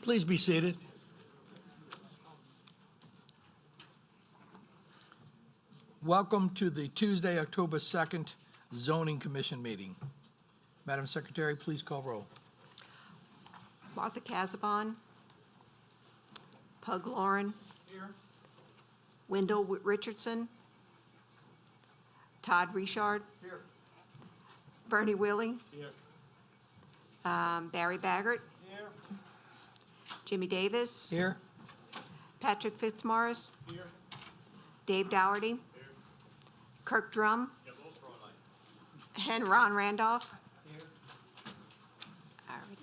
Please be seated. Welcome to the Tuesday, October 2nd Zoning Commission meeting. Madam Secretary, please call roll. Martha Casabon. Pug Lauren. Here. Wendell Richardson. Todd Richard. Here. Bernie Willing. Here. Barry Baggert. Here. Jimmy Davis. Here. Patrick Fitzmaurice. Here. Dave Dougherty. Kirk Drum. And Ron Randolph. Here. All right.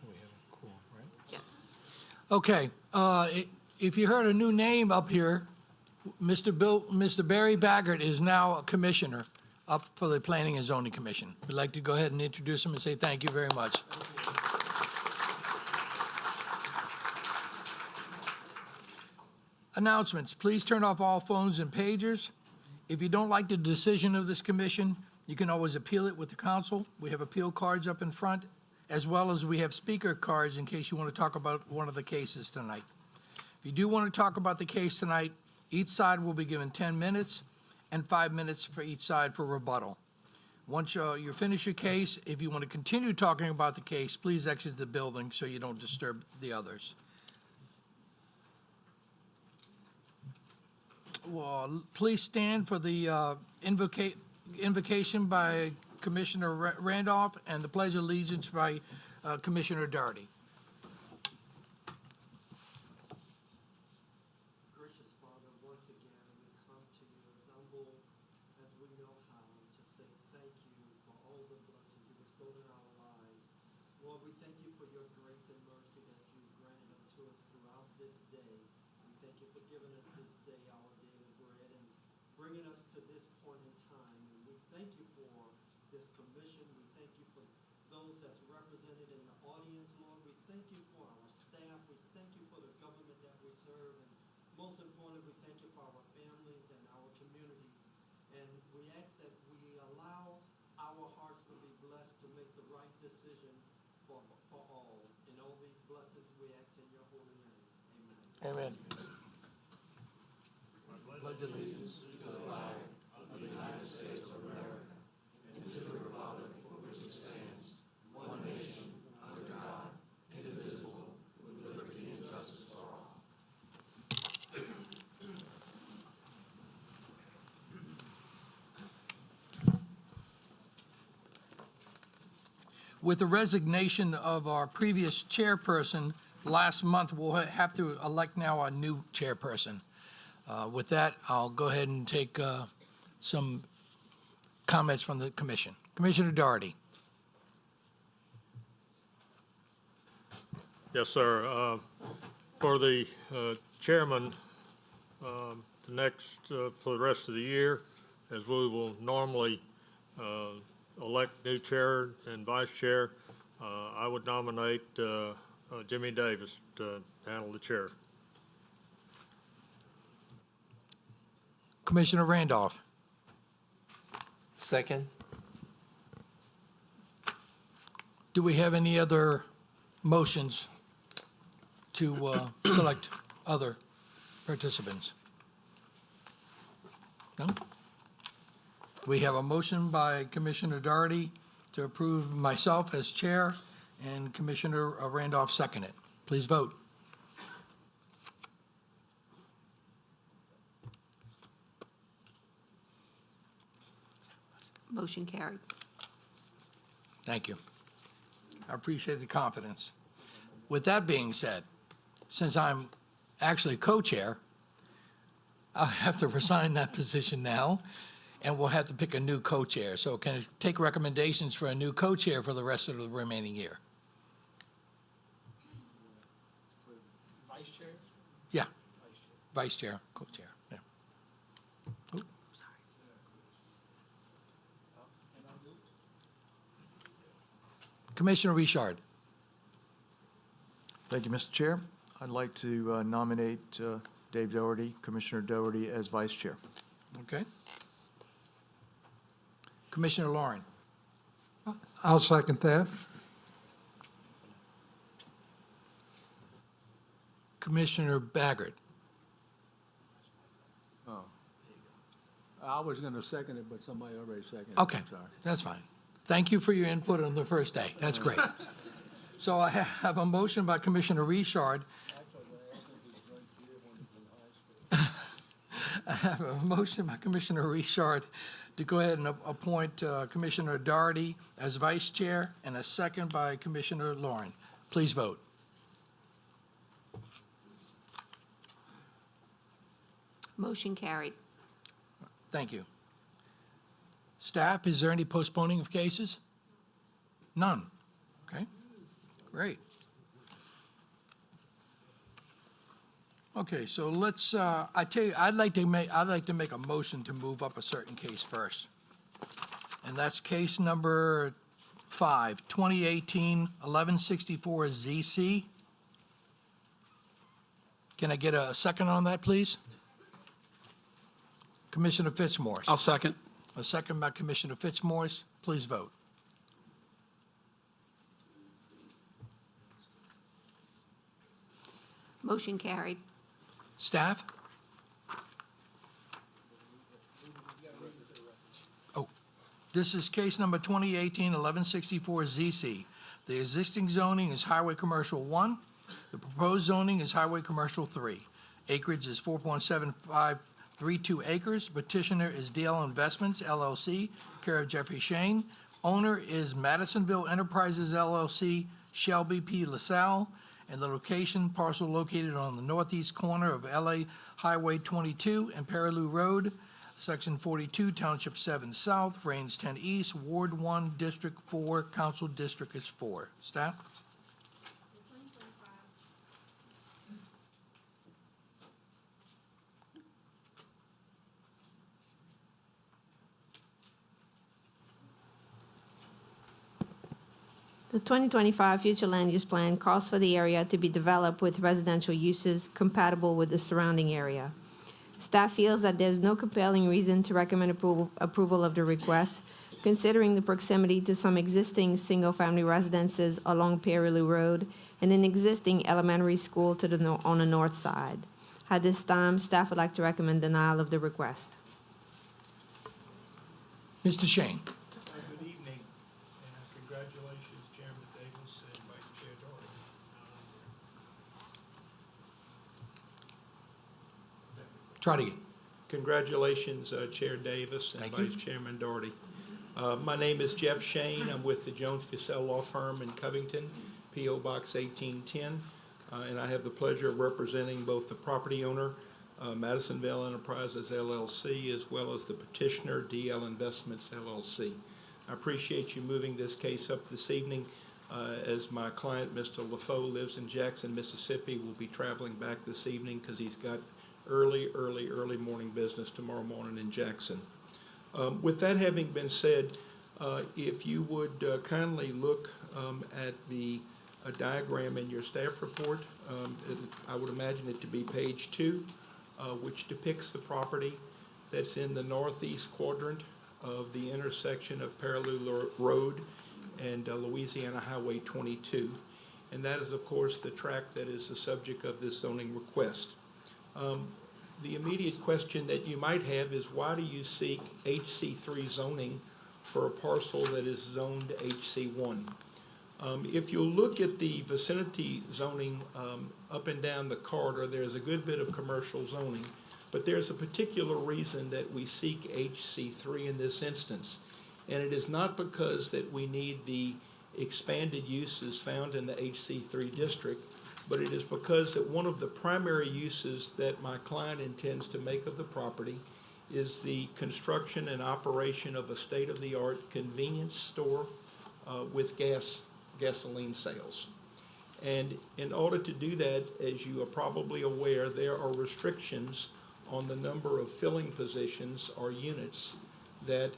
We have a quorum, right? Yes. Okay, if you heard a new name up here, Mr. Barry Baggert is now a commissioner up for the Planning and Zoning Commission. We'd like to go ahead and introduce him and say thank you very much. Announcements, please turn off all phones and pagers. If you don't like the decision of this commission, you can always appeal it with the council. We have appeal cards up in front, as well as we have speaker cards in case you want to talk about one of the cases tonight. If you do want to talk about the case tonight, each side will be given 10 minutes and 5 minutes for each side for rebuttal. Once you finish your case, if you want to continue talking about the case, please exit the building so you don't disturb the others. Well, please stand for the invocation by Commissioner Randolph and the Pledge of Allegiance by Commissioner Dougherty. Gracious Father, once again we come to you as humble as we know how to say thank you for all the blessings you bestowed in our lives. Lord, we thank you for your grace and mercy that you granted unto us throughout this day. We thank you for giving us this day our daily bread and bringing us to this point in time. And we thank you for this commission. We thank you for those that's represented in the audience, Lord. We thank you for our staff. We thank you for the government that we serve. And most importantly, we thank you for our families and our communities. And we ask that we allow our hearts to be blessed to make the right decision for all. In all these blessings we ask in your holy name. Amen. Amen. Pledge allegiance to the flag of the United States of America and to the republic for which it stands, one nation, under God, indivisible, with liberty and justice for all. With the resignation of our previous chairperson last month, we'll have to elect now a new chairperson. With that, I'll go ahead and take some comments from the commission. Commissioner Dougherty. Yes, sir. For the chairman, the next, for the rest of the year, as we will normally elect new chair and vice chair, I would nominate Jimmy Davis to handle the chair. Commissioner Randolph. Second. Do we have any other motions to select other participants? No? We have a motion by Commissioner Dougherty to approve myself as chair, and Commissioner Randolph seconded. Please vote. Motion carried. Thank you. I appreciate the confidence. With that being said, since I'm actually co-chair, I'll have to resign that position now, and we'll have to pick a new co-chair. So can I take recommendations for a new co-chair for the rest of the remaining year? Vice chair? Yeah. Vice chair, co-chair, yeah. Oh, Commissioner Richard. Thank you, Mr. Chair. I'd like to nominate Dave Doherty, Commissioner Doherty, as Vice Chair. Okay. Commissioner Lauren. I'll second that. Commissioner Baggert. I was gonna second it, but somebody already seconded it. Okay, Sorry. that's fine. Thank you for your input on the first day. That's great. So I have a motion by Commissioner Richard. I have a motion by Commissioner Richard to go ahead and appoint Commissioner Doherty as Vice Chair, and a second by Commissioner Lauren. Please vote. Motion carried. Thank you. Staff, is there any postponing of cases? None. Okay, great. Okay, so let's, I tell you, I'd like to make a motion to move up a certain case first. And that's case number 5, 2018-1164 ZC. Can I get a second on that, please? Commissioner Fitzmaurice. I'll second. A second by Commissioner Fitzmaurice. Please vote. Motion carried. Staff? Oh, this is case number 2018-1164 ZC. The existing zoning is Highway Commercial 1. The proposed zoning is Highway Commercial 3. Acreage is 4.7532 acres. Petitioner is DL Investments LLC, care of Jeffrey Shane. Owner is Madisonville Enterprises LLC, Shelby P. LaSalle, and the location parcel located on the northeast corner of LA Highway 22 and Perilou Road, Section 42, Township 7 South, Range 10 East, Ward 1, District 4, Council District is 4. Staff? The 2025 future land use plan calls for the area to be developed with residential uses compatible with the surrounding area. Staff feels that there's no compelling reason to recommend approval of the request, considering the proximity to some existing single-family residences along Perilou Road and an existing elementary school to the on the north side. At this time, staff would like to recommend denial of the request. Mr. Shane? Good evening, and congratulations, Chairman Davis and Vice Chair Doherty. Try it again. Congratulations, Chair Davis and Thank you. Vice Chairman Doherty. My name is Jeff Shane. I'm with the Jones Fussell Law Firm in Covington, P.O. Box 1810, and I have the pleasure of representing both the property owner, Madisonville Enterprises LLC, as well as the petitioner, DL Investments LLC. I appreciate you moving this case up this evening, as my client, Mr. LaFoe, lives in Jackson, Mississippi, will be traveling back this evening because he's got early morning business tomorrow morning in Jackson. With that having been said, if you would kindly look at the diagram in your staff report, I would imagine it to be page 2, which depicts the property that's in the northeast quadrant of the intersection of Perilou Road and Louisiana Highway 22. And that is, of course, the tract that is the subject of this zoning request. The immediate question that you might have is, why do you seek HC3 zoning for a parcel that is zoned HC1? If you look at the vicinity zoning up and down the corridor, there's a good bit of commercial zoning, but there's a particular reason that we seek HC3 in this instance. And it is not because that we need the expanded uses found in the HC3 district, but it is because that one of the primary uses that my client intends to make of the property is the construction and operation of a state-of-the-art convenience store with gasoline sales. And in order to do that, as you are probably aware, there are restrictions on the number of filling positions or units that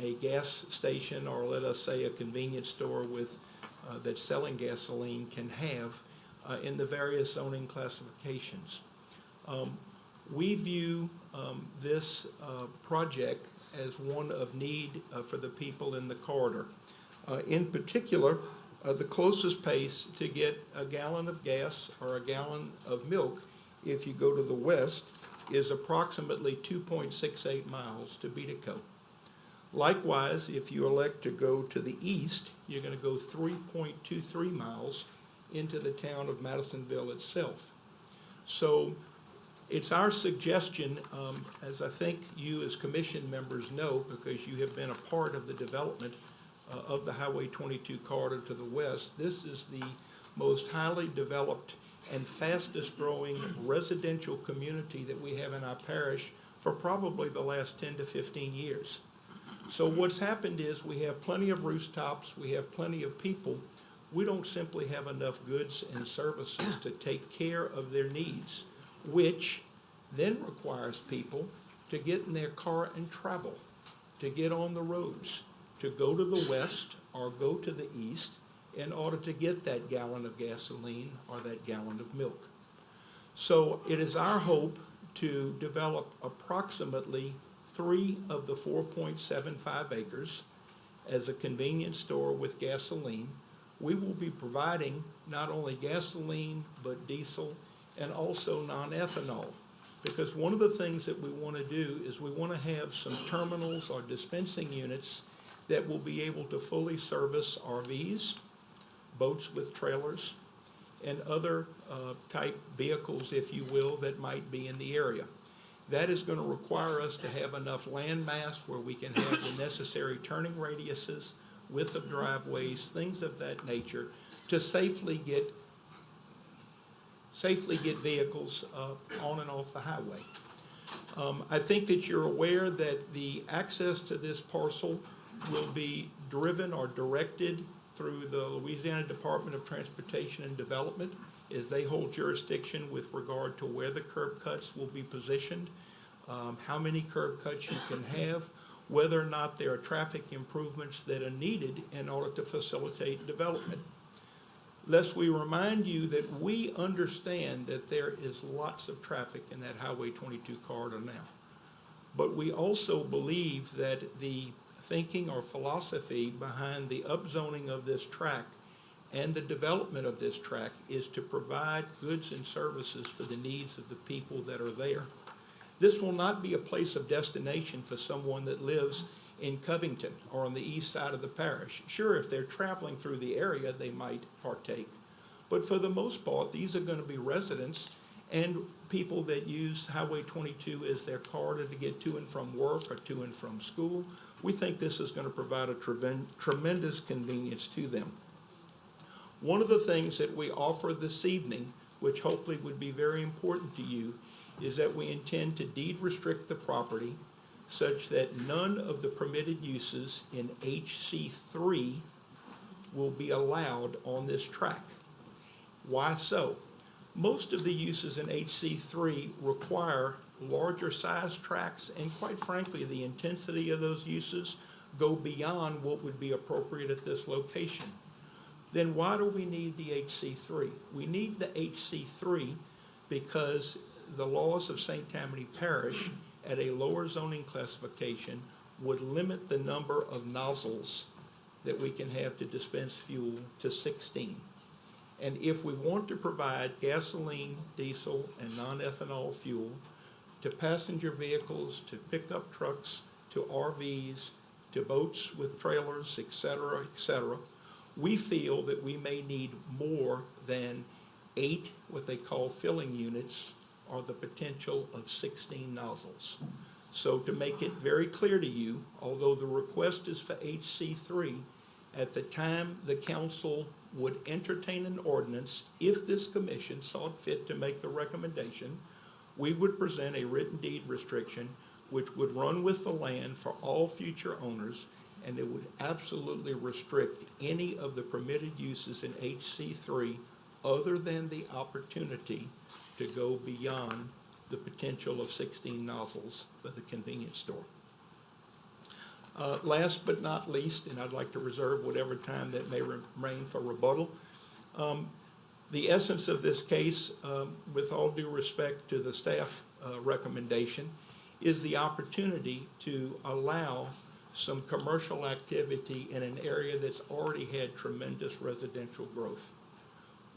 a gas station, or let us say a convenience store with that selling gasoline can have in the various zoning classifications. We view this project as one of need for the people in the corridor. In particular, the closest place to get a gallon of gas or a gallon of milk, if you go to the west, is approximately 2.68 miles to Betico. Likewise, if you elect to go to the east, you're going to go 3.23 miles into the town of Madisonville itself. So it's our suggestion, as I think you as commission members know, because you have been a part of the development of the Highway 22 corridor to the west, this is the most highly developed and fastest growing residential community that we have in our parish for probably the last 10 to 15 years. So what's happened is we have plenty of rooftops, we have plenty of people. We don't simply have enough goods and services to take care of their needs, which then requires people to get in their car and travel, to get on the roads, to go to the west or go to the east in order to get that gallon of gasoline or that gallon of milk. So it is our hope to develop approximately 3 of the 4.75 acres as a convenience store with gasoline. We will be providing not only gasoline, but diesel and also non-ethanol. Because one of the things that we want to do is we want to have some terminals or dispensing units that will be able to fully service RVs, boats with trailers, and other type vehicles, if you will, that might be in the area. That is going to require us to have enough land mass where we can have the necessary turning radiuses, width of driveways, things of that nature, to safely get vehicles on and off the highway. I think that you're aware that the access to this parcel will be driven or directed through the Louisiana Department of Transportation and Development, as they hold jurisdiction with regard to where the curb cuts will be positioned, how many curb cuts you can have, whether or not there are traffic improvements that are needed in order to facilitate development. Lest we remind you that we understand that there is lots of traffic in that Highway 22 corridor now. But we also believe that the thinking or philosophy behind the upzoning of this tract and the development of this tract is to provide goods and services for the needs of the people that are there. This will not be a place of destination for someone that lives in Covington or on the east side of the parish. Sure, if they're traveling through the area, they might partake. But for the most part, these are going to be residents and people that use Highway 22 as their corridor to get to and from work or to and from school. We think this is going to provide a tremendous convenience to them. One of the things that we offer this evening, which hopefully would be very important to you, is that we intend to deed restrict the property such that none of the permitted uses in HC3 will be allowed on this tract. Why so? Most of the uses in HC3 require larger size tracts, and quite frankly, the intensity of those uses go beyond what would be appropriate at this location. Then why do we need the HC3? We need the HC3 because the laws of St. Tammany Parish at a lower zoning classification would limit the number of nozzles that we can have to dispense fuel to 16. And if we want to provide gasoline, diesel, and non-ethanol fuel to passenger vehicles, to pickup trucks, to RVs, to boats with trailers, et cetera, we feel that we may need more than 8 what they call filling units or the potential of 16 nozzles. So to make it very clear to you, although the request is for HC3, at the time the council would entertain an ordinance, if this commission saw it fit to make the recommendation, we would present a written deed restriction which would run with the land for all future owners, and it would absolutely restrict any of the permitted uses in HC3 other than the opportunity to go beyond the potential of 16 nozzles for the convenience store. Last but not least, and I'd like to reserve whatever time that may remain for rebuttal, the essence of this case, with all due respect to the staff recommendation, is the opportunity to allow some commercial activity in an area that's already had tremendous residential growth.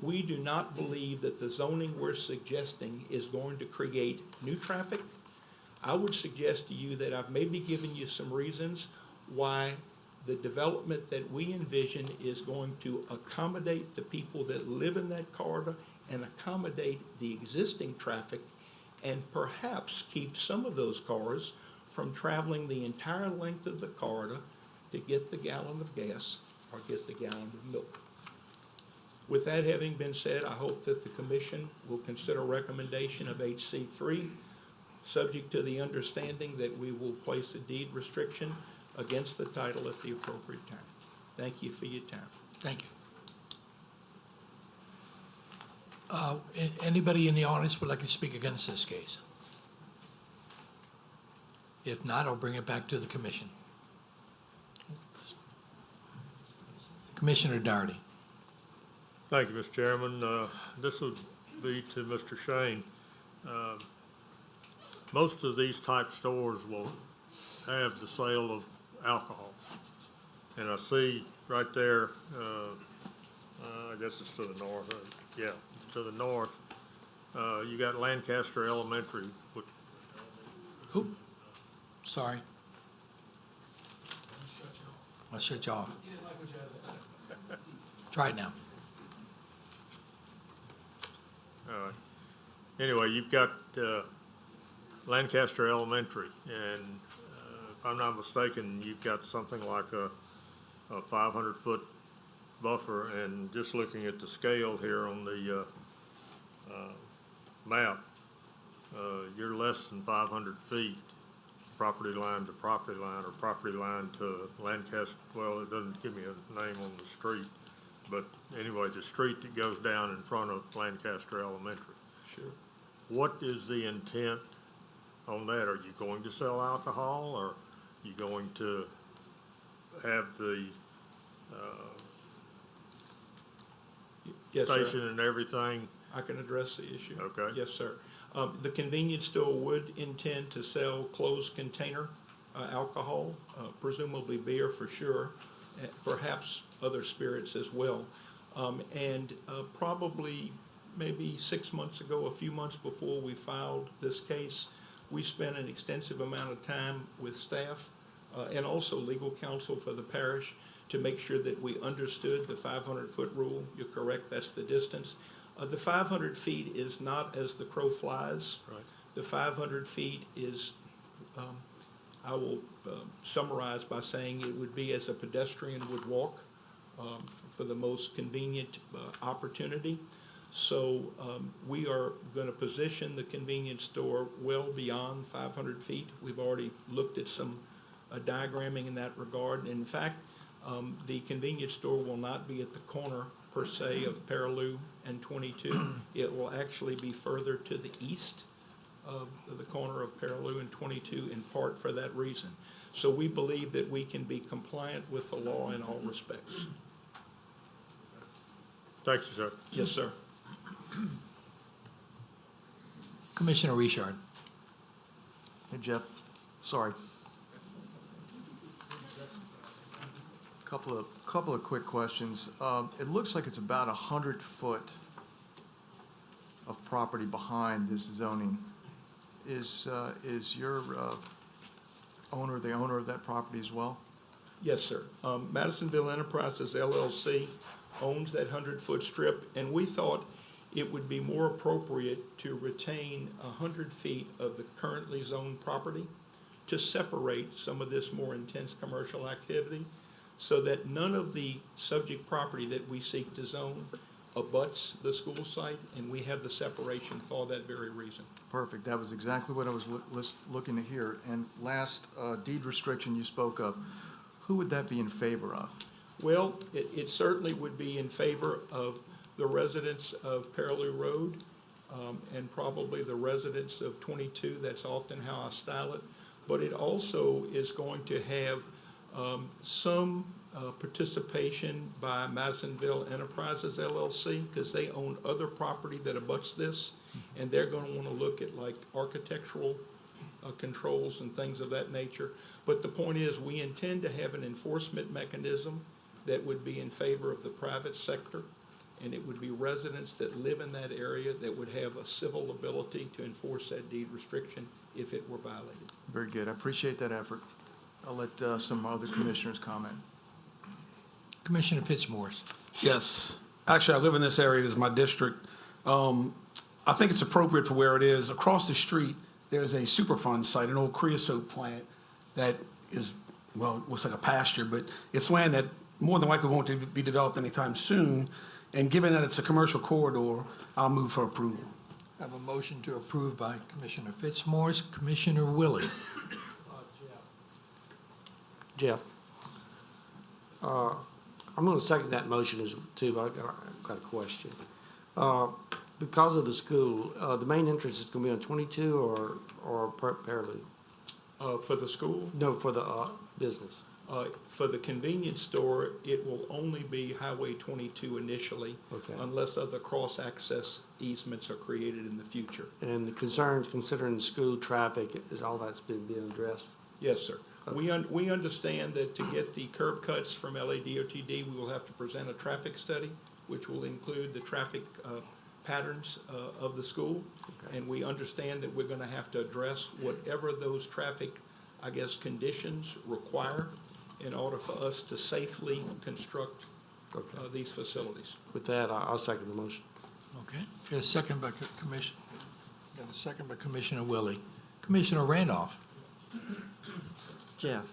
We do not believe that the zoning we're suggesting is going to create new traffic. I would suggest to you that I've maybe given you some reasons why the development that we envision is going to accommodate the people that live in that corridor and accommodate the existing traffic and perhaps keep some of those cars from traveling the entire length of the corridor to get the gallon of gas or get the gallon of milk. With that having been said, I hope that the commission will consider recommendation of HC3, subject to the understanding that we will place a deed restriction against the title at the appropriate time. Thank you for your time. Thank you. Anybody in the audience would like to speak against this case? If not, I'll bring it back to the commission. Commissioner Doherty. Thank you, Mr. Chairman. This would be to Mr. Shane. Most of these type stores will have the sale of alcohol. And I see right there, I guess it's to the north, yeah, to the north, you got Lancaster Elementary. Oop, sorry. I'll shut you off. Try it now. All right. Anyway, you've got Lancaster Elementary, and if I'm not mistaken, you've got something like a 500-foot buffer, and just looking at the scale here on the map, you're less than 500 feet, property line to property line, or property line to Lancaster. Well, it doesn't give me a name on the street, but anyway, the street that goes down in front of Lancaster Elementary. Sure. What is the intent on that? Are you going to sell alcohol, or are you going to have the Yes, sir. station and everything? I can address the issue. Okay. Yes, sir. The convenience store would intend to sell closed container alcohol, presumably beer for sure, perhaps other spirits as well. And probably maybe 6 months ago, a few months before we filed this case, we spent an extensive amount of time with staff and also legal counsel for the parish to make sure that we understood the 500-foot rule. You're correct, that's the distance. The 500 feet is not as the crow flies. Right. The 500 feet is, I will summarize by saying it would be as a pedestrian would walk for the most convenient opportunity. So we are going to position the convenience store well beyond 500 feet. We've already looked at some diagramming in that regard. And in fact, the convenience store will not be at the corner per se of Perilou and 22. It will actually be further to the east of the corner of Perilou and 22, in part for that reason. So we believe that we can be compliant with the law in all respects. Thank you, sir. Yes, sir. Commissioner Richard. Hey, Jeff, sorry. Couple of quick questions. It looks like it's about 100 foot of property behind this zoning. Is your owner the owner of that property as well? Yes, sir. Madisonville Enterprises LLC owns that 100-foot strip, and we thought it would be more appropriate to retain 100 feet of the currently zoned property to separate some of this more intense commercial activity so that none of the subject property that we seek to zone abuts the school site, and we have the separation for that very reason. Perfect. That was exactly what I was looking to hear. And last deed restriction you spoke of, who would that be in favor of? Well, it certainly would be in favor of the residents of Perilou Road and probably the residents of 22. That's often how I style it. But it also is going to have Some participation by Madisonville Enterprises LLC, because they own other property that abuts this, and they're going to want to look at like architectural controls and things of that nature. But the point is, we intend to have an enforcement mechanism that would be in favor of the private sector, and it would be residents that live in that area that would have a civil ability to enforce that deed restriction if it were violated. Very good. I appreciate that effort. I'll let some other commissioners comment. Commissioner Fitzmaurice. Yes. Actually, I live in this area. This is my district. I think it's appropriate for where it is. Across the street, there's a Superfund site, an old creosote plant that is, well, it looks like a pasture, but it's land that more than likely won't be developed anytime soon. And given that it's a commercial corridor, I'll move for approval. I have a motion to approve by Commissioner Fitzmaurice. Commissioner Willie. Jeff, I'm going to second that motion as too, but I've got a question. Because of the school, the main entrance is going to be on 22 or Parallel? For the school, No, for the business. for the convenience store, it will only be Highway 22 initially, Okay. unless other cross-access easements are created in the future. And the concerns considering the school traffic, is all that's been being addressed? Yes, sir. We understand that to get the curb cuts from LADOTD, we will have to present a traffic study, which will include the traffic patterns of the school. Okay. And we understand that we're gonna have to address whatever those traffic, I guess, conditions require in order for us to safely construct Okay. these facilities. With that, I'll second the motion. Okay. Got a second by Commissioner Willie. Commissioner Randolph. Jeff,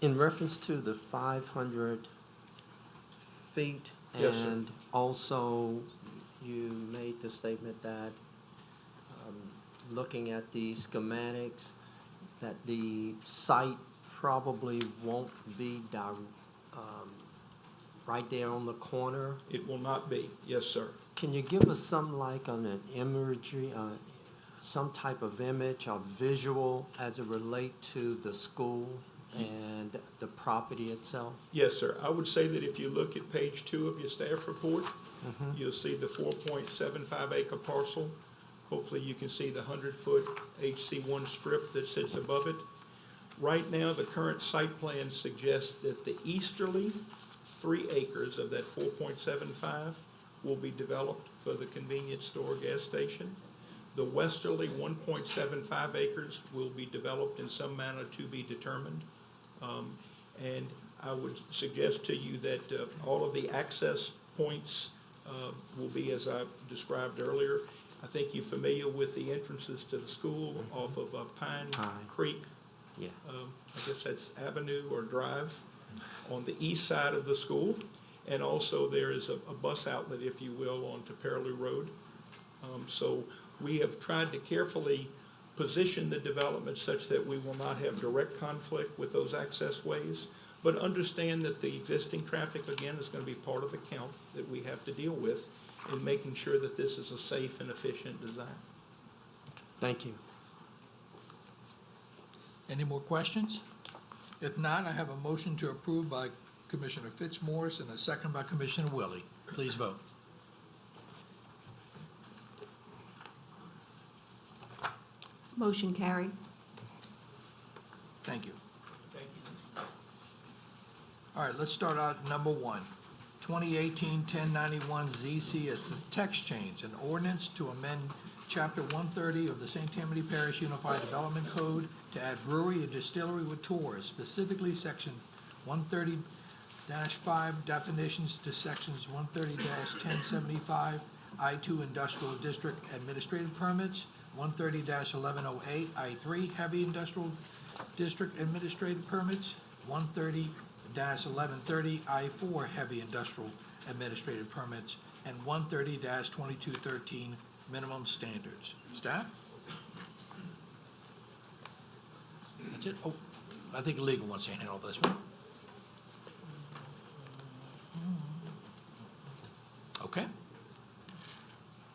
in reference to the 500 feet, Yes, sir. and also you made the statement that, looking at the schematics, that the site probably won't be right there on the corner. It will not be, yes, sir. Can you give us some like on an imagery, some type of image or visual as it relate to the school and the property itself? Yes, sir. I would say that if you look at page 2 of your staff report, you'll see the 4.75 acre parcel. Hopefully you can see the 100-foot HC1 strip that sits above it. Right now, the current site plan suggests that the easterly 3 acres of that 4.75 will be developed for the convenience store gas station. The westerly 1.75 acres will be developed in some manner to be determined. And I would suggest to you that all of the access points will be as I described earlier. I think you're familiar with the entrances to the school off of Pine Creek. Yeah. I guess that's Avenue or Drive on the east side of the school. And also there is a bus outlet, if you will, onto Parallel Road. So we have tried to carefully position the development such that we will not have direct conflict with those access ways, but understand that the existing traffic, again, is going to be part of the count that we have to deal with in making sure that this is a safe and efficient design. Thank you. Any more questions? If not, I have a motion to approve by Commissioner Fitzmaurice and a second by Commissioner Willie. Please vote. Motion carried. Thank you. Thank you. All right, let's start out at number 1. 2018-1091 ZC is the text change, an ordinance to amend Chapter 130 of the St. Tammany Parish Unified Development Code to add brewery and distillery with tours, specifically Section 130-5 definitions to Sections 130-1075 I-2 Industrial District Administrative Permits, 130-1108 I-3 Heavy Industrial District Administrative Permits, 130-1130 I-4 Heavy Industrial Administrative Permits, and 130-2213 Minimum Standards. Staff? That's it? Oh, I think legal wants to handle this one. Okay.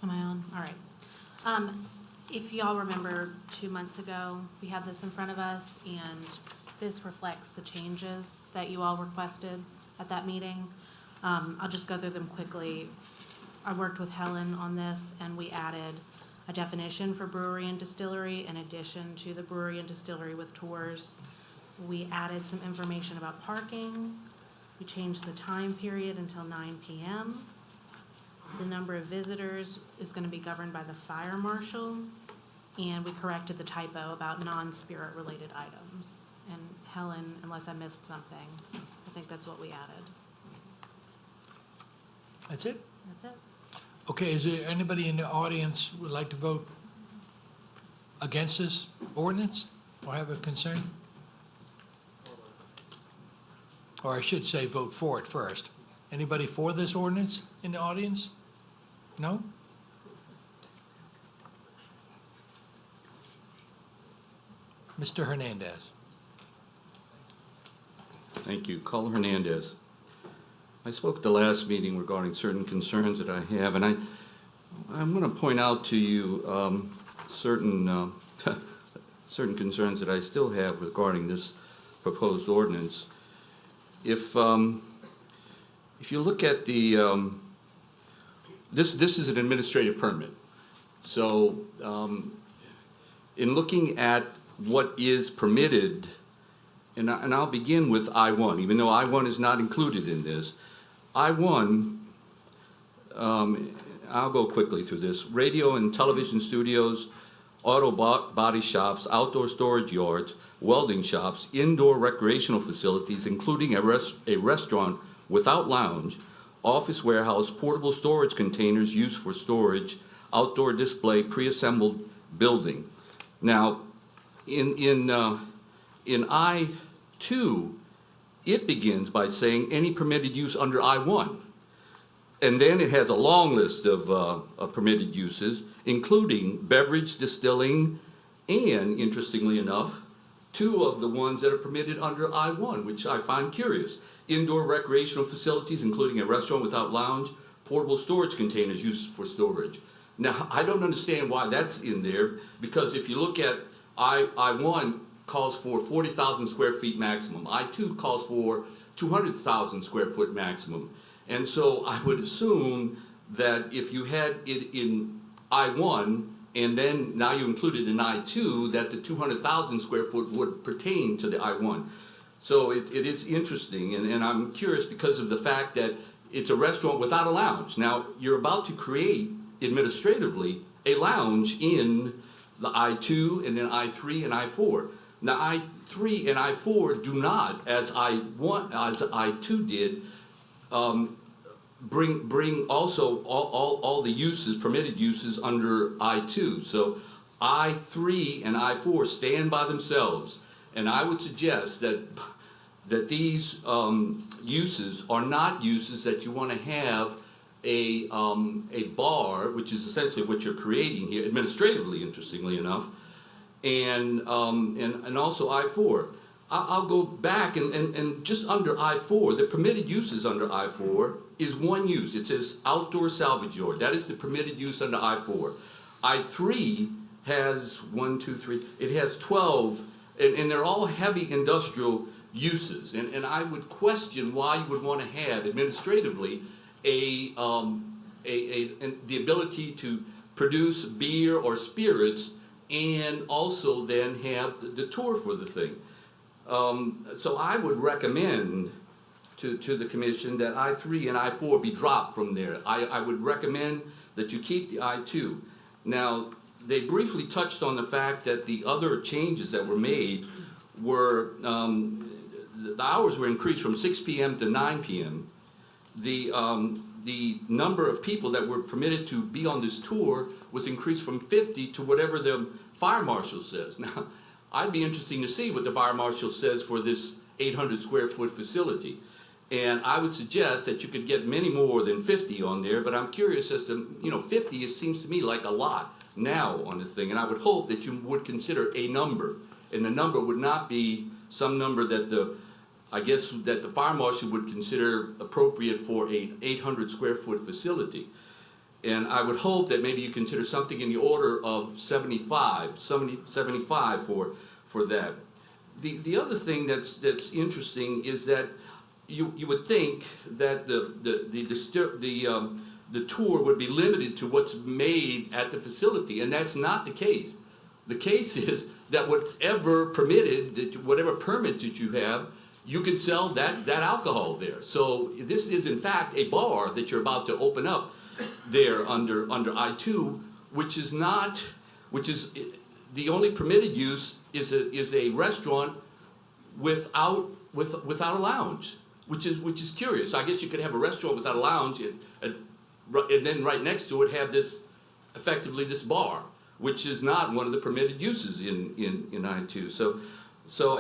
Am I on? All right. If y'all remember 2 months ago, we had this in front of us, and this reflects the changes that you all requested at that meeting. I'll just go through them quickly. I worked with Helen on this, and we added a definition for brewery and distillery in addition to the brewery and distillery with tours. We added some information about parking. We changed the time period until 9 p.m. The number of visitors is going to be governed by the fire marshal, and we corrected the typo about non-spirit related items. And Helen, unless I missed something, I think that's what we added. That's it? That's it. Okay, is there anybody in the audience who would like to vote against this ordinance or have a concern? Or I should say, vote for it first. Anybody for this ordinance in the audience? No? Mr. Hernandez. Thank you. Caller Hernandez. I spoke at the last meeting regarding certain concerns that I have, and I'm going to point out to you certain certain concerns that I still have regarding this proposed ordinance. If you look at the this is an administrative permit, so in looking at what is permitted, and I'll begin with I-1, even though I-1 is not included in this. I-1, I'll go quickly through this. Radio and television studios, auto body shops, outdoor storage yards, welding shops, indoor recreational facilities, including a restaurant without lounge, office warehouse, portable storage containers used for storage, outdoor display, pre-assembled building. Now, in I-2, it begins by saying any permitted use under I-1. And then it has a long list of permitted uses, including beverage, distilling, and, interestingly enough, 2 of the ones that are permitted under I-1, which I find curious. Indoor recreational facilities, including a restaurant without lounge, portable storage containers used for storage. Now, I don't understand why that's in there, because if you look at I-1 calls for 40,000 square feet maximum. I-2 calls for 200,000 square foot maximum. And so I would assume that if you had it in I-1 and then now you include it in I-2, that the 200,000 square foot would pertain to the I-1. So it is interesting, and I'm curious because of the fact that it's a restaurant without a lounge. Now, you're about to create, administratively, a lounge in the I-2 and then I-3 and I-4. Now, I-3 and I-4 do not, as I-2 did, bring also all the uses, permitted uses under I-2. So I-3 and I-4 stand by themselves. And I would suggest that these uses are not uses that you want to have a bar, which is essentially what you're creating here, administratively, interestingly enough, and also I-4. I'll go back and just under I-4, the permitted uses under I-4 is one use. It says outdoor salvage yard. That is the permitted use under I-4. I-3 has 1, 2, 3. It has 12, and they're all heavy industrial uses. And I would question why you would want to have administratively the ability to produce beer or spirits and also then have the tour for the thing. So I would recommend to the commission that I-3 and I-4 be dropped from there. I would recommend that you keep the I-2. Now, they briefly touched on the fact that the other changes that were made were, the hours were increased from 6 p.m. to 9 p.m. The number of people that were permitted to be on this tour was increased from 50 to whatever the fire marshal says. Now, I'd be interested to see what the fire marshal says for this 800 square foot facility. And I would suggest that you could get many more than 50 on there, but I'm curious as to, 50 it seems to me like a lot now on this thing. And I would hope that you would consider a number. And the number would not be some number that I guess that the fire marshal would consider appropriate for a 800 square foot facility. And I would hope that maybe you consider something in the order of 75 for that. the other thing that's interesting is that you would think that the tour would be limited to what's made at the facility, and that's not the case. The case is that whatever permitted, whatever permit that you have, you can sell that alcohol there. So this is in fact a bar that you're about to open up there under I-2, which is the only permitted use is a restaurant without a lounge, which is curious. I guess you could have a restaurant without a lounge and then right next to it have effectively this bar, which is not one of the permitted uses in I-2. So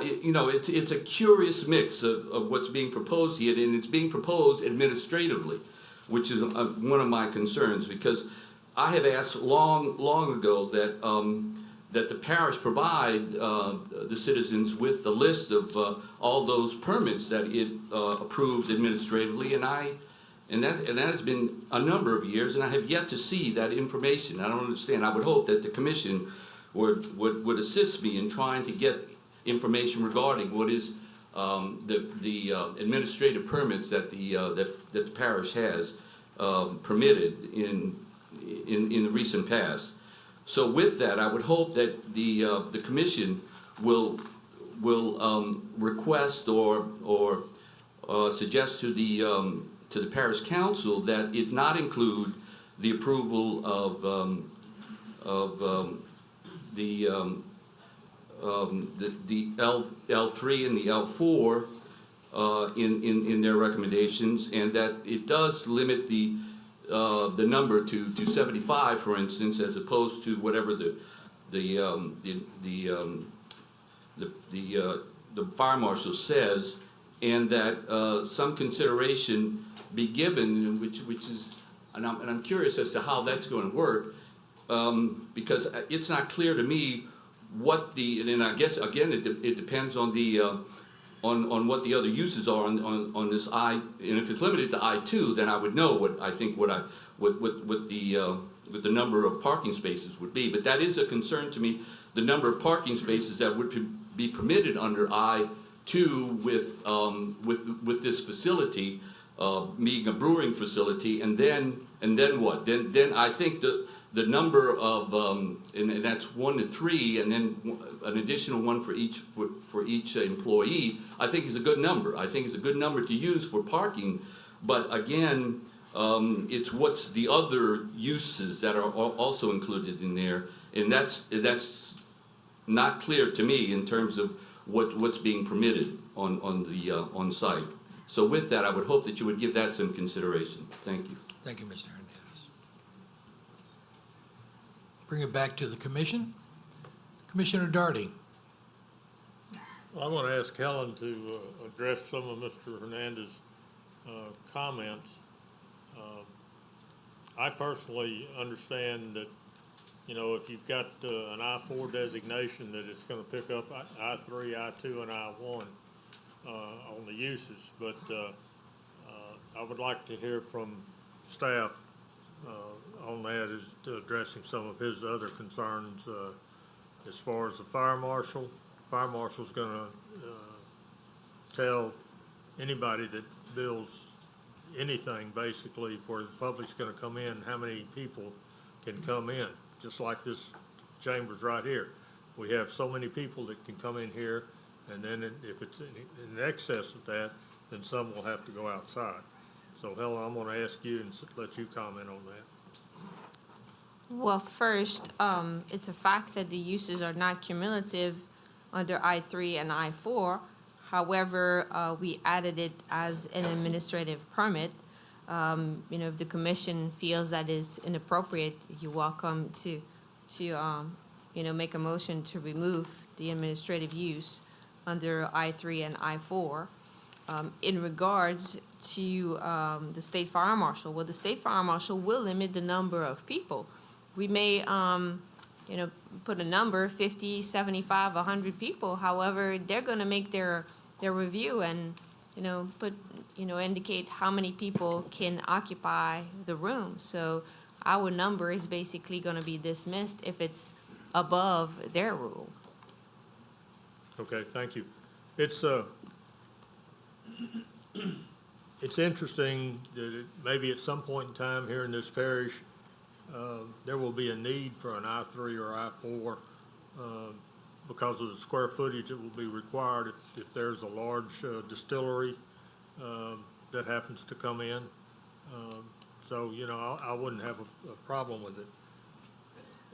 it's a curious mix of what's being proposed here, and it's being proposed administratively, which is one of my concerns, because I have asked long ago that the parish provide the citizens with the list of all those permits that it approves administratively, and that has been a number of years, and I have yet to see that information. I don't understand. I would hope that the commission would assist me in trying to get information regarding what is the administrative permits that the parish has permitted in the recent past. So with that, I would hope that the commission will request or suggest to the parish council that it not include the approval of the L3 and the L4 in their recommendations, and that it does limit the number to 75, for instance, as opposed to whatever the fire marshal says, and that some consideration be given, which is, and I'm curious as to how that's going to work, because it's not clear to me what and I guess again it depends on on what the other uses are on this and if it's limited to I-2, then I would know what the number of parking spaces would be. But that is a concern to me, the number of parking spaces that would be permitted under I-2 with this facility, being a brewing facility, and then what? Then I think the number of and that's 1 to 3, and then an additional one for each employee, I think is a good number. I think it's a good number to use for parking. But again, it's what's the other uses that are also included in there, and that's not clear to me in terms of what's being permitted on site. So with that, I would hope that you would give that some consideration. Thank you. Thank you, Mr. Hernandez. Bring it back to the commission. Commissioner Darty. I want to ask Helen to address some of Mr. Hernandez's comments. I personally understand that, if you've got an I-4 designation, that it's going to pick up I-3, I-2, and I-1 on the uses. But I would like to hear from staff on that, as to addressing some of his other concerns as far as the fire marshal. Fire marshal's going to tell anybody that builds anything, basically, where the public's going to come in, how many people can come in, just like this chamber's right here. We have so many people that can come in here, and then if it's in excess of that, then some will have to go outside. So Helen, I'm going to ask you and let you comment on that. Well, first, it's a fact that the uses are not cumulative under I-3 and I-4. However, we added it as an administrative permit. If the commission feels that it's inappropriate, you're welcome to make a motion to remove the administrative use under I-3 and I-4. In regards to the state fire marshal, well, the state fire marshal will limit the number of people. We may, put a number, 50, 75, 100 people. However, they're going to make their review and, indicate how many people can occupy the room. So our number is basically going to be dismissed if it's above their rule. Okay, thank you. It's interesting that maybe at some point in time here in this parish, there will be a need for an I-3 or I-4 because of the square footage that will be required if there's a large distillery that happens to come in. So, you know, I wouldn't have a problem with it.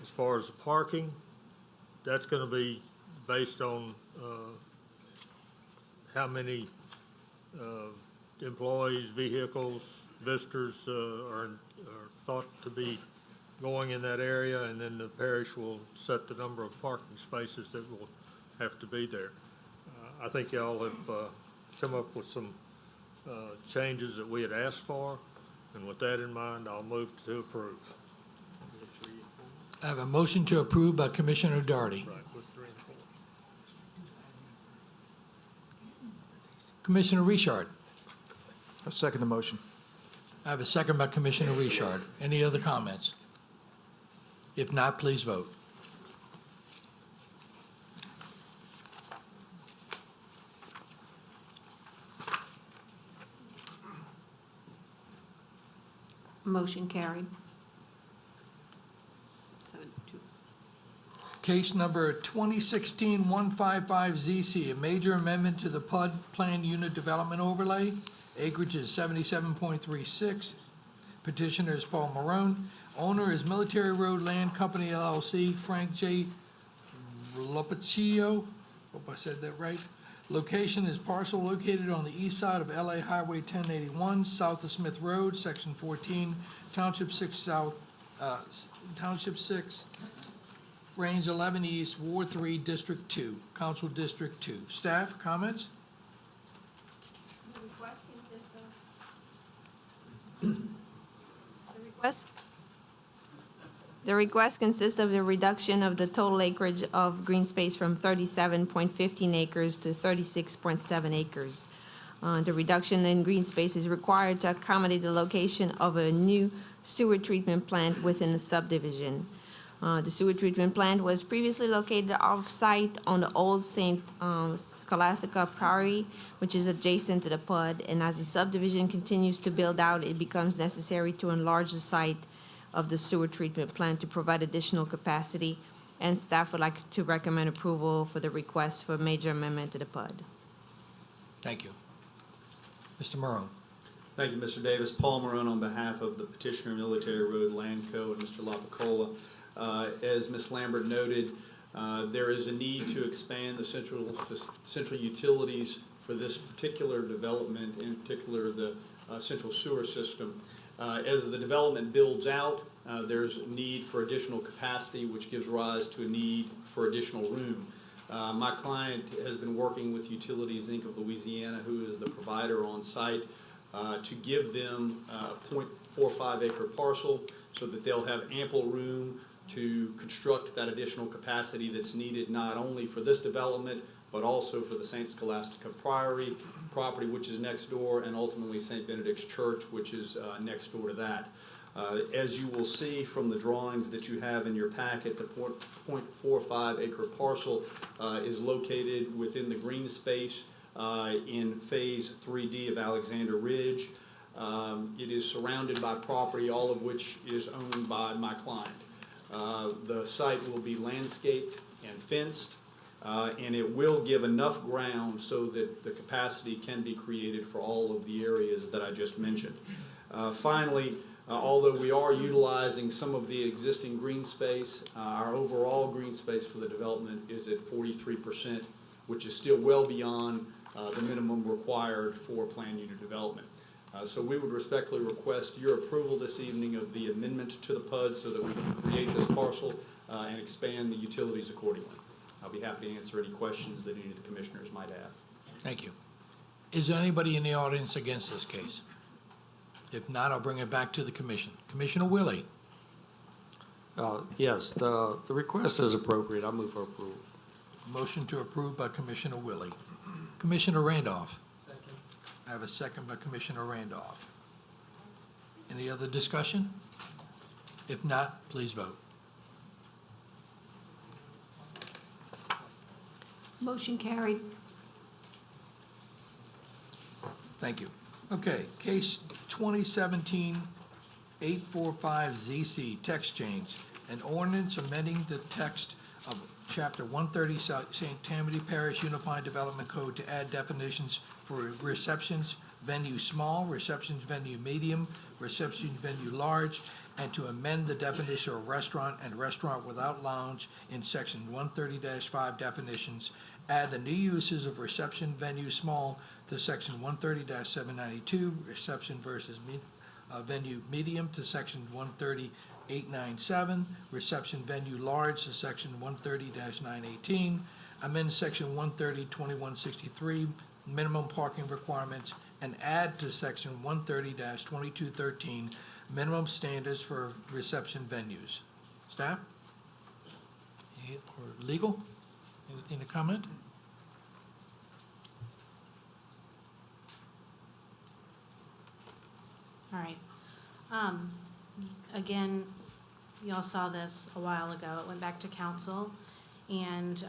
As far as the parking, that's going to be based on how many employees, vehicles, visitors are thought to be going in that area, and then the parish will set the number of parking spaces that will have to be there. I think y'all have come up with some changes that we had asked for, and with that in mind, I'll move to approve. I have a motion to approve by Commissioner Doherty. Right, with 3 and 4. Commissioner Richard. I second the motion. I have a second by Commissioner Richard. Any other comments? If not, please vote. Motion carried. 7-2. Case number 2016-155ZC, a major amendment to the PUD Plan Unit Development Overlay. Acreage is 77.36. Petitioner is Paul Marone. Owner is Military Road Land Company LLC, Frank J. Lopaccio. Hope I said that right. Location is parcel located on the east side of LA Highway 1081, south of Smith Road, Section 14, Township 6 South, Township 6, Range 11 East, Ward 3, District 2, Council District 2. Staff, comments? The request consists of the reduction of the total acreage of green space from 37.15 acres to 36.7 acres. The reduction in green space is required to accommodate the location of a new sewer treatment plant within the subdivision. The sewer treatment plant was previously located off-site on the old St. Scholastica Prairie, which is adjacent to the PUD, and as the subdivision continues to build out, it becomes necessary to enlarge the site of the sewer treatment plant to provide additional capacity, and staff would like to recommend approval for the request for major amendment to the PUD. Thank you. Mr. Morone. Thank you, Mr. Davis. Paul Marone on behalf of the petitioner, Military Road Land Co. and Mr. Lapicola. As Ms. Lambert noted, there is a need to expand the central utilities for this particular development, in particular the central sewer system. As the development builds out, there's a need for additional capacity, which gives rise to a need for additional room. My client has been working with Utilities Inc. of Louisiana, who is the provider on site, to give them a 0.45 acre parcel so that they'll have ample room to construct that additional capacity that's needed not only for this development, but also for the St. Scholastica Priory property, which is next door, and ultimately St. Benedict's Church, which is next door to that. As you will see from the drawings that you have in your packet, the 0.45 acre parcel is located within the green space in Phase 3D of Alexander Ridge. It is surrounded by property, all of which is owned by my client. The site will be landscaped and fenced, and it will give enough ground so that the capacity can be created for all of the areas that I just mentioned. Finally, although we are utilizing some of the existing green space, our overall green space for the development is at 43%, which is still well beyond the minimum required for planned unit development. So we would respectfully request your approval this evening of the amendment to the PUD so that we can create this parcel and expand the utilities accordingly. I'll be happy to answer any questions that any of the commissioners might have. Thank you. Is there anybody in the audience against this case? If not, I'll bring it back to the commission. Commissioner Willie. Yes, the request is appropriate. I move for approval. Motion to approve by Commissioner Willie. Commissioner Randolph. Second. I have a second by Commissioner Randolph. Any other discussion? If not, please vote. Motion carried. Thank you. Okay, case 2017-845ZC, text change. An ordinance amending the text of Chapter 130 St. Tammany Parish Unified Development Code to add definitions for receptions venue small, receptions venue medium, reception venue large, and to amend the definition of restaurant and restaurant without lounge in Section 130-5 definitions. Add the new uses of reception venue small to Section 130-792, reception versus venue medium to Section 130-897, reception venue large to Section 130-918, amend Section 130-2163, minimum parking requirements, and add to Section 130-2213, minimum standards for reception venues. Staff? Or legal? Anything to comment? All right. Again, y'all saw this a while ago. It went back to council, and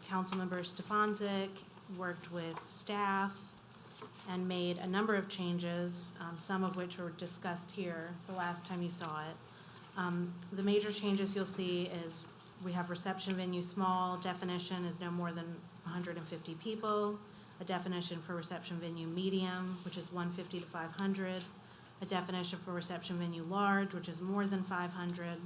Councilmember Stefanczyk worked with staff and made a number of changes, some of which were discussed here the last time you saw it. The major changes you'll see is we have reception venue small, definition is no more than 150 people, a definition for reception venue medium, which is 150 to 500, a definition for reception venue large, which is more than 500.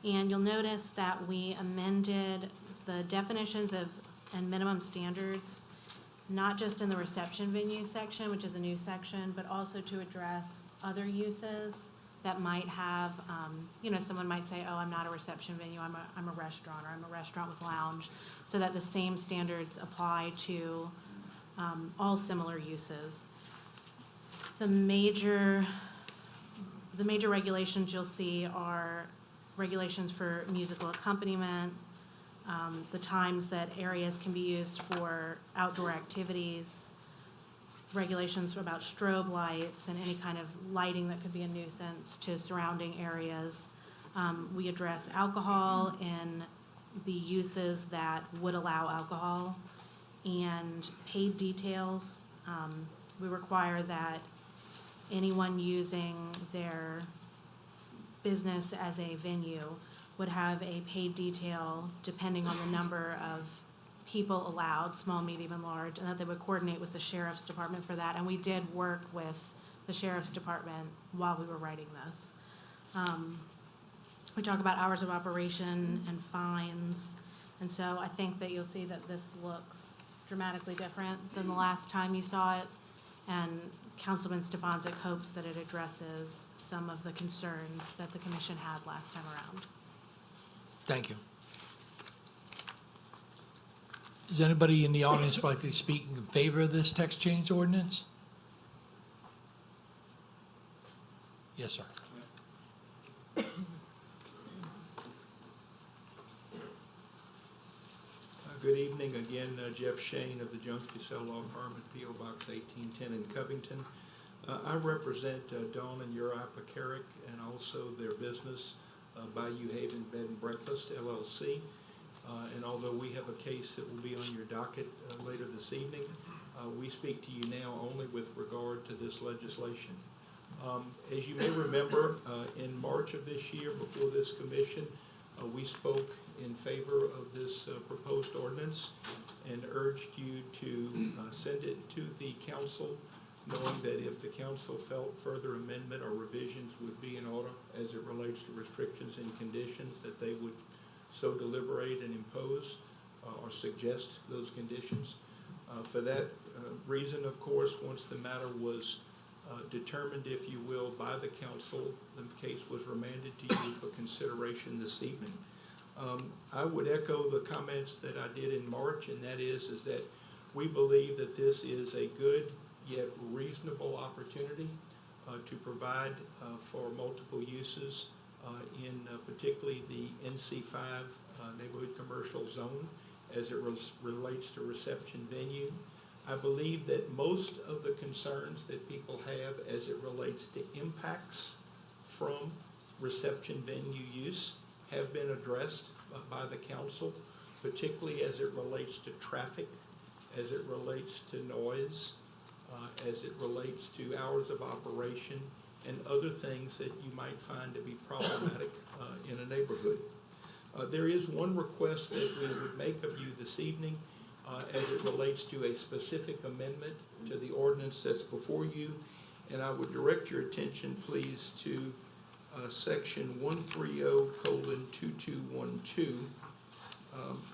And you'll notice that we amended the definitions of and minimum standards, not just in the reception venue section, which is a new section, but also to address other uses that might have, someone might say, oh, I'm not a reception venue, I'm a restaurant, or I'm a restaurant with lounge, so that the same standards apply to all similar uses. The major regulations you'll see are regulations for musical accompaniment, the times that areas can be used for outdoor activities, regulations about strobe lights and any kind of lighting that could be a nuisance to surrounding areas. We address alcohol in the uses that would allow alcohol, and paid details. We require that anyone using their business as a venue would have a paid detail depending on the number of people allowed, small, medium, and large, and that they would coordinate with the sheriff's department for that. And we did work with the sheriff's department while we were writing this. We talk about hours of operation and fines. And so I think that you'll see that this looks dramatically different than the last time you saw it. And Councilman Stefanczyk hopes that it addresses some of the concerns that the commission had last time around. Thank you. Does anybody in the audience like to speak in favor of this text change ordinance? Yes, sir. Good evening again, Jeff Shane of the Jones Fussell Law Firm at P.O. Box 1810 in Covington. I represent Dawn and Uri Pekarik and also their business, Bayou Haven Bed and Breakfast, LLC. And although we have a case that will be on your docket later this evening, we speak to you now only with regard to this legislation. As you may remember, in March of this year, before this commission, we spoke in favor of this proposed ordinance and urged you to send it to the council, knowing that if the council felt further amendment or revisions would be in order as it relates to restrictions and conditions, that they would so deliberate and impose or suggest those conditions. For that reason, of course, once the matter was determined, if you will, by the council, the case was remanded to you for consideration this evening. I would echo the comments that I did in March, and that is that we believe that this is a good yet reasonable opportunity to provide for multiple uses in particularly the NC5 neighborhood commercial zone as it relates to reception venue. I believe that most of the concerns that people have as it relates to impacts from reception venue use have been addressed by the council, particularly as it relates to traffic, as it relates to noise, as it relates to hours of operation and other things that you might find to be problematic in a neighborhood. There is one request that we would make of you this evening as it relates to a specific amendment to the ordinance that's before you. And I would direct your attention, please, to section 130:2212.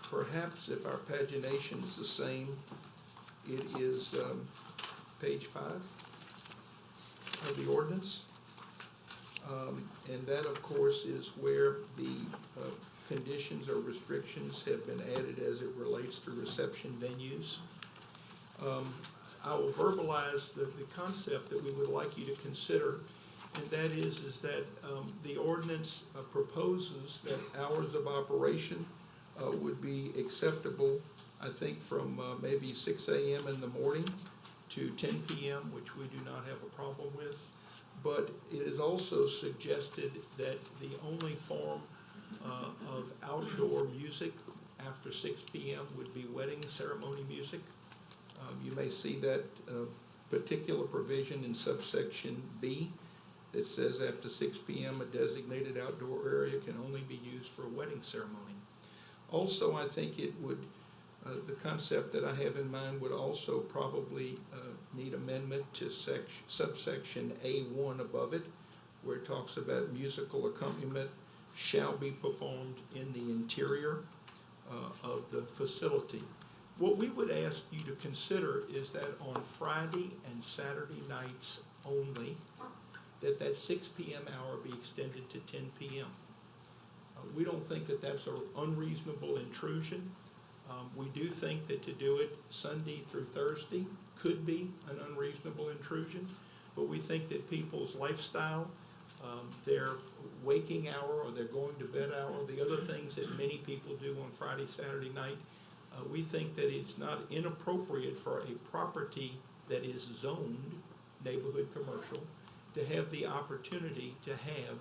Perhaps if our pagination is the same, it is page 5 of the ordinance. And that, of course, is where the conditions or restrictions have been added as it relates to reception venues. I will verbalize the concept that we would like you to consider, and that is that the ordinance proposes that hours of operation would be acceptable, I think, from maybe 6 a.m. in the morning to 10 p.m., which we do not have a problem with. But it is also suggested that the only form of outdoor music after 6 p.m. would be wedding ceremony music. You may see that particular provision in subsection B that says after 6 p.m. a designated outdoor area can only be used for a wedding ceremony. Also, I think it would, the concept that I have in mind would also probably need amendment to subsection A1 above it, where it talks about musical accompaniment shall be performed in the interior of the facility. What we would ask you to consider is that on Friday and Saturday nights only, that 6 p.m. hour be extended to 10 p.m. We don't think that that's an unreasonable intrusion. We do think that to do it Sunday through Thursday could be an unreasonable intrusion, but we think that people's lifestyle, their waking hour or their going to bed hour, the other things that many people do on Friday, Saturday night, we think that it's not inappropriate for a property that is zoned neighborhood commercial to have the opportunity to have,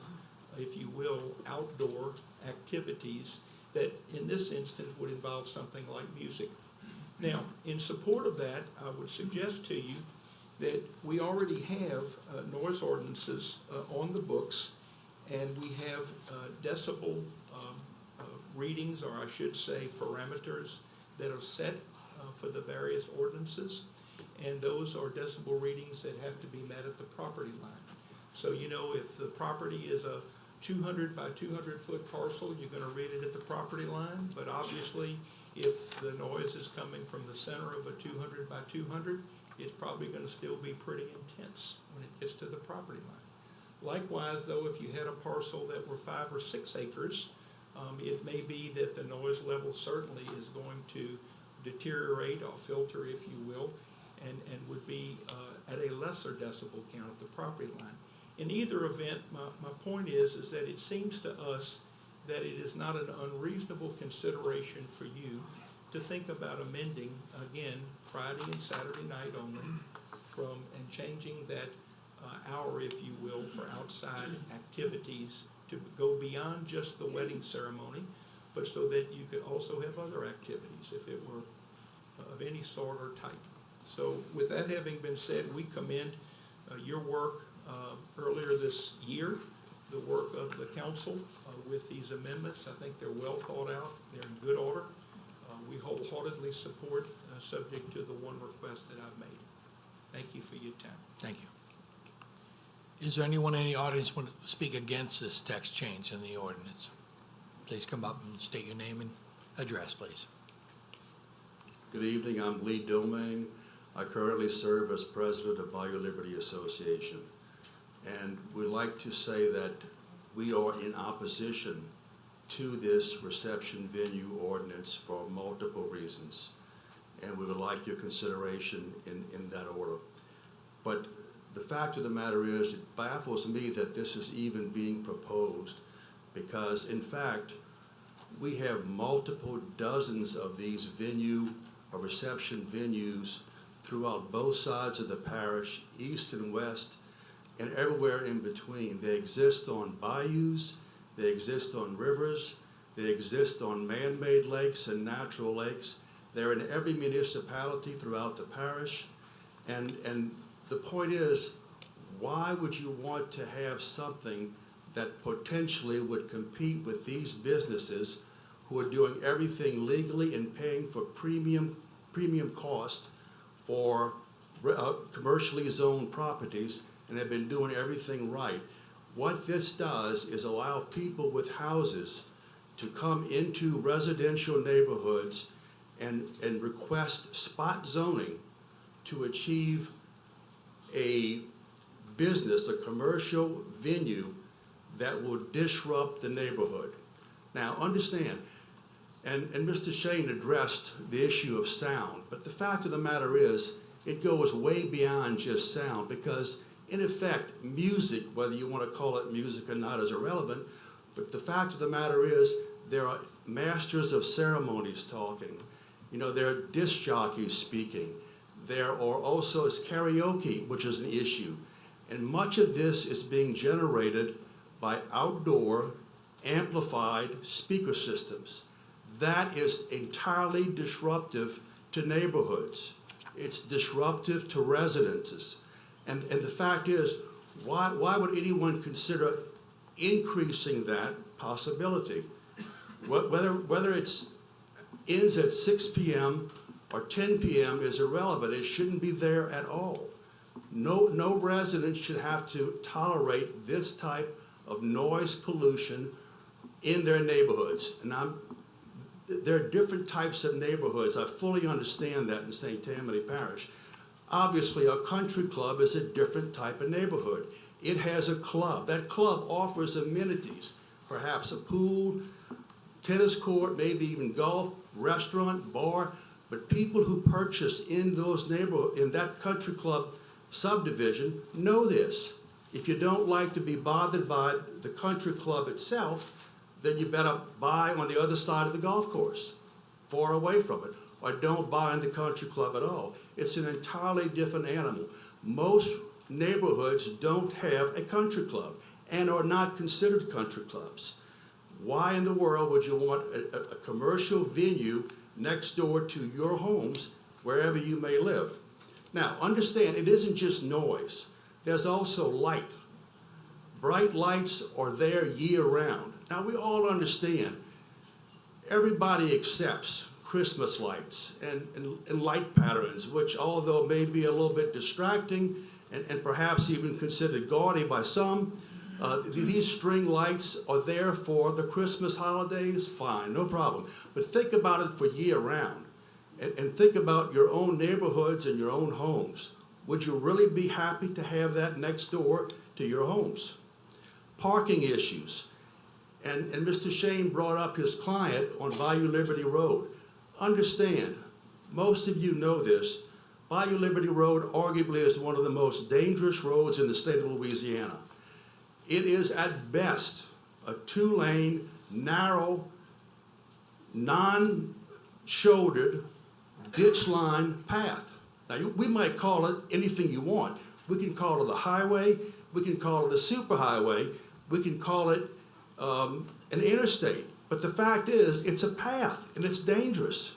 if you will, outdoor activities that in this instance would involve something like music. Now, in support of that, I would suggest to you that we already have noise ordinances on the books, and we have decibel readings, or I should say parameters, that are set for the various ordinances, and those are decibel readings that have to be met at the property line. So, you know, if the property is a 200 by 200 foot parcel, you're going to read it at the property line, but obviously if the noise is coming from the center of a 200 by 200, it's probably going to still be pretty intense when it gets to the property line. Likewise, though, if you had a parcel that were 5 or 6 acres, it may be that the noise level certainly is going to deteriorate or filter, if you will, and would be at a lesser decibel count at the property line. In either event, my point is that it seems to us that it is not an unreasonable consideration for you to think about amending, again, Friday and Saturday night only, and changing that hour, if you will, for outside activities to go beyond just the wedding ceremony, but so that you could also have other activities if it were of any sort or type. So with that having been said, we commend your work earlier this year, the work of the council with these amendments. I think they're well thought out. They're in good order. We wholeheartedly support, subject to the one request that I've made. Thank you for your time. Thank you. Is there anyone in the audience who want to speak against this text change in the ordinance? Please come up and state your name and address, please. Good evening, I'm Lee Domingue. I currently serve as president of Bayou Liberty Association. And we'd like to say that we are in opposition to this reception venue ordinance for multiple reasons. And we would like your consideration in that order. But the fact of the matter is, it baffles me that this is even being proposed, because in fact, we have multiple dozens of these venue or reception venues throughout both sides of the parish, east and west, and everywhere in between. They exist on bayous, they exist on rivers, they exist on man-made lakes and natural lakes. They're in every municipality throughout the parish, And the point is, why would you want to have something that potentially would compete with these businesses who are doing everything legally and paying for premium cost for commercially zoned properties and have been doing everything right? What this does is allow people with houses to come into residential neighborhoods and request spot zoning to achieve a business, a commercial venue that will disrupt the neighborhood. Now, understand, and Mr. Shane addressed the issue of sound, but the fact of the matter is, it goes way beyond just sound, because in effect, music, whether you want to call it music or not, is irrelevant, but the fact of the matter is, there are masters of ceremonies talking. You know, there are disc jockeys speaking. There are also is karaoke, which is an issue. And much of this is being generated by outdoor amplified speaker systems. That is entirely disruptive to neighborhoods. It's disruptive to residences. And the fact is, why would anyone consider increasing that possibility? Whether it's ends at 6 p.m. or 10 p.m. is irrelevant. It shouldn't be there at all. No resident should have to tolerate this type of noise pollution in their neighborhoods. And there are different types of neighborhoods. I fully understand that in St. Tammany Parish. Obviously, a country club is a different type of neighborhood. It has a club. That club offers amenities, perhaps a pool, tennis court, maybe even golf, restaurant, bar. But people who purchase in those neighborhoods, in that country club subdivision, know this. If you don't like to be bothered by the country club itself, then you better buy on the other side of the golf course, far away from it, or don't buy in the country club at all. It's an entirely different animal. Most neighborhoods don't have a country club and are not considered country clubs. Why in the world would you want a commercial venue next door to your homes, wherever you may live? Now, understand, it isn't just noise. There's also light. Bright lights are there year-round. Now, we all understand, everybody accepts Christmas lights and light patterns, which, although may be a little bit distracting and perhaps even considered gaudy by some, these string lights are there for the Christmas holidays, fine, no problem. But think about it for year-round, and think about your own neighborhoods and your own homes. Would you really be happy to have that next door to your homes? Parking issues. And Mr. Shane brought up his client on Bayou Liberty Road. Understand, most of you know this, Bayou Liberty Road arguably is one of the most dangerous roads in the state of Louisiana. It is at best a two-lane, narrow, non-shouldered, ditch-line path. Now, we might call it anything you want. We can call it a highway, we can call it a superhighway, we can call it an interstate. But the fact is, it's a path, and it's dangerous.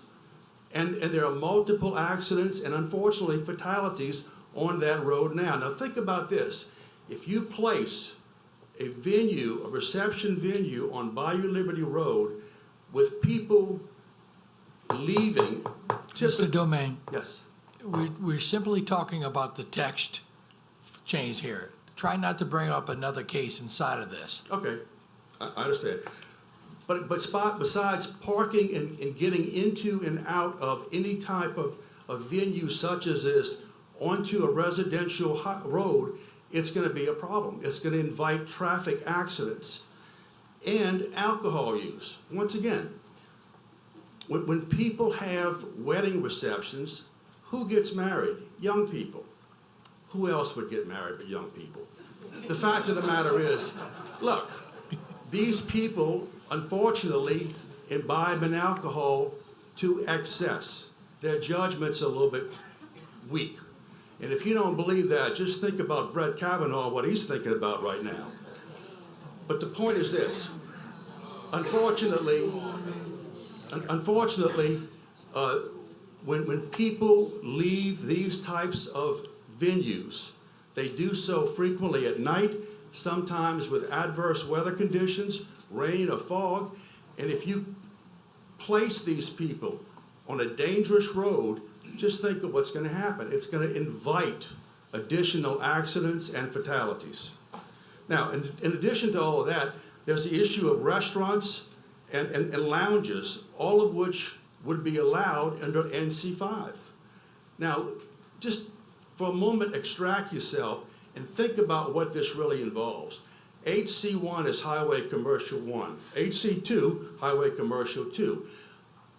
And there are multiple accidents and, unfortunately, fatalities on that road now. Now, think about this. If you place a venue, a reception venue on Bayou Liberty Road with people leaving. Mr. Domingue. Yes. We're simply talking about the text change here. Try not to bring up another case inside of this. Okay, I understand. But besides parking and getting into and out of any type of venue such as this onto a residential road, it's going to be a problem. It's going to invite traffic accidents and alcohol use. Once again, when people have wedding receptions, who gets married? Young people. Who else would get married but young people? The fact of the matter is, look, these people, unfortunately, imbibe in alcohol to excess. Their judgment's a little bit weak. And if you don't believe that, just think about Brett Kavanaugh, what he's thinking about right now. But the point is this. Unfortunately, when people leave these types of venues, they do so frequently at night, sometimes with adverse weather conditions, rain or fog. And if you place these people on a dangerous road, just think of what's going to happen. It's going to invite additional accidents and fatalities. Now, in addition to all of that, there's the issue of restaurants and lounges, all of which would be allowed under NC5. Now, just for a moment, extract yourself and think about what this really involves. HC1 is Highway Commercial 1. HC2, Highway Commercial 2.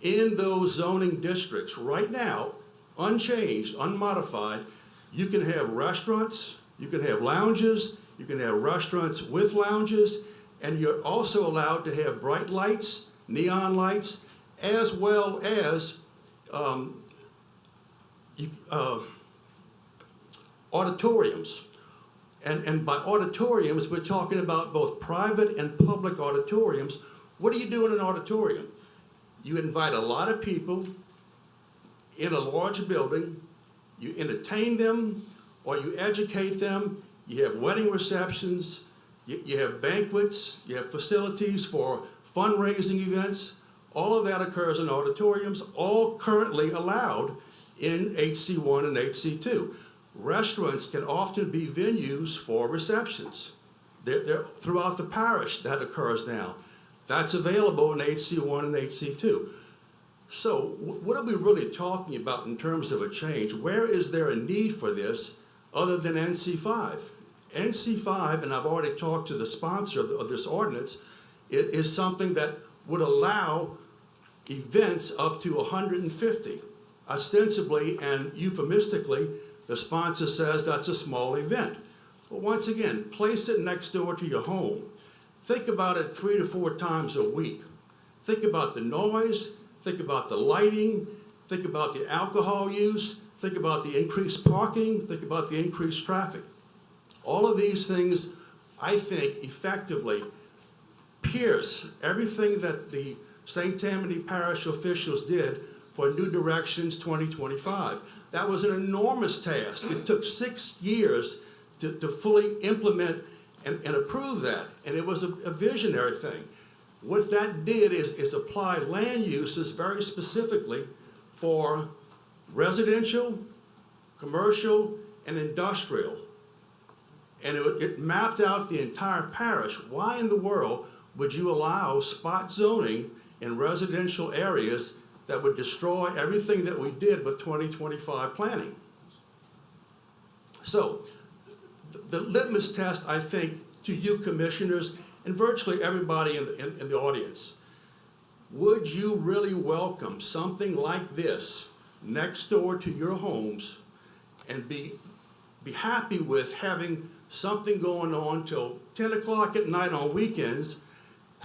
In those zoning districts, right now, unchanged, unmodified, you can have restaurants, you can have lounges, you can have restaurants with lounges, and you're also allowed to have bright lights, neon lights, as well as auditoriums. And by auditoriums, we're talking about both private and public auditoriums. What do you do in an auditorium? You invite a lot of people in a large building, you entertain them, or you educate them, you have wedding receptions, you have banquets, you have facilities for fundraising events. All of that occurs in auditoriums, all currently allowed in HC1 and HC2. Restaurants can often be venues for receptions. They're throughout the parish that occurs now. That's available in HC1 and HC2. So what are we really talking about in terms of a change? Where is there a need for this other than NC5? NC5, and I've already talked to the sponsor of this ordinance, is something that would allow events up to 150. Ostensibly and euphemistically, the sponsor says that's a small event. But once again, place it next door to your home. Think about it 3 to 4 times a week. Think about the noise, think about the lighting, think about the alcohol use, think about the increased parking, think about the increased traffic. All of these things, I think, effectively pierce everything that the St. Tammany Parish officials did for New Directions 2025. That was an enormous task. It took 6 years to fully implement and approve that, and it was a visionary thing. What that did is apply land uses very specifically for residential, commercial, and industrial. And it mapped out the entire parish. Why in the world would you allow spot zoning in residential areas that would destroy everything that we did with 2025 planning? So the litmus test, I think, to you commissioners and virtually everybody in the audience, would you really welcome something like this next door to your homes and be happy with having something going on till 10 o'clock at night on weekends,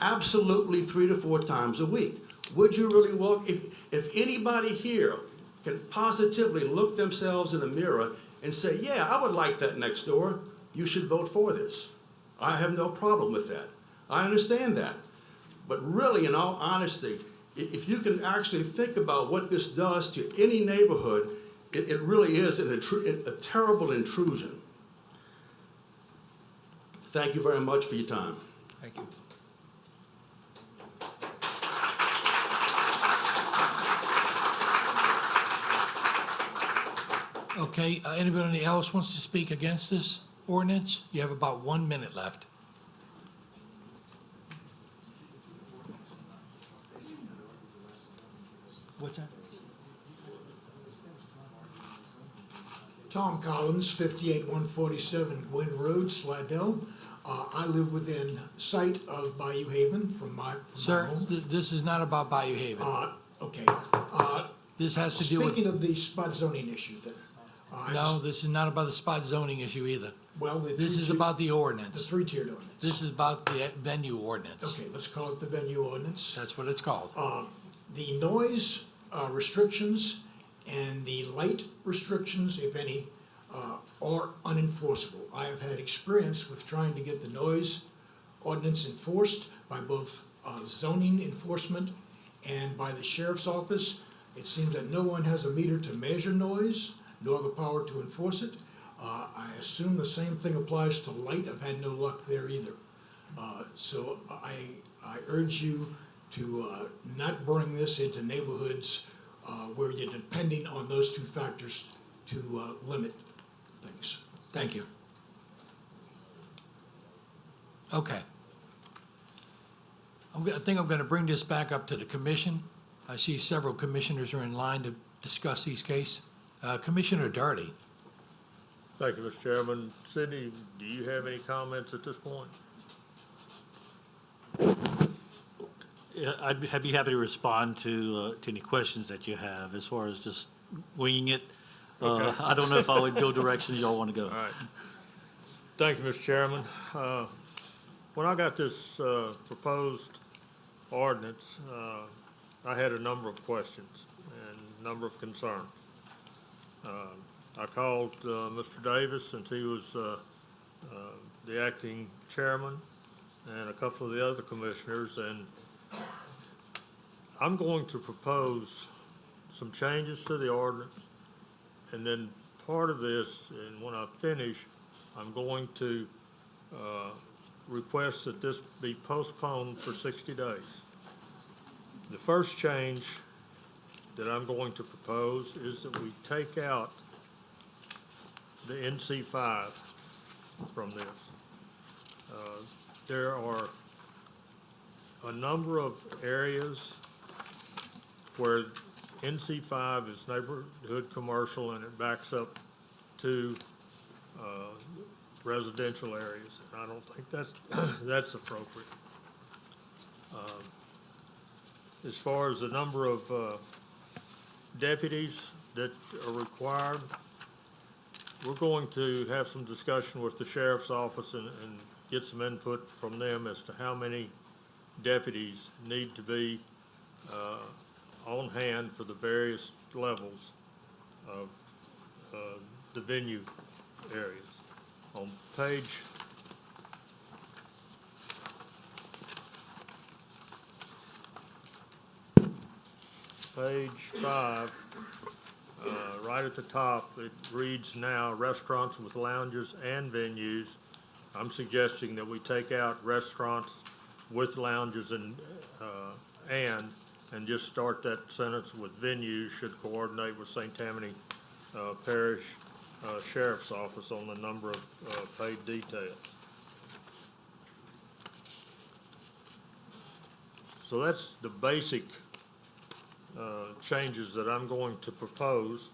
absolutely 3 to 4 times a week? Would you really welcome, if anybody here can positively look themselves in the mirror and say, yeah, I would like that next door, you should vote for this. I have no problem with that. I understand that. But really, in all honesty, if you can actually think about what this does to any neighborhood, it really is a terrible intrusion. Thank you very much for your time. Thank you. Okay, anybody else wants to speak against this ordinance? You have about 1 minute left. What's that? Tom Collins, 58147 Gwynn Road, Slidell. I live within sight of Bayou Haven from my Sir, home. this is not about Bayou Haven. Okay. This has to do with... Speaking of the spot zoning issue then. No, this is not about the spot zoning issue either. Well, This is about the ordinance. The three-tiered ordinance. This is about the venue ordinance. Okay, let's call it the venue ordinance. That's what it's called. The noise restrictions and the light restrictions, if any, are unenforceable. I have had experience with trying to get the noise ordinance enforced by both zoning enforcement and by the sheriff's office. It seems that no one has a meter to measure noise, nor the power to enforce it. I assume the same thing applies to light. I've had no luck there either. So I urge you to not bring this into neighborhoods where you're depending on those two factors to limit things. Thank you. Okay. I think I'm going to bring this back up to the commission. I see several commissioners are in line to discuss these cases. Commissioner Darty. Thank you, Mr. Chairman. Sidney, do you have any comments at this point? Yeah, I'd be happy to respond to any questions that you have as far as just winging it. Okay. I don't know if I would go directions y'all want to go. All right. Thank you, Mr. Chairman. When I got this proposed ordinance, I had a number of questions and a number of concerns. I called Mr. Davis, since he was the acting chairman, and a couple of the other commissioners, and I'm going to propose some changes to the ordinance, and then part of this, and when I finish, I'm going to request that this be postponed for 60 days. The first change that I'm going to propose is that we take out the NC5 from this. There are a number of areas where NC5 is neighborhood commercial and it backs up to residential areas. And I don't think that's appropriate. As far as the number of deputies that are required, we're going to have some discussion with the sheriff's office and get some input from them as to how many deputies need to be on hand for the various levels of the venue areas. On page page 5, right at the top, it reads now, restaurants with lounges and venues. I'm suggesting that we take out restaurants with lounges and just start that sentence with venues should coordinate with St. Tammany Parish Sheriff's Office on the number of paid details. So that's the basic changes that I'm going to propose,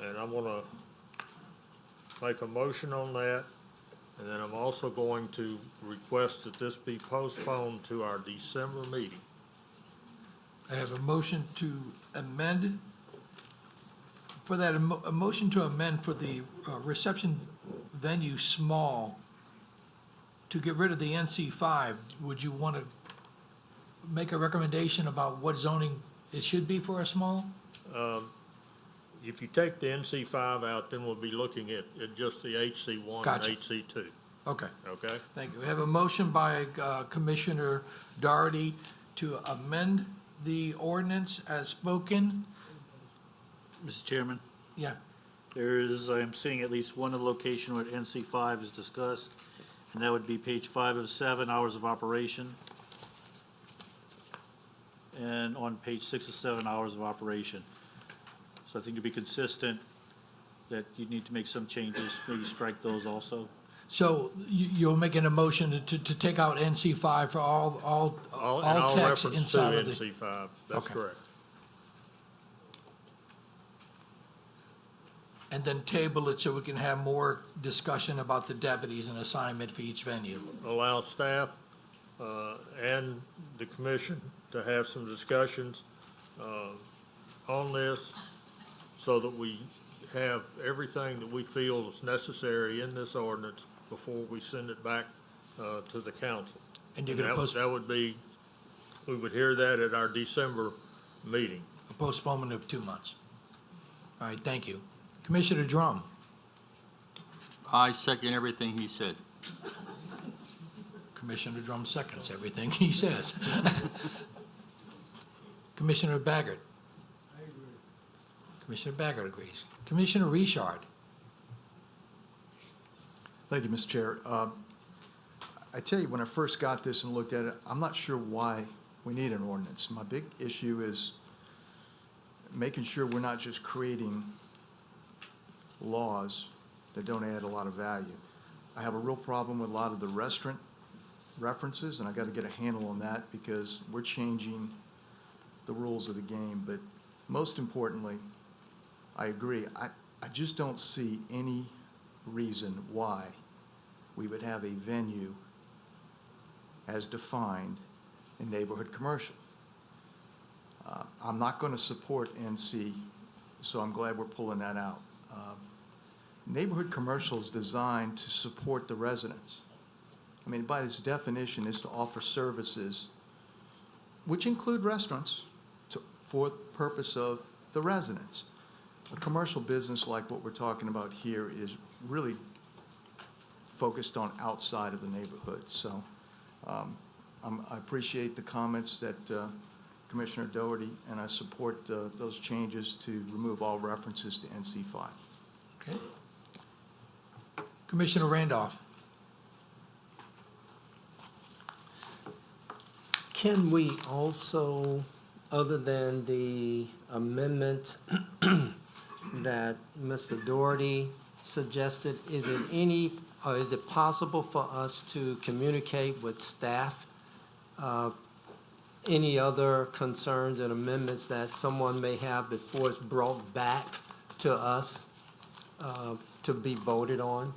and I'm going to make a motion on that, and then I'm also going to request that this be postponed to our December meeting. I have a motion to amend. For that, a motion to amend for the reception venue small, to get rid of the NC5, would you want to make a recommendation about what zoning it should be for a small? If you take the NC5 out, then we'll be looking at just the HC1 Gotcha. and HC2. Okay. Okay? Thank you. We have a motion by Commissioner Doherty to amend the ordinance as spoken. Mr. Chairman, Yeah. there is, I'm seeing at least one location where NC5 is discussed, and that would be page 5 of 7, hours of operation. And on page 6 of 7, hours of operation. So I think to be consistent, that you need to make some changes, maybe strike those also. So you're making a motion to take out NC5 for all text reference inside to of the. NC5, that's Okay. correct. And then table it so we can have more discussion about the deputies and assignment for each venue. Allow staff and the commission to have some discussions on this so that we have everything that we feel is necessary in this ordinance before we send it back to the council. And you're gonna post That would be, we would hear that at our December meeting. a postponement of 2 months. All right, thank you. Commissioner Drum. I second everything he said. Commissioner Drum seconds everything he says. Commissioner Baggert. I agree Commissioner Baggert agrees. Commissioner Richard. Thank you, Mr. Chair. I tell you, when I first got this and looked at it, I'm not sure why we need an ordinance. My big issue is making sure we're not just creating laws that don't add a lot of value. I have a real problem with a lot of the restaurant references, and I got to get a handle on that because we're changing the rules of the game. But most importantly, I agree. I just don't see any reason why we would have a venue as defined in neighborhood commercial. I'm not going to support NC, so I'm glad we're pulling that out. Neighborhood commercial is designed to support the residents. I mean, by its definition, is to offer services, which include restaurants, for the purpose of the residents. A commercial business like what we're talking about here is really focused on outside of the neighborhood. So I appreciate the comments that Commissioner Doherty, and I support those changes to remove all references to NC5. Okay. Commissioner Randolph. Can we also, other than the amendment that Mr. Doherty suggested, is it possible for us to communicate with staff any other concerns and amendments that someone may have before it's brought back to us to be voted on?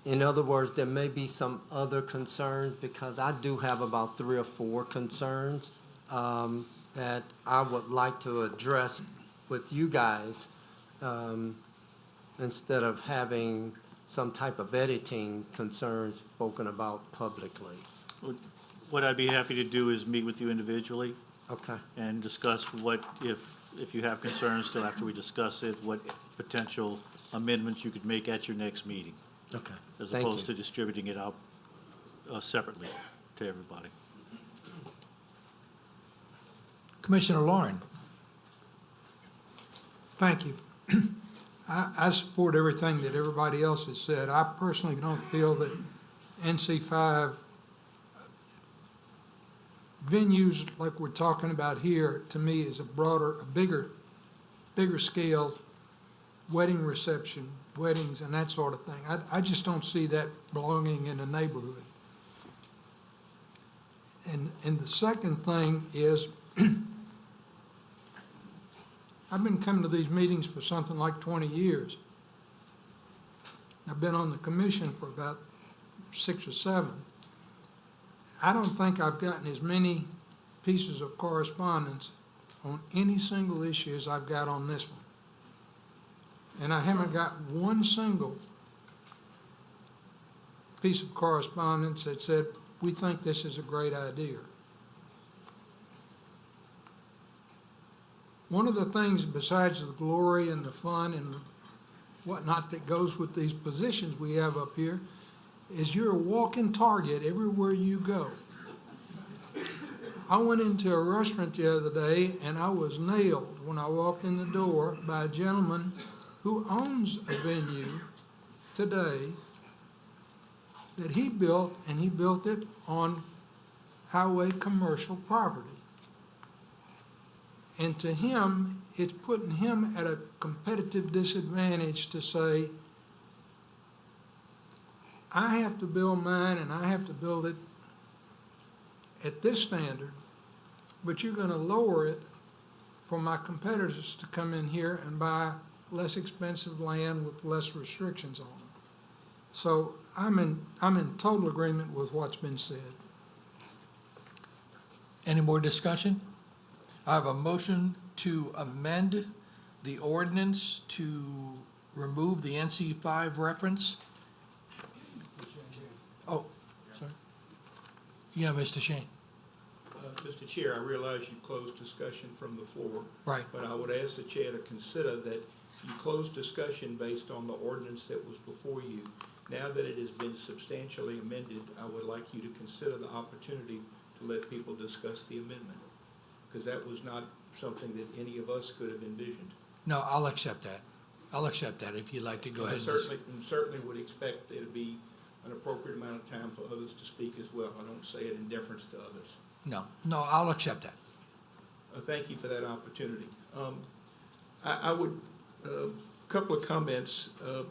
In other words, there may be some other concerns, because I do have about 3 or 4 concerns that I would like to address with you guys instead of having some type of editing concerns spoken about publicly. What I'd be happy to do is meet with you individually. Okay. And discuss what, if you have concerns till after we discuss it, what potential amendments you could make at your next meeting. Okay. As Thank opposed you. to distributing it out separately to everybody. Commissioner Lauren. Thank you. I support everything that everybody else has said. I personally don't feel that NC5 venues like we're talking about here, to me, is a bigger scale wedding reception, weddings and that sort of thing. I just don't see that belonging in a neighborhood. And the second thing is, I've been coming to these meetings for something like 20 years. I've been on the commission for about 6 or 7. I don't think I've gotten as many pieces of correspondence on any single issue as I've got on this one. And I haven't got one single piece of correspondence that said, we think this is a great idea. One of the things, besides the glory and the fun and whatnot that goes with these positions we have up here, is you're a walking target everywhere you go. I went into a restaurant the other day and I was nailed when I walked in the door by a gentleman who owns a venue today that he built, and he built it on highway commercial property. And to him, it's putting him at a competitive disadvantage to say, I have to build mine and I have to build it at this standard, but you're going to lower it for my competitors to come in here and buy less expensive land with less restrictions on them. So I'm in total agreement with what's been said. Any more discussion? I have a motion to amend the ordinance to remove the NC5 reference. Oh, sorry. Yeah, Mr. Shane. Mr. Chair, I realize you've closed discussion from the floor. Right. But I would ask the chair to consider that you closed discussion based on the ordinance that was before you. Now that it has been substantially amended, I would like you to consider the opportunity to let people discuss the amendment, because that was not something that any of us could have envisioned. No, I'll accept that. I'll accept that if you'd like to go And I ahead. certainly would expect there to be an appropriate amount of time for others to speak as well. I don't say it in deference to others. No, I'll accept that. Thank you for that opportunity. I would, couple of comments.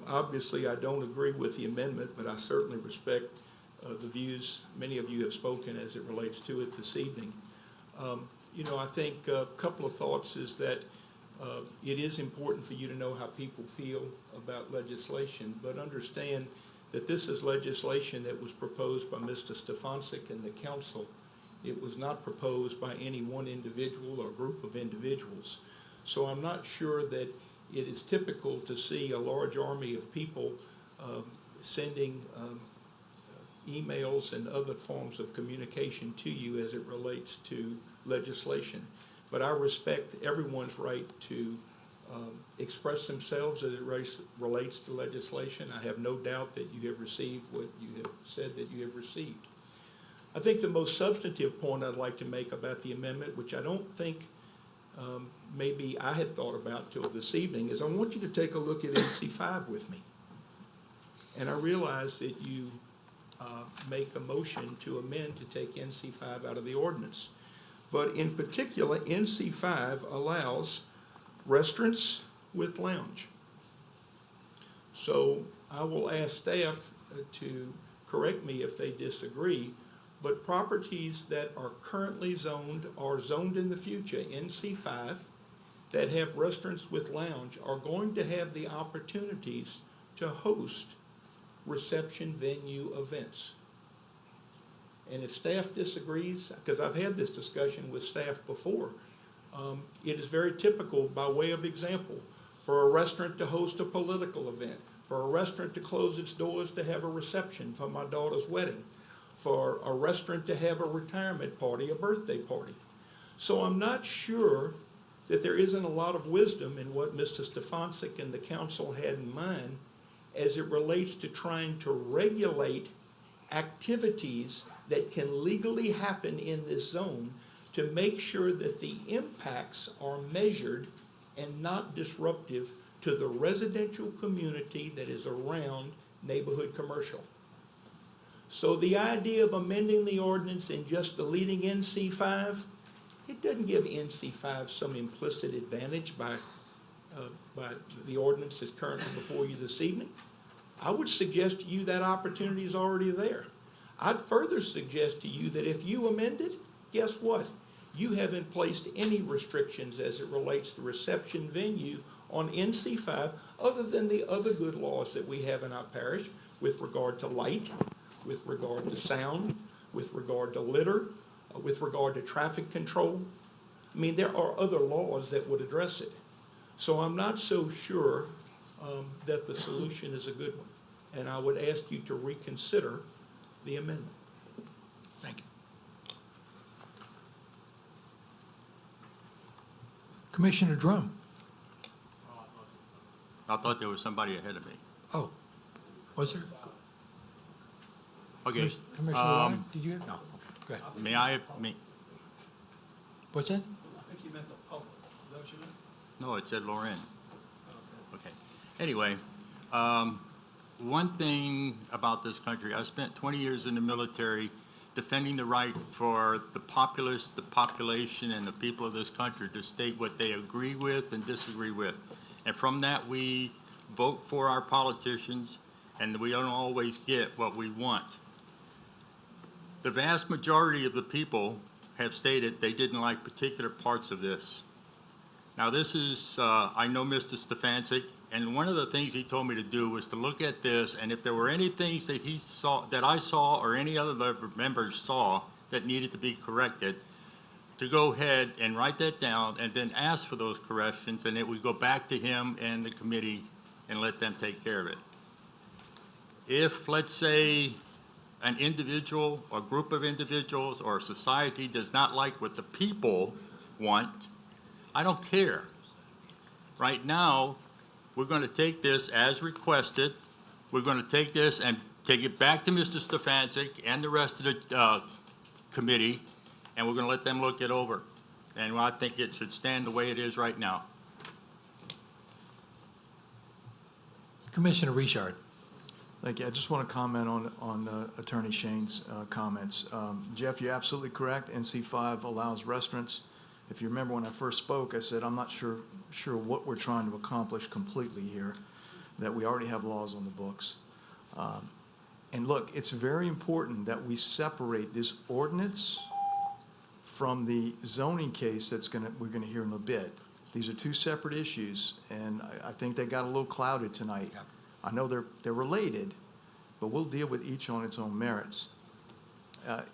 Obviously, I don't agree with the amendment, but I certainly respect the views many of you have spoken as it relates to it this evening. You know, I think a couple of thoughts is that it is important for you to know how people feel about legislation, but understand that this is legislation that was proposed by Mr. Stefancic and the council. It was not proposed by any one individual or group of individuals. So I'm not sure that it is typical to see a large army of people sending emails and other forms of communication to you as it relates to legislation. But I respect everyone's right to express themselves as it relates to legislation. I have no doubt that you have received what you have said that you have received. I think the most substantive point I'd like to make about the amendment, which I don't think maybe I had thought about till this evening, is I want you to take a look at NC5 with me. And I realize that you make a motion to amend to take NC5 out of the ordinance. But in particular, NC5 allows restaurants with lounge. So I will ask staff to correct me if they disagree, but properties that are currently zoned or zoned in the future, NC5, that have restaurants with lounge are going to have the opportunities to host reception venue events. And if staff disagrees, because I've had this discussion with staff before, it is very typical, by way of example, for a restaurant to host a political event, for a restaurant to close its doors to have a reception for my daughter's wedding, for a restaurant to have a retirement party, a birthday party. So I'm not sure that there isn't a lot of wisdom in what Mr. Stefancic and the council had in mind as it relates to trying to regulate activities that can legally happen in this zone to make sure that the impacts are measured and not disruptive to the residential community that is around neighborhood commercial. So the idea of amending the ordinance and just deleting NC5, it doesn't give NC5 some implicit advantage by the ordinance that's currently before you this evening. I would suggest to you that opportunity is already there. I'd further suggest to you that if you amend it, guess what? You haven't placed any restrictions as it relates to reception venue on NC5 other than the other good laws that we have in our parish with regard to light, with regard to sound, with regard to litter, with regard to traffic control. I mean, there are other laws that would address it. So I'm not so sure that the solution is a good one. And I would ask you to reconsider the amendment. Thank you. Commissioner Drum. I thought there was somebody ahead of me. Oh, was there? Okay. Commissioner Warren, did you have? No, okay, go ahead. What's that? I think you meant the public. Is that what you meant? No, it said Lauren. Okay. Anyway, one thing about this country, I spent 20 years in the military defending the right for the populace, the population, and the people of this country to state what they agree with and disagree with. And from that, we vote for our politicians, and we don't always get what we want. The vast majority of the people have stated they didn't like particular parts of this. Now, this is, I know Mr. Stefancic, and one of the things he told me to do was to look at this, and if there were any things that he saw, that I saw, or any other members saw that needed to be corrected, to go ahead and write that down and then ask for those corrections, and it would go back to him and the committee and let them take care of it. If, let's say, an individual or group of individuals or a society does not like what the people want, I don't care. Right now, we're going to take this as requested. We're going to take this and take it back to Mr. Stefancic and the rest of the committee, and we're going to let them look it over. And I think it should stand the way it is right now. Commissioner Richard. Thank you. I just want to comment on Attorney Shane's comments. Jeff, you're absolutely correct. NC5 allows restaurants. If you remember when I first spoke, I said I'm not sure what we're trying to accomplish completely here, that we already have laws on the books. And look, it's very important that we separate this ordinance from the zoning case we're gonna hear in a bit. These are two separate issues, and I think they got a little clouded tonight. Yep. I know they're related, but we'll deal with each on its own merits.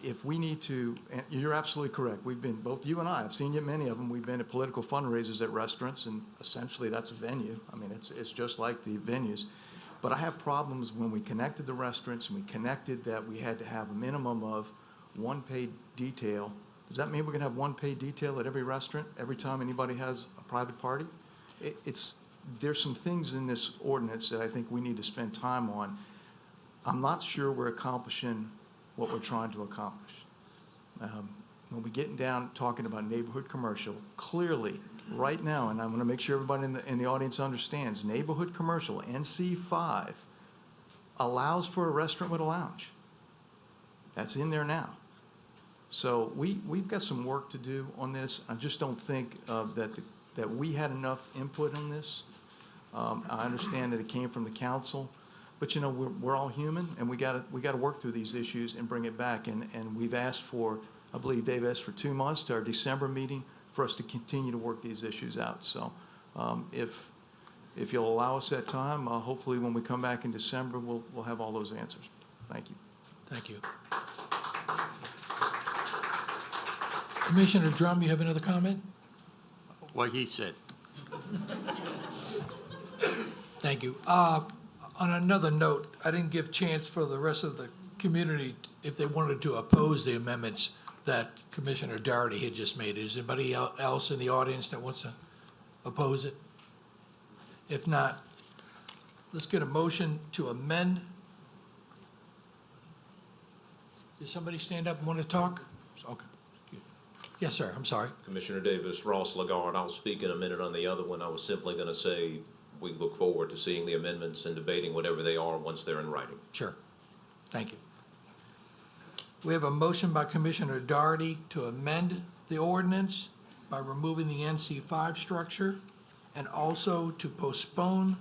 If we need to, and you're absolutely correct. We've been, both you and I, I've seen you at many of them. We've been at political fundraisers at restaurants, and essentially that's a venue. I mean, it's just like the venues. But I have problems when we connected the restaurants and we connected that we had to have a minimum of one paid detail. Does that mean we're gonna have one paid detail at every restaurant every time anybody has a private party? There's some things in this ordinance that I think we need to spend time on. I'm not sure we're accomplishing what we're trying to accomplish. When we get down talking about neighborhood commercial, clearly, right now, and I'm going to make sure everybody in the audience understands, neighborhood commercial, NC5, allows for a restaurant with a lounge. That's in there now. So we've got some work to do on this. I just don't think that we had enough input on this. I understand that it came from the council. But, you know, we're all human, and we got to work through these issues and bring it back. And we've asked for, I believe Dave asked for 2 months to our December meeting for us to continue to work these issues out. So if you'll allow us that time, hopefully when we come back in December, we'll have all those answers. Thank you. Thank you. Commissioner Drum, you have another comment? What he said. Thank you. On another note, I didn't give chance for the rest of the community if they wanted to oppose the amendments that Commissioner Doherty had just made. Is anybody else in the audience that wants to oppose it? If not, let's get a motion to amend. Did somebody stand up and want to talk? Okay. Yes, sir. I'm sorry. Commissioner Davis, Ross Lagarde. I'll speak in a minute on the other one. I was simply going to say we look forward to seeing the amendments and debating whatever they are once they're in writing. Sure. Thank you. We have a motion by Commissioner Doherty to amend the ordinance by removing the NC5 structure and also to postpone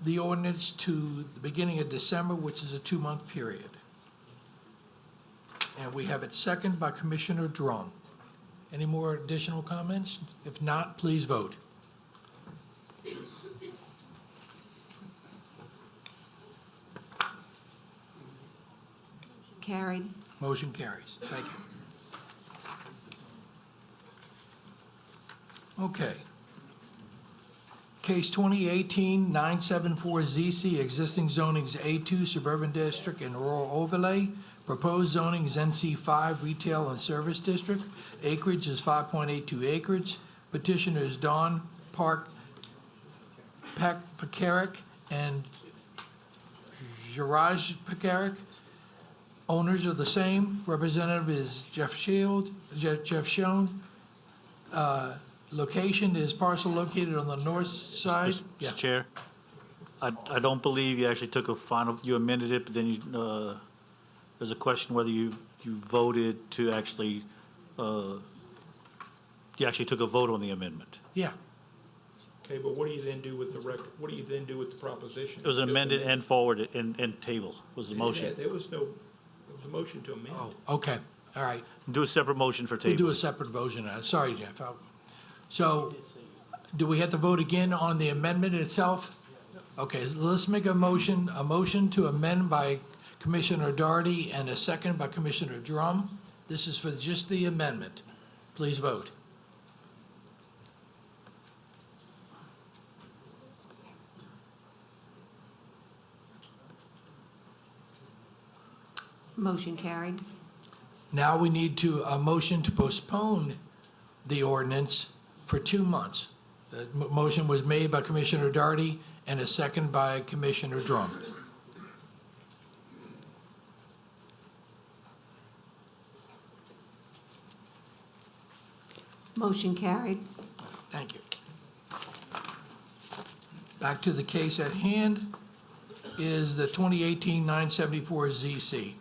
the ordinance to the beginning of December, which is a 2-month period. And we have it second by Commissioner Drum. Any more additional comments? If not, please vote. Carried. Motion carries. Thank you. Okay. Case 2018-974ZC, existing zonings A2 Suburban District and Rural Overlay. Proposed zoning is NC5 Retail and Service District. Acreage is 5.82 acres. Petitioner is Don Park Pekarik and Jiraj Pekarik. Owners are the same. Representative is Jeff Schoen. Location is parcel located on the north side. Yeah. Mr. Chair, I don't believe you actually took a final, you amended it, but then you, there's a question whether you voted to actually, you actually took a vote on the amendment. Yeah. Okay, but what do you then do with the what do you then do with the proposition? It was amended and forwarded and table was the motion. There was a motion to amend. Oh, okay. All right. Do a separate motion for We'll table. do a separate vote on it. Sorry, Jeff. So, do we have to vote again on the amendment itself? Okay, so let's make a motion to amend by Commissioner Doherty and a second by Commissioner Drum. This is for just the amendment. Please vote. Motion carried. Now we need a motion to postpone the ordinance for 2 months. The motion was made by Commissioner Doherty and a second by Commissioner Drum. Motion carried. Thank you. Back to the case at hand is the 2018-974 ZC.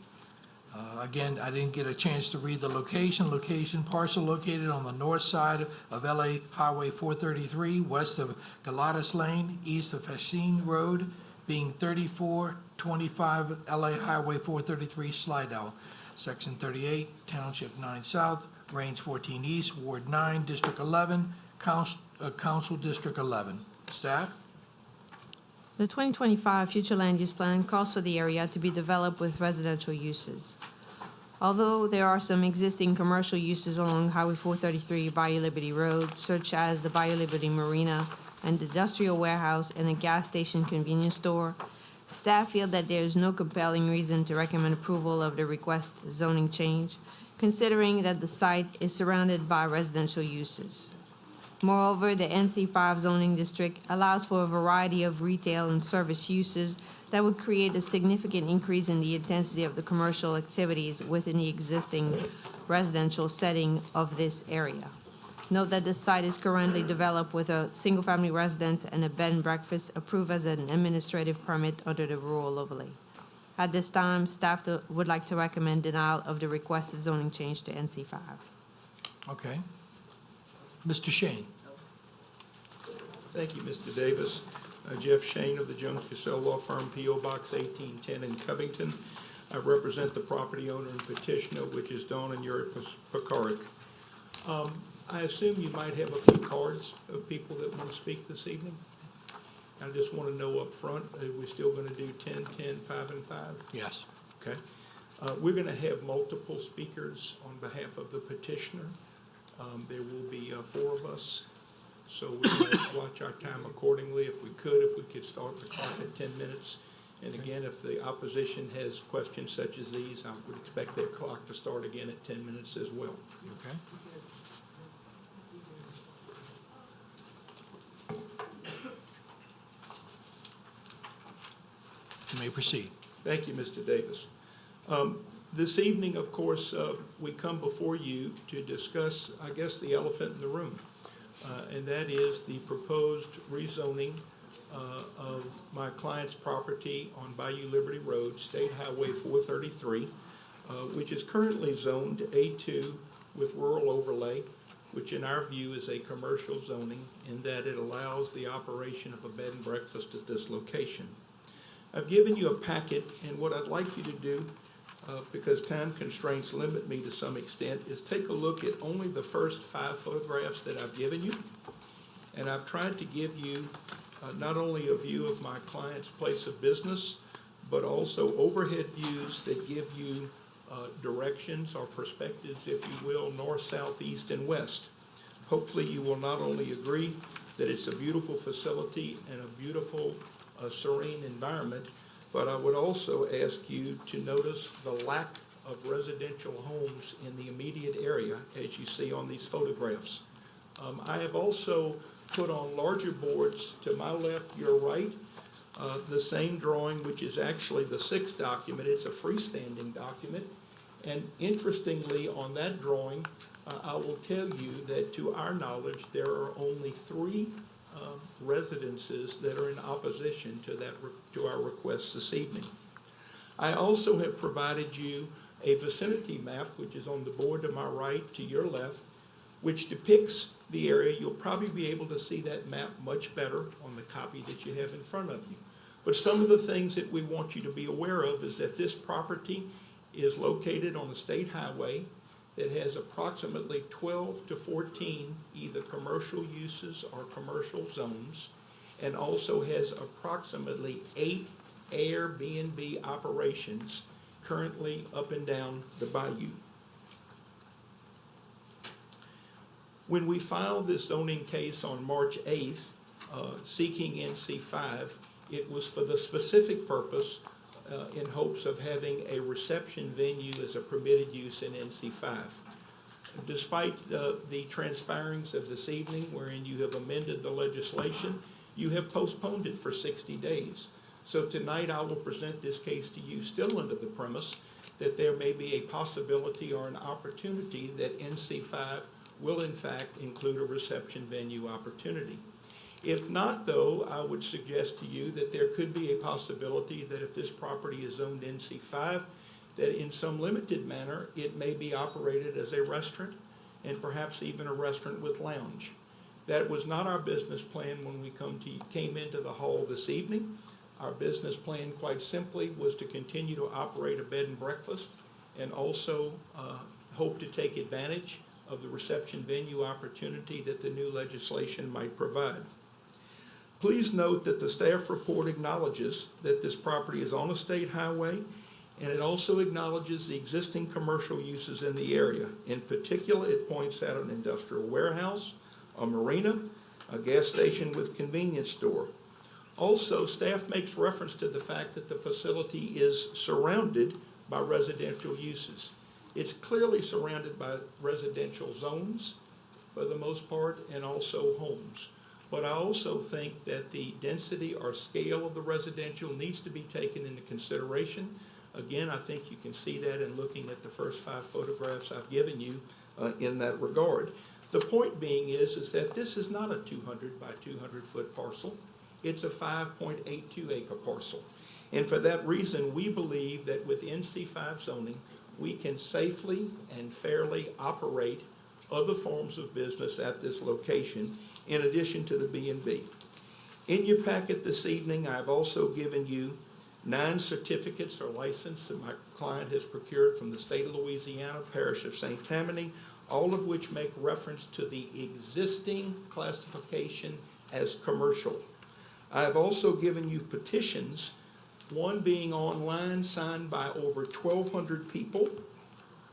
Again, I didn't get a chance to read the location. Parcel located on the north side of LA Highway 433, west of Galatas Lane, east of Fascine Road, being 3425 LA Highway 433, Slidell, Section 38, Township 9 South, Range 14 East, Ward 9, District 11, Council District 11. Staff? The 2025 future land use plan calls for the area to be developed with residential uses. Although there are some existing commercial uses along Highway 433 Bayou Liberty Road, such as the Bayou Liberty Marina, an industrial warehouse, and a gas station convenience store, staff feel that there is no compelling reason to recommend approval of the request zoning change, considering that the site is surrounded by residential uses. Moreover, the NC5 zoning district allows for a variety of retail and service uses that would create a significant increase in the intensity of the commercial activities within the existing residential setting of this area. Note that this site is currently developed with a single-family residence and a bed and breakfast approved as an administrative permit under the rural overlay. At this time, staff would like to recommend denial of the requested zoning change to NC5. Okay. Mr. Shane? Thank you, Mr. Davis. Jeff Shane of the Jones Fussell Law Firm, P.O. Box 1810 in Covington. I represent the property owner and petitioner, which is Dawn and Yuri Pekarik. I assume you might have a few cards of people that want to speak this evening. I just want to know up front, are we still going to do 10, 10, 5, and 5? Yes. Okay. We're going to have multiple speakers on behalf of the petitioner. There will be 4 of us, so we're going to watch our time accordingly. If we could start the clock at 10 minutes. And again, if the opposition has questions such as these, I would expect their clock to start again at 10 minutes as well. Okay. You may proceed. Thank you, Mr. Davis. This evening, of course, we come before you to discuss, I guess, the elephant in the room, and that is the proposed rezoning of my client's property on Bayou Liberty Road, State Highway 433, which is currently zoned A2 with rural overlay, which in our view is a commercial zoning in that it allows the operation of a bed and breakfast at this location. I've given you a packet, and what I'd like you to do, because time constraints limit me to some extent, is take a look at only the first 5 photographs that I've given you. And I've tried to give you not only a view of my client's place of business, but also overhead views that give you directions or perspectives, if you will, north, south, east, and west. Hopefully you will not only agree that it's a beautiful facility and a beautiful serene environment, but I would also ask you to notice the lack of residential homes in the immediate area, as you see on these photographs. I have also put on larger boards to my left, your right, the same drawing, which is actually the 6th document. It's a freestanding document. And interestingly, on that drawing, I will tell you that to our knowledge, there are only 3 residences that are in opposition to our request this evening. I also have provided you a vicinity map, which is on the board to my right, to your left, which depicts the area. You'll probably be able to see that map much better on the copy that you have in front of you. But some of the things that we want you to be aware of is that this property is located on a state highway that has approximately 12 to 14 either commercial uses or commercial zones, and also has approximately 8 Airbnb operations currently up and down the bayou. When we filed this zoning case on March 8th, seeking NC5, it was for the specific purpose in hopes of having a reception venue as a permitted use in NC5. Despite the transpirings of this evening, wherein you have amended the legislation, you have postponed it for 60 days. So tonight I will present this case to you still under the premise that there may be a possibility or an opportunity that NC5 will in fact include a reception venue opportunity. If not, though, I would suggest to you that there could be a possibility that if this property is zoned NC5, that in some limited manner, it may be operated as a restaurant and perhaps even a restaurant with lounge. That was not our business plan when we came into the hall this evening. Our business plan, quite simply, was to continue to operate a bed and breakfast and also hope to take advantage of the reception venue opportunity that the new legislation might provide. Please note that the staff report acknowledges that this property is on a state highway, and it also acknowledges the existing commercial uses in the area. In particular, it points out an industrial warehouse, a marina, a gas station with convenience store. Also, staff makes reference to the fact that the facility is surrounded by residential uses. It's clearly surrounded by residential zones for the most part, and also homes. But I also think that the density or scale of the residential needs to be taken into consideration. Again, I think you can see that in looking at the first 5 photographs I've given you in that regard. The point being is that this is not a 200 by 200 foot parcel. It's a 5.82 acre parcel. And for that reason, we believe that with NC5 zoning, we can safely and fairly operate other forms of business at this location in addition to the B&B. In your packet this evening, I've also given you 9 certificates or licenses that my client has procured from the state of Louisiana, Parish of St. Tammany, all of which make reference to the existing classification as commercial. I have also given you petitions, one being online signed by over 1,200 people,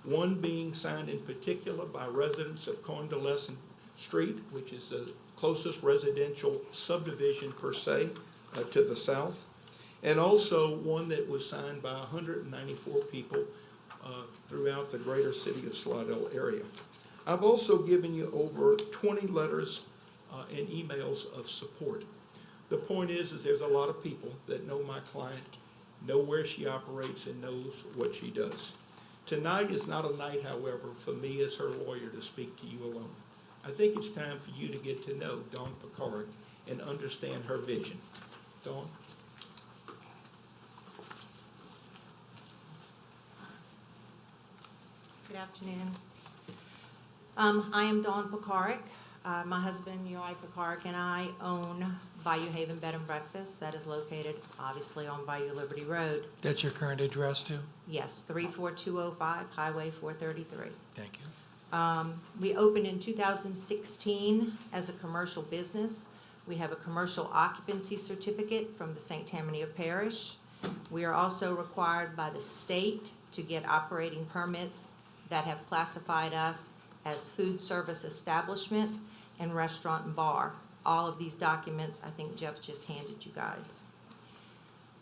one being signed in particular by residents of Convalescent Street, which is the closest residential subdivision per se to the south, and also one that was signed by 194 people throughout the greater city of Slidell area. I've also given you over 20 letters and emails of support. The point is there's a lot of people that know my client, know where she operates, and knows what she does. Tonight is not a night, however, for me as her lawyer to speak to you alone. I think it's time for you to get to know Dawn Picard and understand her vision. Dawn? Good afternoon. I am Dawn Picard. My husband, Uri Picard, and I own Bayou Haven Bed and Breakfast that is located obviously on Bayou Liberty Road. That's your current address too? Yes, 34205 Highway 433. Thank you. We opened in 2016 as a commercial business. We have a commercial occupancy certificate from the St. Tammany of Parish. We are also required by the state to get operating permits that have classified us as food service establishment and restaurant and bar. All of these documents, I think Jeff just handed you guys.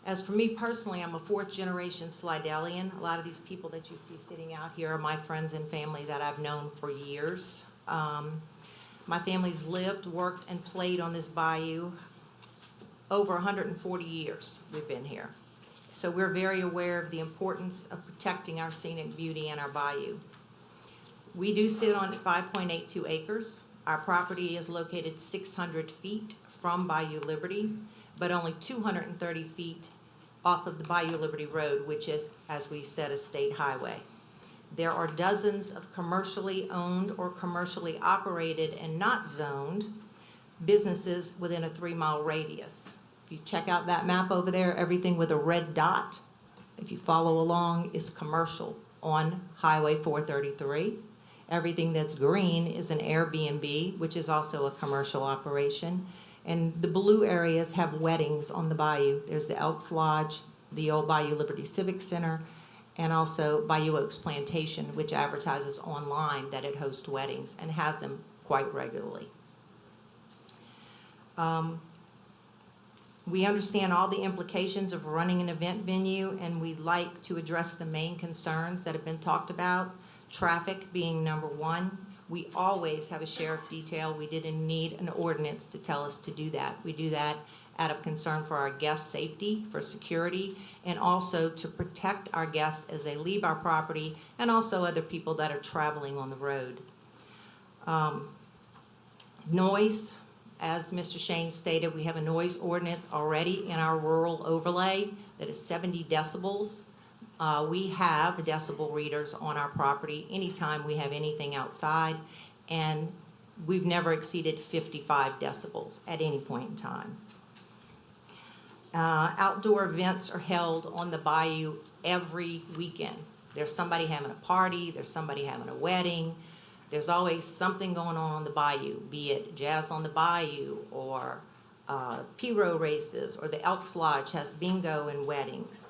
As for me personally, I'm a 4th generation Slidellian. A lot of these people that you see sitting out here are my friends and family that I've known for years. My family's lived, worked, and played on this bayou over 140 years we've been here. So we're very aware of the importance of protecting our scenic beauty and our bayou. We do sit on 5.82 acres. Our property is located 600 feet from Bayou Liberty, but only 230 feet off of the Bayou Liberty Road, which is, as we said, a state highway. There are dozens of commercially owned or commercially operated and not zoned businesses within a 3-mile radius. If you check out that map over there, everything with a red dot, if you follow along, is commercial on Highway 433. Everything that's green is an Airbnb, which is also a commercial operation. And the blue areas have weddings on the bayou. There's the Elks Lodge, the old Bayou Liberty Civic Center, and also Bayou Oaks Plantation, which advertises online that it hosts weddings and has them quite regularly. We understand all the implications of running an event venue, and we'd like to address the main concerns that have been talked about. Traffic being number one. We always have a sheriff detail. We didn't need an ordinance to tell us to do that. We do that out of concern for our guests' safety, for security, and also to protect our guests as they leave our property, and also other people that are traveling on the road. Noise, As Mr. Shane stated, we have a noise ordinance already in our rural overlay that is 70 decibels. We have decibel readers on our property anytime we have anything outside, and we've never exceeded 55 decibels at any point in time. Outdoor events are held on the bayou every weekend. There's somebody having a party, there's somebody having a wedding, there's always something going on the bayou, be it Jazz on the Bayou or P-Row races, or the Elks Lodge has bingo and weddings.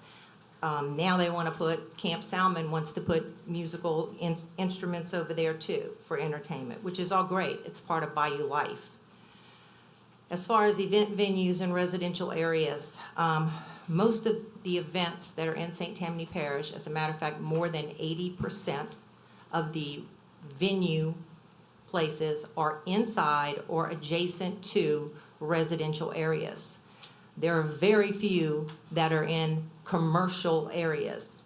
Now they want to put, Camp Salmon wants to put musical instruments over there too for entertainment, which is all great. It's part of bayou life. As far as event venues in residential areas, most of the events that are in St. Tammany Parish, as a matter of fact, more than 80% of the venue places are inside or adjacent to residential areas. There are very few that are in commercial areas.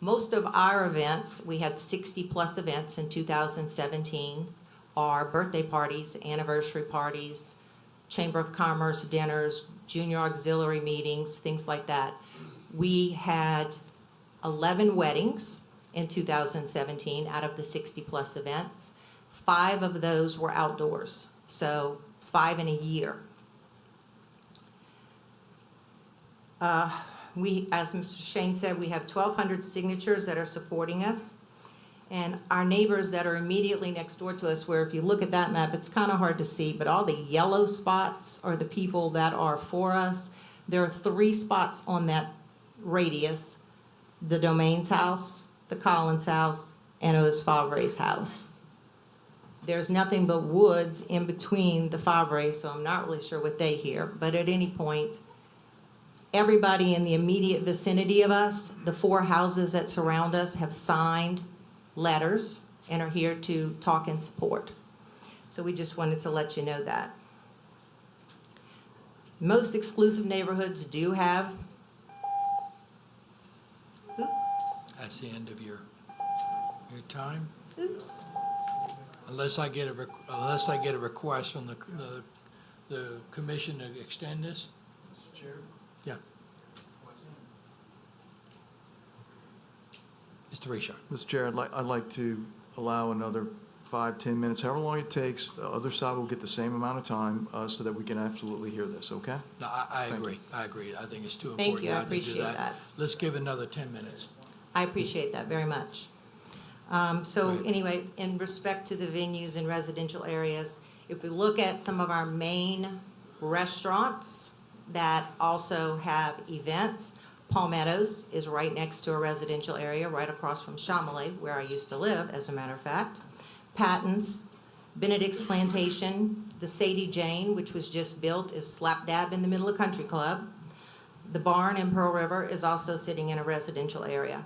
Most of our events, we had 60+ events in 2017, are birthday parties, anniversary parties, Chamber of Commerce dinners, junior auxiliary meetings, things like that. We had 11 weddings in 2017 out of the 60+ events. 5 of those were outdoors, so 5 in a year. We, as Mr. Shane said, we have 1,200 signatures that are supporting us. And our neighbors that are immediately next door to us, where if you look at that map, it's kind of hard to see, but all the yellow spots are the people that are for us. There are 3 spots on that radius: the Domain's house, the Collins house, and Otis Favre's house. There's nothing but woods in between the Favre's, so I'm not really sure what they hear. But at any point, everybody in the immediate vicinity of us, the 4 houses that surround us, have signed letters and are here to talk and support. So we just wanted to let you know that. Most exclusive neighborhoods do have, oops. That's the end of your time? Oops. Unless I get a request from the commission to extend this? Mr. Chair? Yeah. Mr. Richard. Mr. Chair, I'd like to allow another 5-10 minutes, however long it takes. The other side will get the same amount of time so that we can absolutely hear this, okay? No, I agree. I agree. I think it's too important. Thank you, I not to do appreciate that. Let's give another 10 minutes. I appreciate that very much. So anyway, in respect to the venues in residential areas, if we look at some of our main restaurants that also have events, Palmetto's is right next to a residential area, right across from Chamelay, where I used to live, as a matter of fact. Patton's, Benedict's Plantation, the Sadie Jane, which was just built, is slap dab in the middle of Country Club. The Barn in Pearl River is also sitting in a residential area.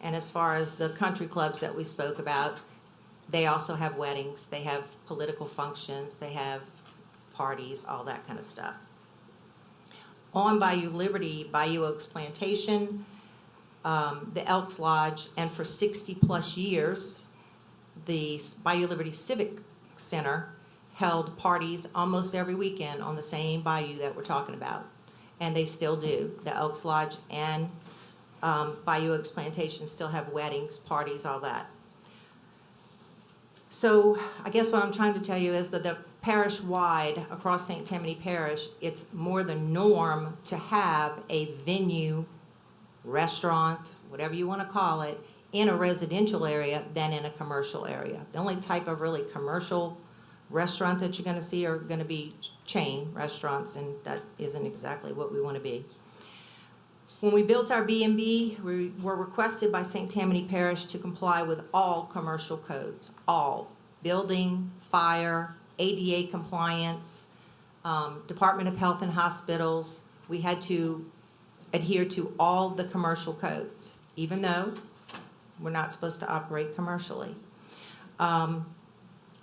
And as far as the country clubs that we spoke about, they also have weddings, they have political functions, they have parties, all that kind of stuff. On Bayou Liberty, Bayou Oaks Plantation, the Elks Lodge, and for 60+ years, the Bayou Liberty Civic Center held parties almost every weekend on the same bayou that we're talking about. And they still do. The Elks Lodge and Bayou Oaks Plantation still have weddings, parties, all that. So I guess what I'm trying to tell you is that the parish-wide, across St. Tammany Parish, it's more the norm to have a venue, restaurant, whatever you want to call it, in a residential area than in a commercial area. The only type of really commercial restaurant that you're going to see are going to be chain restaurants, and that isn't exactly what we want to be. When we built our B&B, we were requested by St. Tammany Parish to comply with all commercial codes, all. Building, fire, ADA compliance, Department of Health and Hospitals. We had to adhere to all the commercial codes, even though we're not supposed to operate commercially.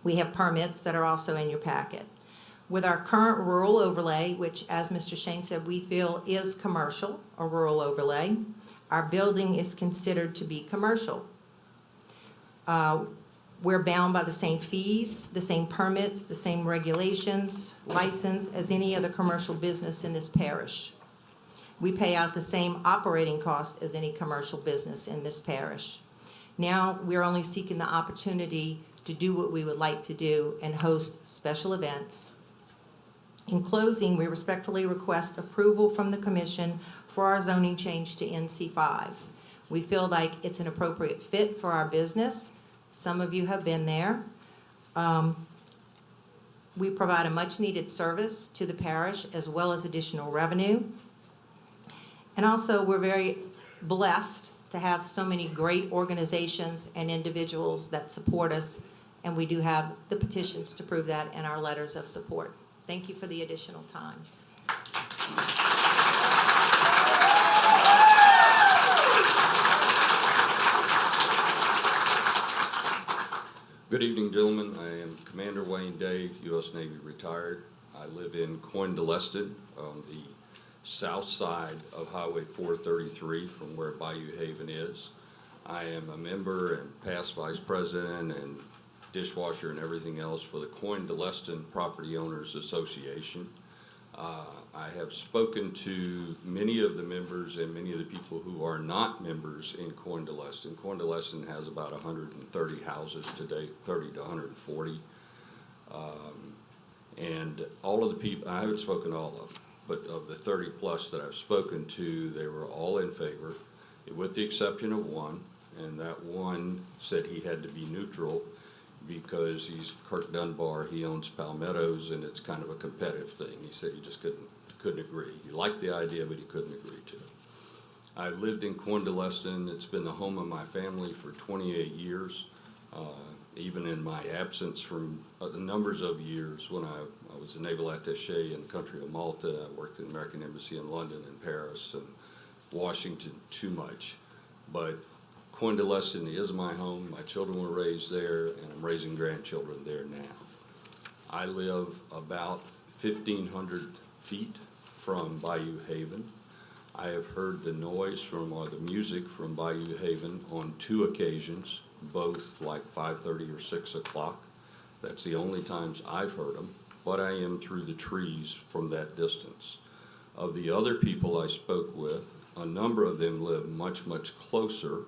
We have permits that are also in your packet. With our current rural overlay, which, as Mr. Shane said, we feel is commercial, a rural overlay, our building is considered to be commercial. We're bound by the same fees, the same permits, the same regulations, license as any other commercial business in this parish. We pay out the same operating cost as any commercial business in this parish. Now, we're only seeking the opportunity to do what we would like to do and host special events. In closing, we respectfully request approval from the commission for our zoning change to NC5. We feel like it's an appropriate fit for our business. Some of you have been there. We provide a much-needed service to the parish as well as additional revenue. And also, we're very blessed to have so many great organizations and individuals that support us, and we do have the petitions to prove that and our letters of support. Thank you for the additional time. Good evening, gentlemen. I am Commander Wayne Dave, U.S. Navy retired. I live in Coindoleston on the south side of Highway 433 from where Bayou Haven is. I am a member and past vice president and dishwasher and everything else for the Coindoleston Property Owners Association. I have spoken to many of the members and many of the people who are not members in Coindoleston. Coindoleston has about 130 houses today, 30 to 140. And all of the people, I haven't spoken to all of them, but of the 30 plus that I've spoken to, they were all in favor, with the exception of one, and that one said he had to be neutral because he's Kirk Dunbar, he owns Palmettos, and it's kind of a competitive thing. He said he just couldn't agree. He liked the idea, but he couldn't agree to it. I lived in Coindoleston. It's been the home of my family for 28 years, even in my absence from the numbers of years when I was a naval attaché in the country of Malta. I worked in the American Embassy in London and Paris and Washington too much. But Coindoleston is my home. My children were raised there, and I'm raising grandchildren there now. I live about 1,500 feet from Bayou Haven. I have heard the noise from, or the music from Bayou Haven on 2 occasions, both like 5:30 or 6 o'clock. That's the only times I've heard them, but I am through the trees from that distance. Of the other people I spoke with, a number of them live much, much closer,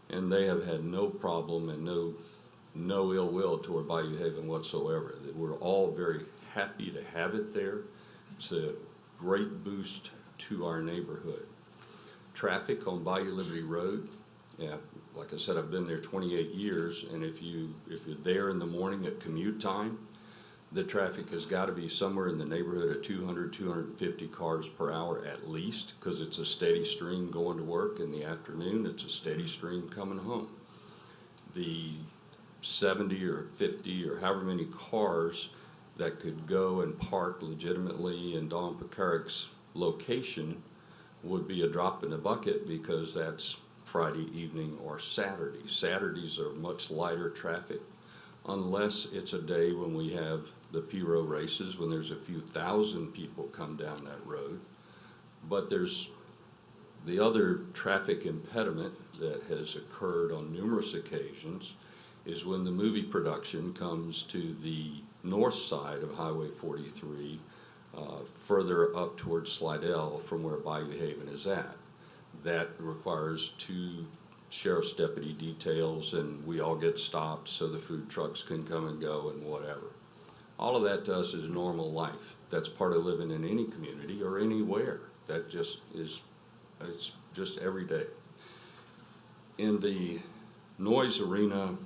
and they have had no problem and no ill will toward Bayou Haven whatsoever. We're all very happy to have it there. It's a great boost to our neighborhood. Traffic on Bayou Liberty Road, yeah, like I said, I've been there 28 years, and if you're there in the morning at commute time, the traffic has got to be somewhere in the neighborhood of 200, 250 cars per hour at least, because it's a steady stream going to work. In the afternoon, it's a steady stream coming home. The 70 or 50 or however many cars that could go and park legitimately in Don Pekarik's location would be a drop in the bucket, because that's Friday evening or Saturday. Saturdays are much lighter traffic, unless it's a day when we have the Piro races, when there's a few thousand people come down that road. But there's the other traffic impediment that has occurred on numerous occasions is when the movie production comes to the north side of Highway 43, further up towards Slidell from where Bayou Haven is at. That requires 2 sheriff's deputy details, and we all get stopped so the food trucks can come and go and whatever. All of that to us is normal life. That's part of living in any community or anywhere. That just is, it's just every day. In the noise arena,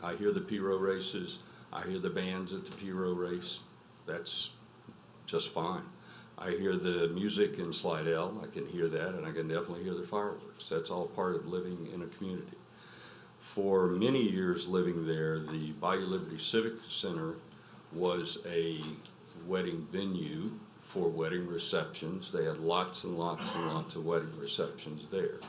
I hear the Piro races, I hear the bands at the Piro race. That's just fine. I hear the music in Slidell, I can hear that, and I can definitely hear the fireworks. That's all part of living in a community. For many years living there, the Bayou Liberty Civic Center was a wedding venue for wedding receptions. They had lots and lots and lots of wedding receptions there.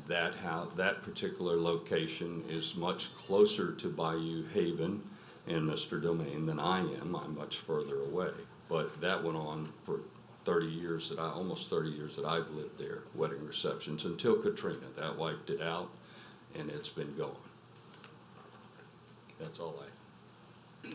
That particular location is much closer to Bayou Haven and Mr. Domain than I am. I'm much further away. But that went on for 30 years almost 30 years that I've lived there, wedding receptions, until Katrina. That wiped it out, and it's been going. That's all I.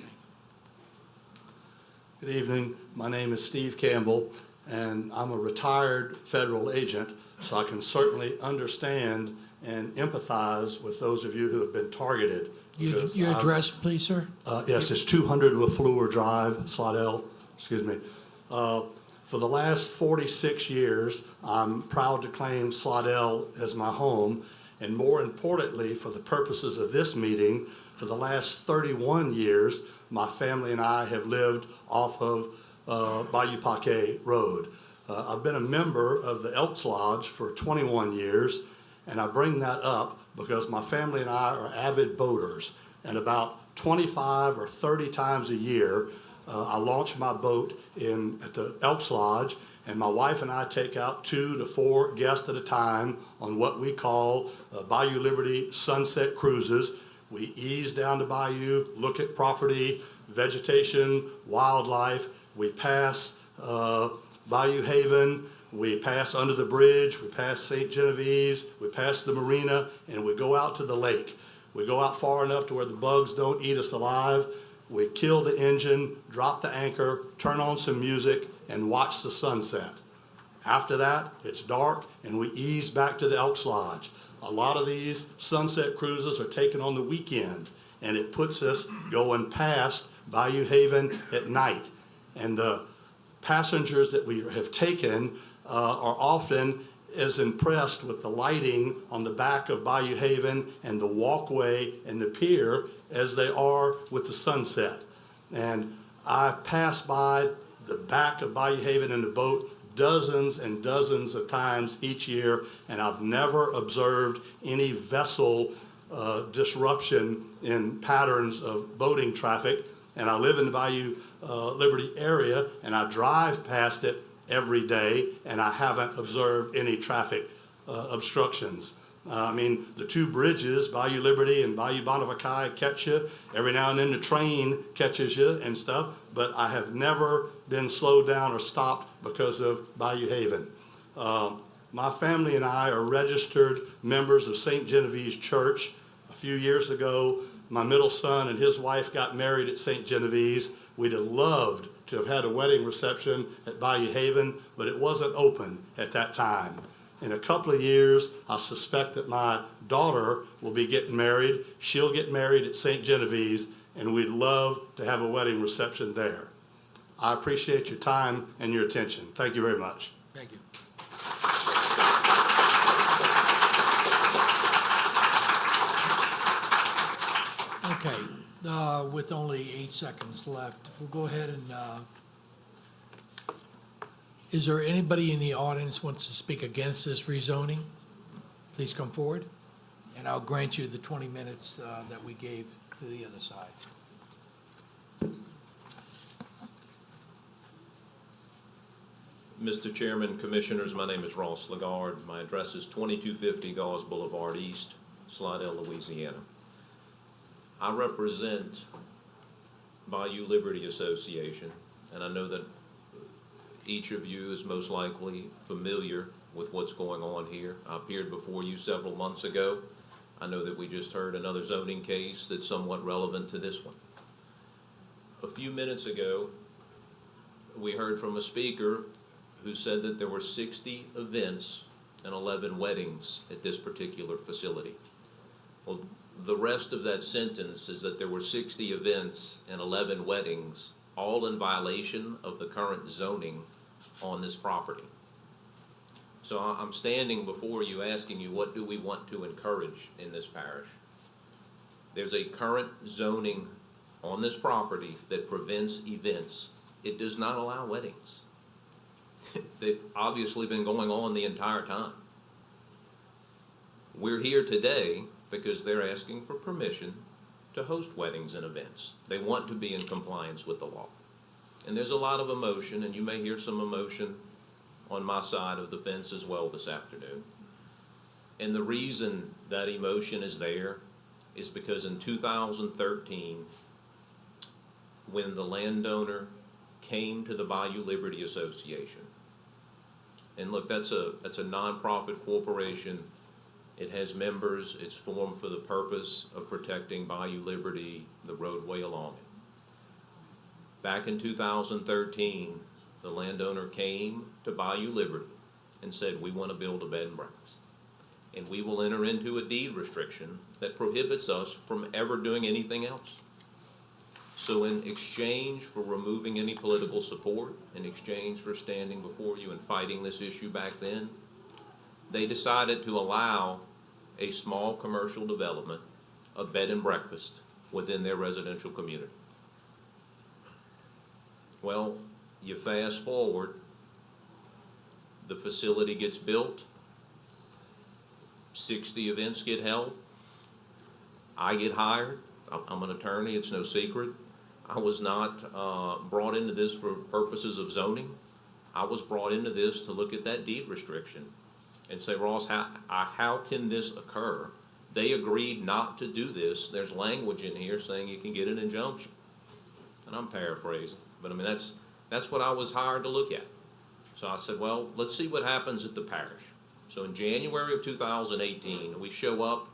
Good evening. My name is Steve Campbell, and I'm a retired federal agent, so I can certainly understand and empathize with those of you who have been targeted. Your address, please, sir? Yes, it's 200 LaFleur Drive, Slidell, excuse me. For the last 46 years, I'm proud to claim Slidell as my home, and more importantly, for the purposes of this meeting, for the last 31 years, my family and I have lived off of Bayou Paquet Road. I've been a member of the Elks Lodge for 21 years, and I bring that up because my family and I are avid boaters, and about 25 or 30 times a year, I launch my boat at the Elks Lodge, and my wife and I take out 2 to 4 guests at a time on what we call Bayou Liberty sunset cruises. We ease down the bayou, look at property, vegetation, wildlife. We pass Bayou Haven, we pass under the bridge, we pass St. Genevieve's, we pass the marina, and we go out to the lake. We go out far enough to where the bugs don't eat us alive. We kill the engine, drop the anchor, turn on some music, and watch the sunset. After that, it's dark, and we ease back to the Elks Lodge. A lot of these sunset cruises are taken on the weekend, and it puts us going past Bayou Haven at night. And the passengers that we have taken are often as impressed with the lighting on the back of Bayou Haven and the walkway and the pier as they are with the sunset. And I pass by the back of Bayou Haven in the boat dozens and dozens of times each year, and I've never observed any vessel disruption in patterns of boating traffic. And I live in the Bayou Liberty area, and I drive past it every day, and I haven't observed any traffic obstructions. I mean, the 2 bridges, Bayou Liberty and Bayou Bonavacai, catch you. Every now and then the train catches you and stuff, but I have never been slowed down or stopped because of Bayou Haven. My family and I are registered members of St. Genevieve's Church. A few years ago, my middle son and his wife got married at St. Genevieve's. We'd have loved to have had a wedding reception at Bayou Haven, but it wasn't open at that time. In a couple of years, I suspect that my daughter will be getting married. She'll get married at St. Genevieve's, and we'd love to have a wedding reception there. I appreciate your time and your attention. Thank you very much. Thank you. Okay, with only 8 seconds left, we'll go ahead and, is there anybody in the audience who wants to speak against this rezoning? Please come forward, and I'll grant you the 20 minutes that we gave to the other side. Mr. Chairman, Commissioners, my name is Ross Lagarde. My address is 2250 Gauze Boulevard East, Slidell, Louisiana. I represent Bayou Liberty Association, and I know that each of you is most likely familiar with what's going on here. I appeared before you several months ago. I know that we just heard another zoning case that's somewhat relevant to this one. A few minutes ago, we heard from a speaker who said that there were 60 events and 11 weddings at this particular facility. Well, the rest of that sentence is that there were 60 events and 11 weddings, all in violation of the current zoning on this property. So I'm standing before you asking you, what do we want to encourage in this parish? There's a current zoning on this property that prevents events. It does not allow weddings. They've obviously been going on the entire time. We're here today because they're asking for permission to host weddings and events. They want to be in compliance with the law. And there's a lot of emotion, and you may hear some emotion on my side of the fence as well this afternoon. And the reason that emotion is there is because in 2013, when the landowner came to the Bayou Liberty Association, and look, that's a nonprofit corporation It has members. It's formed for the purpose of protecting Bayou Liberty, the roadway along it. Back in 2013, the landowner came to Bayou Liberty and said, we want to build a bed and breakfast. And we will enter into a deed restriction that prohibits us from ever doing anything else. So in exchange for removing any political support, in exchange for standing before you and fighting this issue back then, they decided to allow a small commercial development, a bed and breakfast, within their residential community. Well, you fast forward, the facility gets built, 60 events get held, I get hired. I'm an attorney, it's no secret. I was not brought into this for purposes of zoning. I was brought into this to look at that deed restriction and say, Ross, how can this occur? They agreed not to do this. There's language in here saying you can get an injunction. And I'm paraphrasing, but I mean, that's what I was hired to look at. So I said, well, let's see what happens at the parish. So in January of 2018, we show up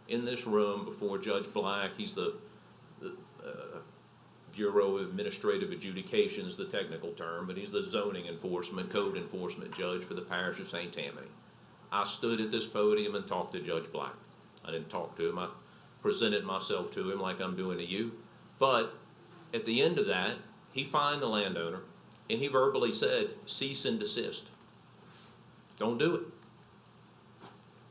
in this room before Judge Black. He's the Bureau of Administrative Adjudication is the technical term, but he's the zoning enforcement, code enforcement judge for the parish of St. Tammany. I stood at this podium and talked to Judge Black. I didn't talk to him. I presented myself to him like I'm doing to you. But at the end of that, he fined the landowner, and he verbally said, cease and desist. Don't do it.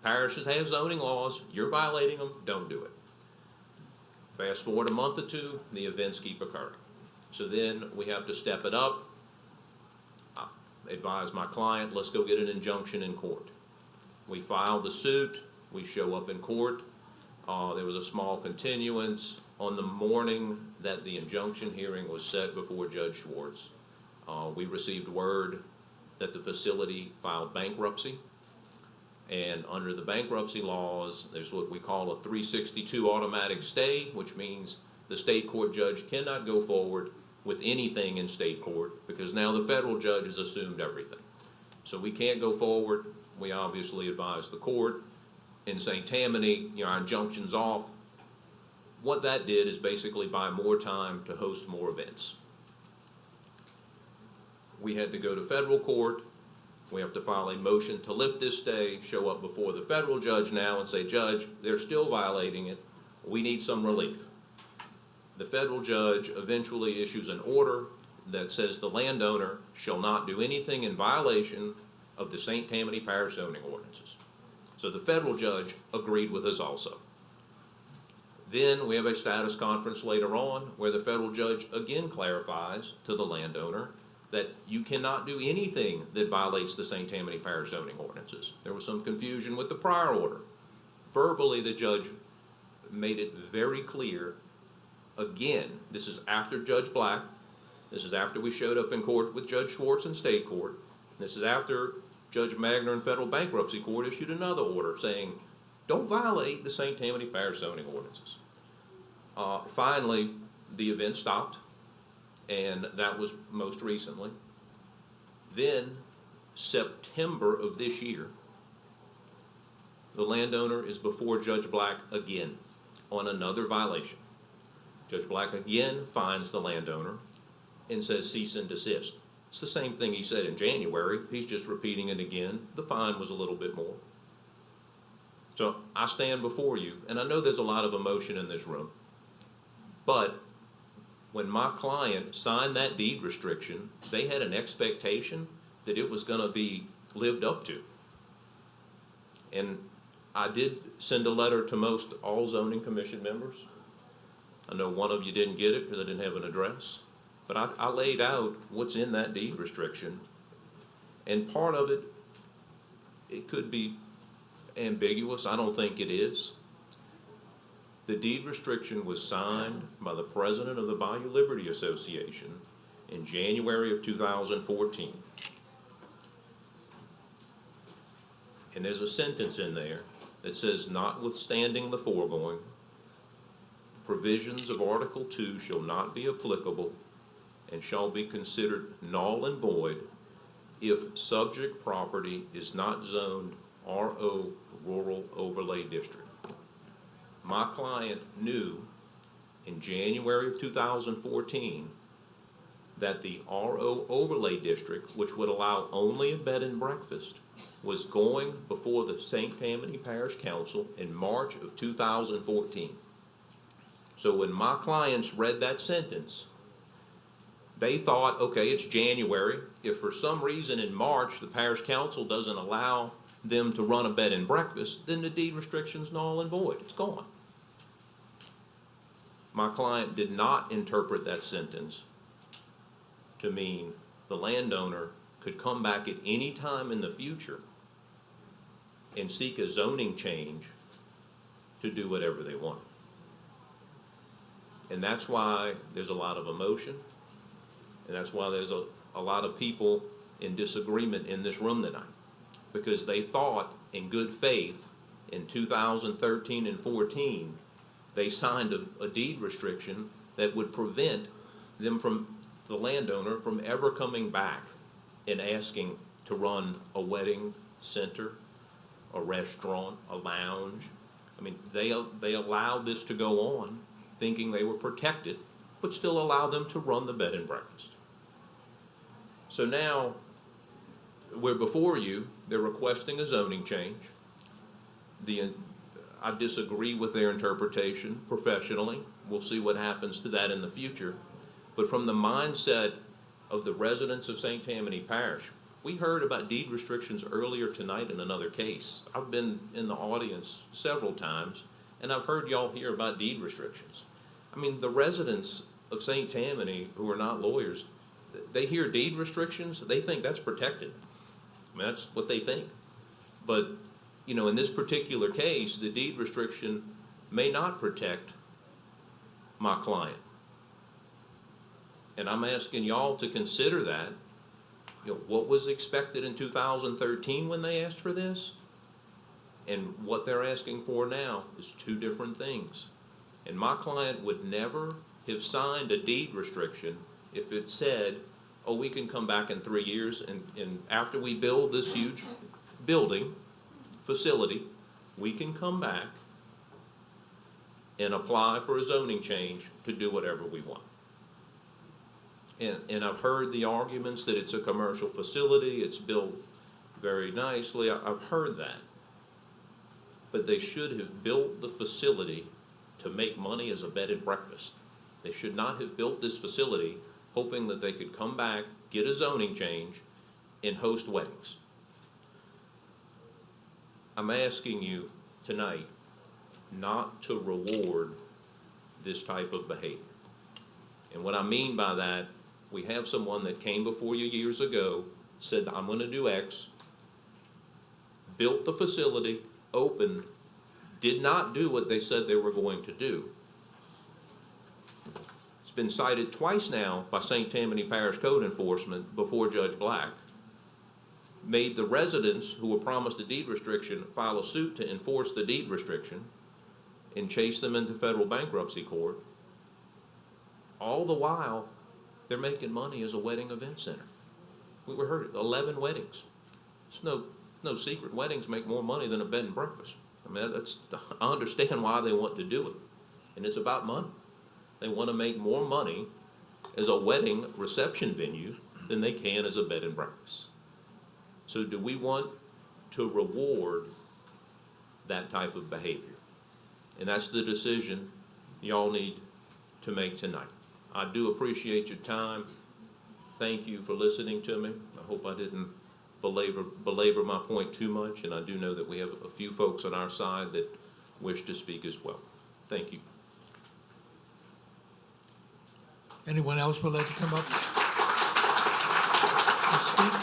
Parishes have zoning laws. You're violating them. Don't do it. Fast forward a month or two, the events keep occurring. So then we have to step it up. I advise my client, let's go get an injunction in court. We file the suit. We show up in court. There was a small continuance. On the morning that the injunction hearing was set before Judge Schwartz, we received word that the facility filed bankruptcy. And under the bankruptcy laws, there's what we call a 362 automatic stay, which means the state court judge cannot go forward with anything in state court because now the federal judge has assumed everything. So we can't go forward. We obviously advise the court. In St. Tammany, our injunction's off. What that did is basically buy more time to host more events. We had to go to federal court. We have to file a motion to lift this stay, show up before the federal judge now and say, Judge, they're still violating it. We need some relief. The federal judge eventually issues an order that says the landowner shall not do anything in violation of the St. Tammany Parish zoning ordinances. So the federal judge agreed with us also. Then we have a status conference later on where the federal judge again clarifies to the landowner that you cannot do anything that violates the St. Tammany Parish zoning ordinances. There was some confusion with the prior order. Verbally, the judge made it very clear. Again, this is after Judge Black. This is after we showed up in court with Judge Schwartz in state court. This is after Judge Magner in federal bankruptcy court issued another order saying, don't violate the St. Tammany Parish zoning ordinances. Finally, the event stopped. And that was most recently. Then, September of this year, the landowner is before Judge Black again on another violation. Judge Black again fines the landowner and says cease and desist. It's the same thing he said in January. He's just repeating it again. The fine was a little bit more. So I stand before you, and I know there's a lot of emotion in this room, but when my client signed that deed restriction, they had an expectation that it was going to be lived up to. And I did send a letter to most all zoning commission members. I know one of you didn't get it because I didn't have an address. But I laid out what's in that deed restriction. And part of it, it could be ambiguous. I don't think it is. The deed restriction was signed by the president of the Bayou Liberty Association in January of 2014. And there's a sentence in there that says, notwithstanding the foregoing, provisions of Article 2 shall not be applicable and shall be considered null and void if subject property is not zoned RO, Rural Overlay District. My client knew in January of 2014 that the RO Overlay District, which would allow only a bed and breakfast, was going before the St. Tammany Parish Council in March of 2014. So when my clients read that sentence, they thought, okay, it's January. If for some reason in March the Parish Council doesn't allow them to run a bed and breakfast, then the deed restriction's null and void. It's gone. My client did not interpret that sentence to mean the landowner could come back at any time in the future and seek a zoning change to do whatever they want. And that's why there's a lot of emotion, and that's why there's a lot of people in disagreement in this room tonight, because they thought in good faith in 2013 and 14 they signed a deed restriction that would prevent them from, the landowner, from ever coming back and asking to run a wedding center, a restaurant, a lounge. I mean, they allowed this to go on thinking they were protected, but still allowed them to run the bed and breakfast. So now we're before you, they're requesting a zoning change. I disagree with their interpretation professionally. We'll see what happens to that in the future. But from the mindset of the residents of St. Tammany Parish, we heard about deed restrictions earlier tonight in another case. I've been in the audience several times, and I've heard y'all hear about deed restrictions. I mean, the residents of St. Tammany who are not lawyers, they hear deed restrictions, they think that's protected. I mean, that's what they think. But, you know, in this particular case, the deed restriction may not protect my client. And I'm asking y'all to consider that. You know, what was expected in 2013 when they asked for this, and what they're asking for now is two different things. And my client would never have signed a deed restriction if it said, oh, we can come back in 3 years and after we build this huge building, facility, we can come back and apply for a zoning change to do whatever we want. And I've heard the arguments that it's a commercial facility, it's built very nicely, I've heard that. But they should have built the facility to make money as a bed and breakfast. They should not have built this facility hoping that they could come back, get a zoning change, and host weddings. I'm asking you tonight not to reward this type of behavior. And what I mean by that, we have someone that came before you years ago, said, I'm going to do X, built the facility, opened, did not do what they said they were going to do. It's been cited twice now by St. Tammany Parish Code Enforcement before Judge Black, made the residents who were promised a deed restriction file a suit to enforce the deed restriction and chase them into federal bankruptcy court. All the while, they're making money as a wedding event center. We were heard 11 weddings. It's no secret. Weddings make more money than a bed and breakfast. I mean, I understand why they want to do it. And it's about money. They want to make more money as a wedding reception venue than they can as a bed and breakfast. So do we want to reward that type of behavior? And that's the decision y'all need to make tonight. I do appreciate your time. Thank you for listening to me. I hope I didn't belabor my point too much, and I do know that we have a few folks on our side that wish to speak as well. Thank you. Anyone else would like to come up and speak?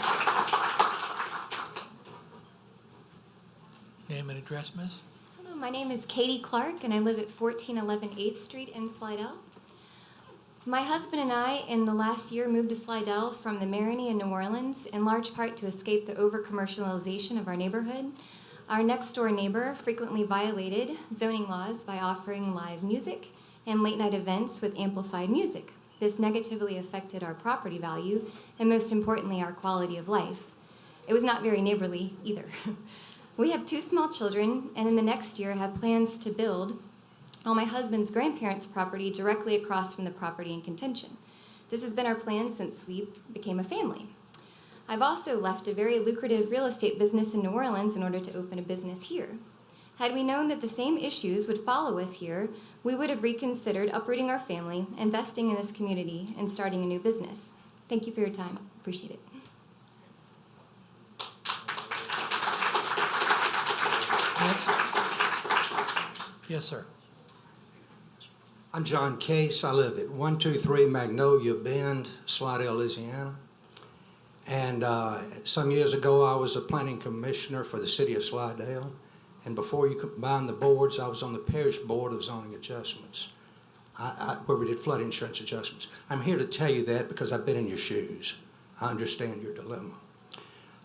Name and address, miss. Hello, my name is Katie Clark, and I live at 1411 8th Street in Slidell. My husband and I, in the last year, moved to Slidell from the Marigny in New Orleans, in large part to escape the over-commercialization of our neighborhood. Our next-door neighbor frequently violated zoning laws by offering live music and late-night events with amplified music. This negatively affected our property value and, most importantly, our quality of life. It was not very neighborly either. We have 2 small children, and in the next year have plans to build on my husband's grandparents' property directly across from the property in contention. This has been our plan since we became a family. I've also left a very lucrative real estate business in New Orleans in order to open a business here. Had we known that the same issues would follow us here, we would have reconsidered uprooting our family, investing in this community, and starting a new business. Thank you for your time. Appreciate it. Yes, sir. I'm John Case. I live at 123 Magnolia Bend, Slidell, Louisiana. And some years ago, I was a planning commissioner for the city of Slidell. And before you combine the boards, I was on the Parish Board of Zoning Adjustments, where we did flood insurance adjustments. I'm here to tell you that because I've been in your shoes. I understand your dilemma.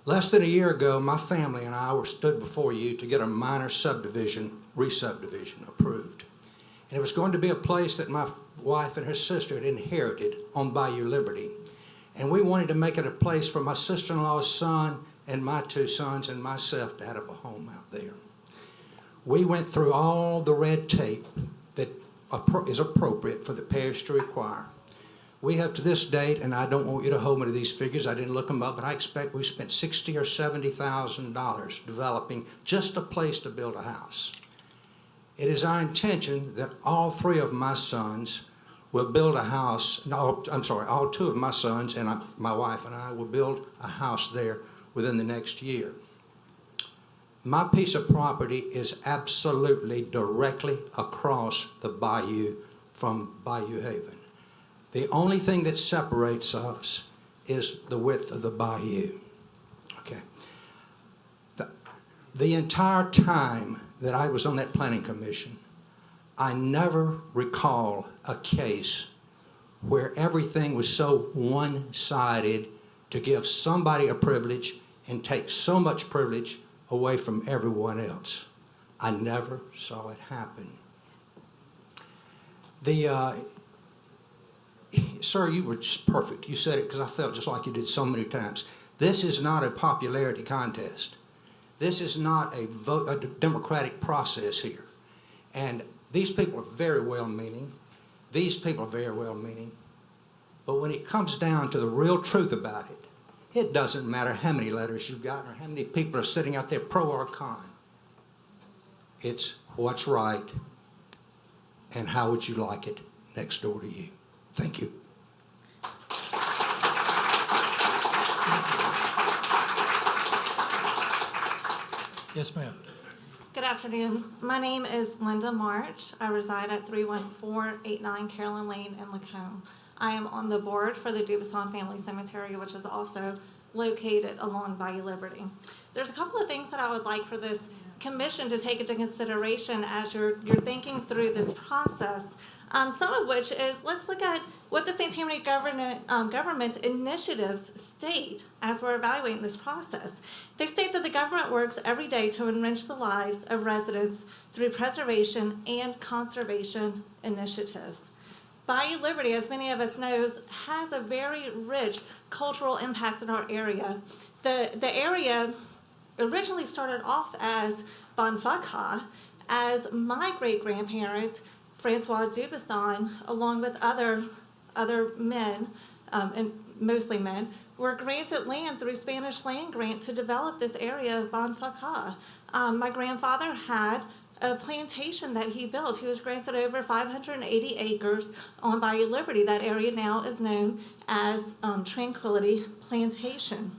Less than a year ago, my family and I were stood before you to get a minor subdivision, re-subdivision approved. And it was going to be a place that my wife and her sister had inherited on Bayou Liberty. And we wanted to make it a place for my sister-in-law's son and my 2 sons and myself to have a home out there. We went through all the red tape that is appropriate for the parish to require. We have to this date, and I don't want you to hold me to these figures, I didn't look them up, but I expect we spent $60,000 or $70,000 developing just a place to build a house. It is our intention that all 3 of my sons will build a house, no, I'm sorry, all 2 of my sons and my wife and I will build a house there within the next year. My piece of property is absolutely directly across the bayou from Bayou Haven. The only thing that separates us is the width of the bayou. Okay. The entire time that I was on that planning commission, I never recall a case where everything was so one-sided to give somebody a privilege and take so much privilege away from everyone else. I never saw it happen. Sir, you were just perfect. You said it because I felt just like you did so many times. This is not a popularity contest. This is not a democratic process here. And these people are very well-meaning. These people are very well-meaning. But when it comes down to the real truth about it, it doesn't matter how many letters you've gotten or how many people are sitting out there pro or con. It's what's right and how would you like it next door to you. Thank you. Yes, ma'am. Good afternoon. My name is Linda March. I reside at 31489 Carolyn Lane in Lacombe. I am on the board for the Dubuisson Family Cemetery, which is also located along Bayou Liberty. There's a couple of things that I would like for this commission to take into consideration as you're thinking through this process. Some of which is, let's look at what the St. Tammany government initiatives state as we're evaluating this process. They state that the government works every day to enrich the lives of residents through preservation and conservation initiatives. Bayou Liberty, as many of us know, has a very rich cultural impact in our area. The area originally started off as Bonfaka, as my great-grandparent, Francois Dubuisson, along with other men, and mostly men, were granted land through Spanish land grant to develop this area of Bonfaka. My grandfather had a plantation that he built. He was granted over 580 acres on Bayou Liberty. That area now is known as Tranquility Plantation.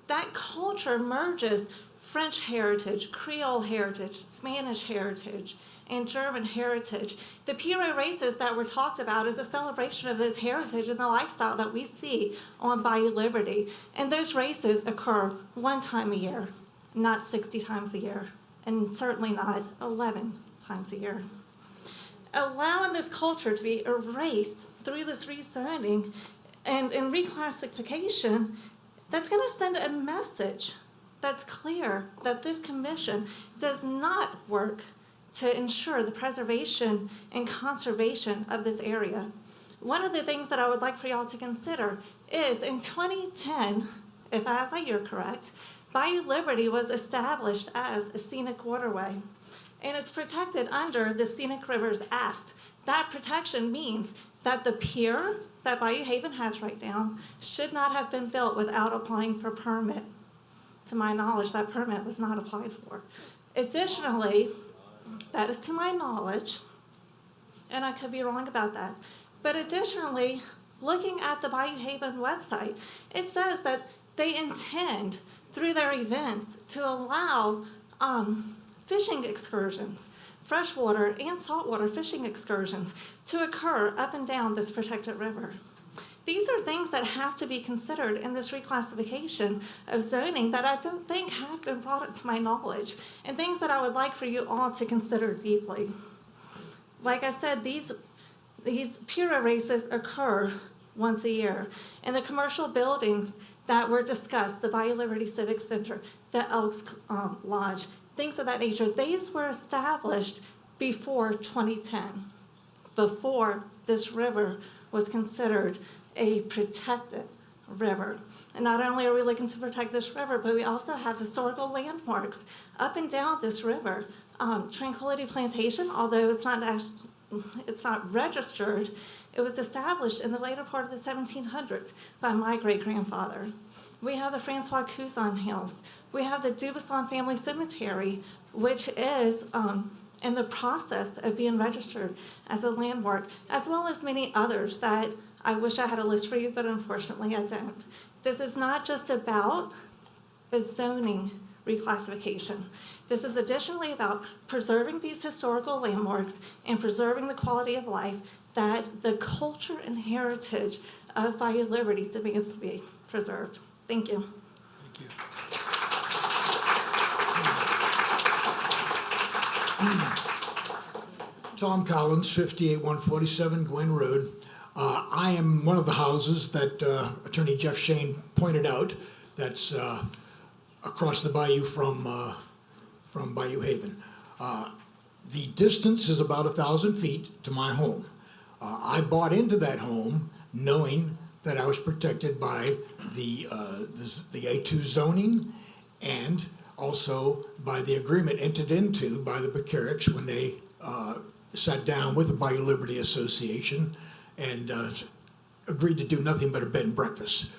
That culture merges French heritage, Creole heritage, Spanish heritage, and German heritage. The Piro races that were talked about is a celebration of this heritage and the lifestyle that we see on Bayou Liberty. And those races occur one time a year, not 60 times a year, and certainly not 11 times a year. Allowing this culture to be erased through this rezoning and reclassification, that's going to send a message that's clear that this commission does not work to ensure the preservation and conservation of this area. One of the things that I would like for y'all to consider is in 2010, if I have my year correct, Bayou Liberty was established as a scenic waterway, and it's protected under the Scenic Rivers Act. That protection means that the pier that Bayou Haven has right now should not have been built without applying for permit. To my knowledge, that permit was not applied for. Additionally, that is to my knowledge, and I could be wrong about that, but additionally, looking at the Bayou Haven website, it says that they intend, through their events, to allow fishing excursions, freshwater and saltwater fishing excursions, to occur up and down this protected river. These are things that have to be considered in this reclassification of zoning that I don't think have been brought up to my knowledge, and things that I would like for you all to consider deeply. Like I said, these pier races occur once a year, and the commercial buildings that were discussed, the Bayou Liberty Civic Center, the Elks Lodge, things of that nature, these were established before 2010, before this river was considered a protected river. And not only are we looking to protect this river, but we also have historical landmarks up and down this river. Tranquility Plantation, although it's not registered, it was established in the later part of the 1700s by my great-grandfather. We have the Francois Cousin Hills. We have the Dubuisson Family Cemetery, which is in the process of being registered as a landmark, as well as many others that I wish I had a list for you, but unfortunately I don't. This is not just about a zoning reclassification. This is additionally about preserving these historical landmarks and preserving the quality of life that the culture and heritage of Bayou Liberty demands to be preserved. Thank you. Thank you. Tom Collins, 58147 Gwen Road. I am one of the houses that Attorney Jeff Shane pointed out that's across the bayou from Bayou Haven. The distance is about 1,000 feet to my home. I bought into that home knowing that I was protected by the A2 zoning and also by the agreement entered into by the Becerrics when they sat down with the Bayou Liberty Association and agreed to do nothing but a bed and breakfast.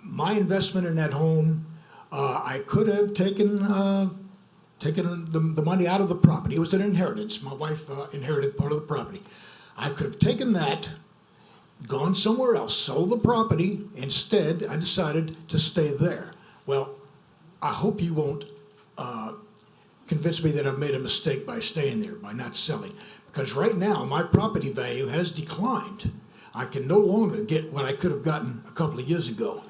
My investment in that home, I could have taken the money out of the property. It was an inheritance. My wife inherited part of the property. I could have taken that, gone somewhere else, sold the property. Instead, I decided to stay there. Well, I hope you won't convince me that I've made a mistake by staying there, by not selling. Because right now, my property value has declined. I can no longer get what I could have gotten a couple of years ago.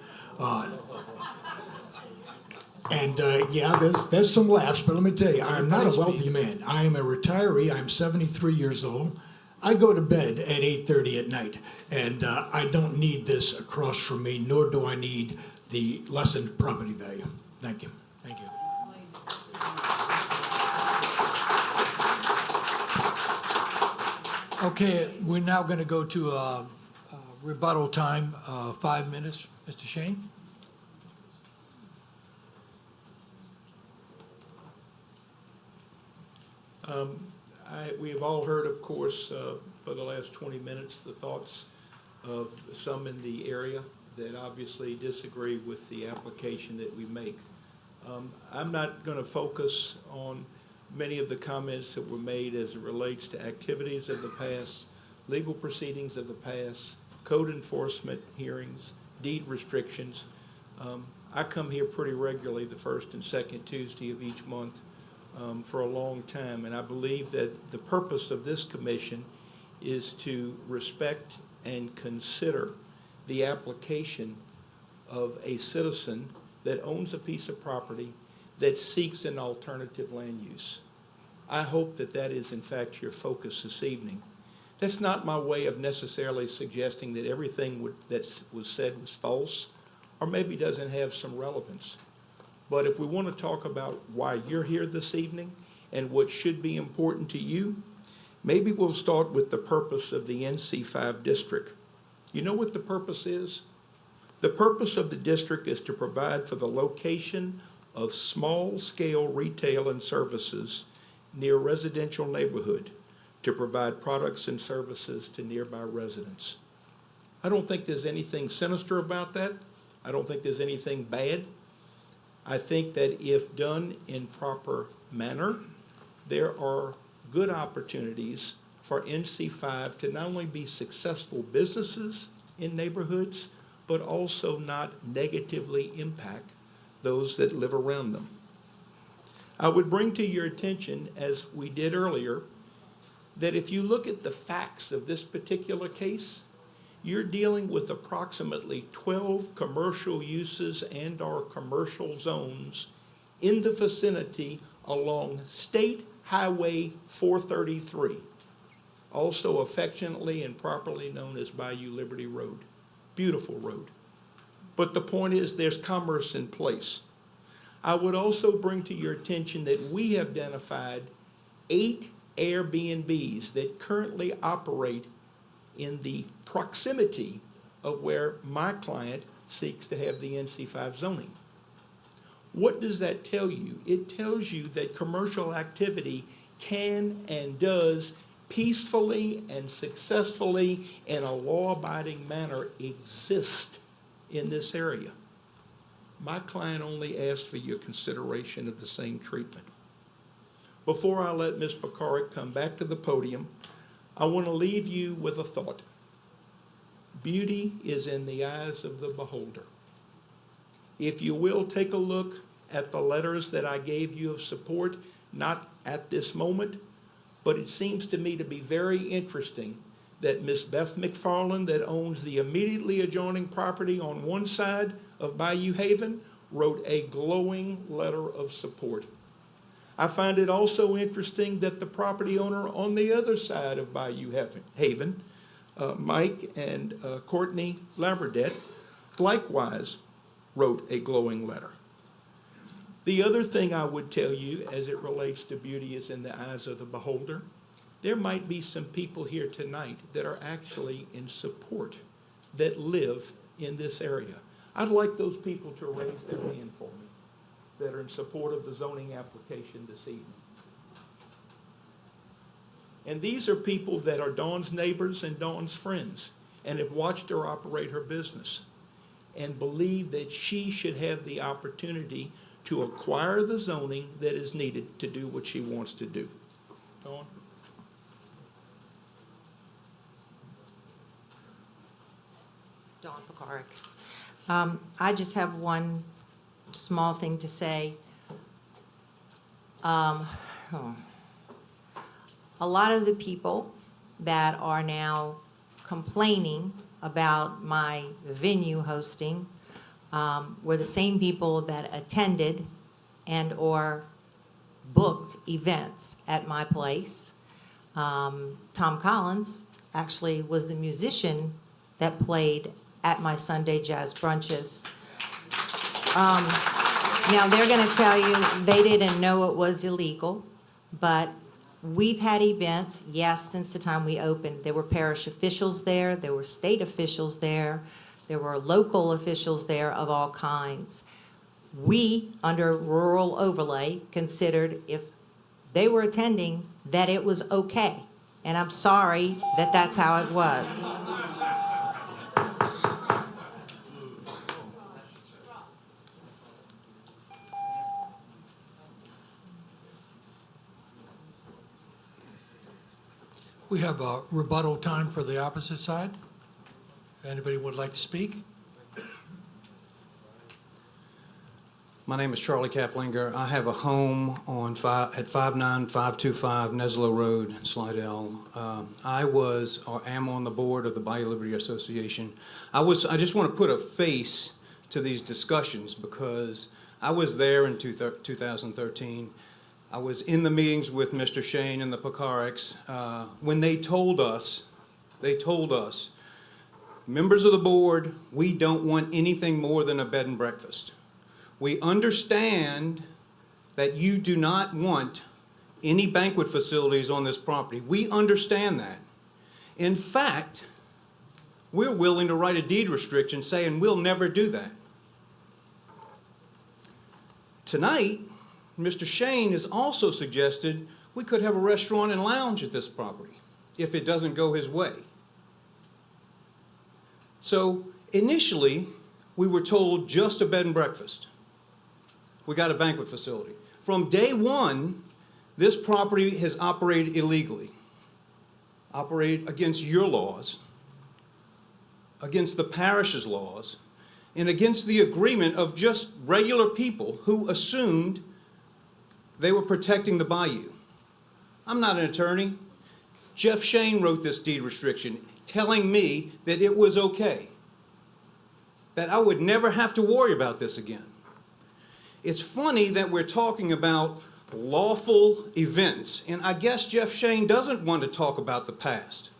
Yeah, there's some laughs, but let me tell you, I am not a wealthy man. I am a retiree. I'm 73 years old. I go to bed at 8:30 at night, and I don't need this across from me, nor do I need the lessened property value. Thank you. Thank you. Okay, we're now going to go to rebuttal time, 5 minutes. Mr. Shane? We have all heard, of course, for the last 20 minutes, the thoughts of some in the area that obviously disagree with the application that we make. I'm not going to focus on many of the comments that were made as it relates to activities of the past, legal proceedings of the past, code enforcement hearings, deed restrictions. I come here pretty regularly the first and second Tuesday of each month for a long time, and I believe that the purpose of this commission is to respect and consider the application of a citizen that owns a piece of property that seeks an alternative land use. I hope that that is in fact your focus this evening. That's not my way of necessarily suggesting that everything that was said was false or maybe doesn't have some relevance. But if we want to talk about why you're here this evening and what should be important to you, maybe we'll start with the purpose of the NC5 district. You know what the purpose is? The purpose of the district is to provide for the location of small-scale retail and services near residential neighborhood to provide products and services to nearby residents. I don't think there's anything sinister about that. I don't think there's anything bad. I think that if done in proper manner, there are good opportunities for NC5 to not only be successful businesses in neighborhoods, but also not negatively impact those that live around them. I would bring to your attention, as we did earlier, that if you look at the facts of this particular case, you're dealing with approximately 12 commercial uses and/or commercial zones in the vicinity along State Highway 433, also affectionately and properly known as Bayou Liberty Road. Beautiful road. But the point is, there's commerce in place. I would also bring to your attention that we have identified 8 Airbnbs that currently operate in the proximity of where my client seeks to have the NC5 zoning. What does that tell you? It tells you that commercial activity can and does peacefully and successfully in a law-abiding manner exist in this area. My client only asked for your consideration of the same treatment. Before I let Ms. Pekarik come back to the podium, I want to leave you with a thought. Beauty is in the eyes of the beholder. If you will, take a look at the letters that I gave you of support, not at this moment, but it seems to me to be very interesting that Ms. Beth McFarland, that owns the immediately adjoining property on one side of Bayou Haven, wrote a glowing letter of support. I find it also interesting that the property owner on the other side of Bayou Haven, Mike and Courtney Labradette, likewise wrote a glowing letter. The other thing I would tell you as it relates to beauty is in the eyes of the beholder. There might be some people here tonight that are actually in support, that live in this area. I'd like those people to raise their hand for me that are in support of the zoning application this evening. And these are people that are Dawn's neighbors and Dawn's friends and have watched her operate her business and believe that she should have the opportunity to acquire the zoning that is needed to do what she wants to do. Dawn? Dawn Pekarik. I just have one small thing to say. A lot of the people that are now complaining about my venue hosting were the same people that attended and or booked events at my place. Tom Collins actually was the musician that played at my Sunday jazz brunches. Now, they're going to tell you they didn't know it was illegal, but we've had events, yes, since the time we opened. There were parish officials there, there were state officials there, there were local officials there of all kinds. We, under rural overlay, considered if they were attending that it was okay. And I'm sorry that that's how it was. We have a rebuttal time for the opposite side. Anybody would like to speak? My name is Charlie Kaplinger. I have a home at 59525 Neslo Road, Slidell. I was or am on the board of the Bayou Liberty Association. I just want to put a face to these discussions because I was there in 2013. I was in the meetings with Mr. Shane and the Pekariks when they told us, members of the board, we don't want anything more than a bed and breakfast. We understand that you do not want any banquet facilities on this property. We understand that. In fact, we're willing to write a deed restriction saying we'll never do that. Tonight, Mr. Shane has also suggested we could have a restaurant and lounge at this property if it doesn't go his way. So initially, we were told just a bed and breakfast. We got a banquet facility. From day one, this property has operated illegally, operated against your laws, against the parish's laws, and against the agreement of just regular people who assumed they were protecting the bayou. I'm not an attorney. Jeff Shane wrote this deed restriction telling me that it was okay, that I would never have to worry about this again. It's funny that we're talking about lawful events, and I guess Jeff Shane doesn't want to talk about the past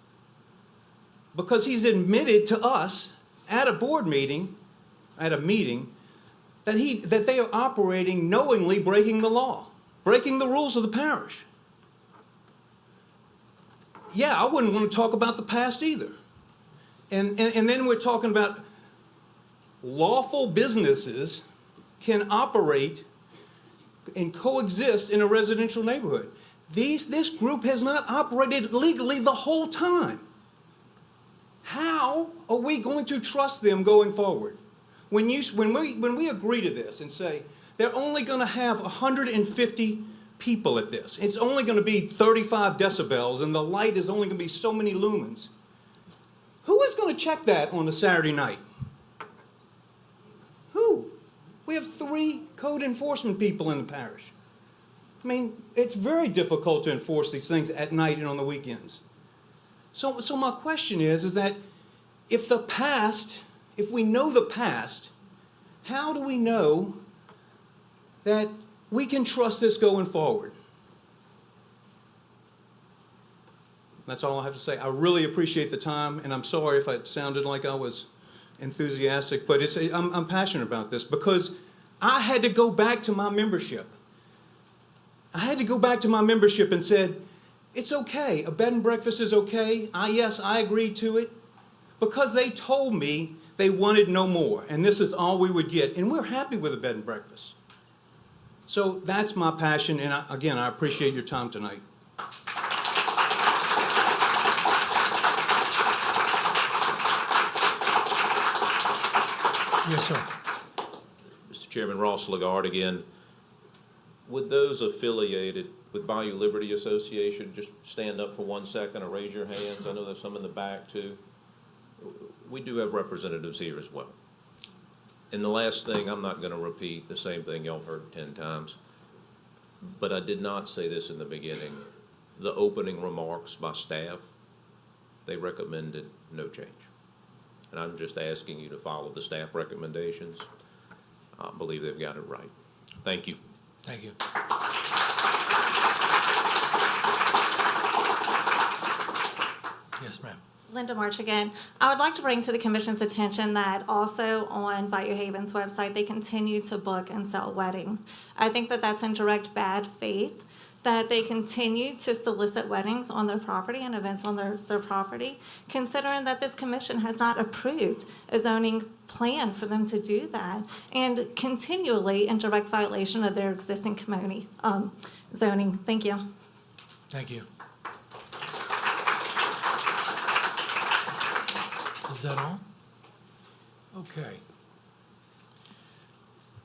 because he's admitted to us at a board meeting, that they are operating knowingly breaking the law, breaking the rules of the parish. Yeah, I wouldn't want to talk about the past either. And then we're talking about lawful businesses can operate and coexist in a residential neighborhood. This group has not operated legally the whole time. How are we going to trust them going forward? When we agree to this and say they're only going to have 150 people at this, it's only going to be 35 decibels and the light is only going to be so many lumens, who is going to check that on a Saturday night? Who? We have 3 code enforcement people in the parish. I mean, it's very difficult to enforce these things at night and on the weekends. So my question is that if we know the past, how do we know that we can trust this going forward? That's all I have to say. I really appreciate the time, and I'm sorry if it sounded like I was enthusiastic, but I'm passionate about this because I had to go back to my membership. I had to go back to my membership and said, it's okay, a bed and breakfast is okay. Yes, I agreed to it because they told me they wanted no more, and this is all we would get, and we're happy with a bed and breakfast. So that's my passion, and again, I appreciate your time tonight. Yes, sir. Mr. Chairman, Ross Lagarde again. Would those affiliated with Bayou Liberty Association just stand up for 1 second or raise your hands? I know there's some in the back too. We do have representatives here as well. And the last thing, I'm not going to repeat the same thing y'all heard 10 times, but I did not say this in the beginning. The opening remarks by staff, they recommended no change. And I'm just asking you to follow the staff recommendations. I believe they've got it right. Thank you. Thank you. Yes, ma'am. Linda March again. I would like to bring to the Commission's attention that also on Bayou Haven's website, they continue to book and sell weddings. I think that that's in direct bad faith, that they continue to solicit weddings on their property and events on their property, considering that this commission has not approved a zoning plan for them to do that, and continually in direct violation of their existing community zoning. Thank you. Thank you. Is that all? Okay.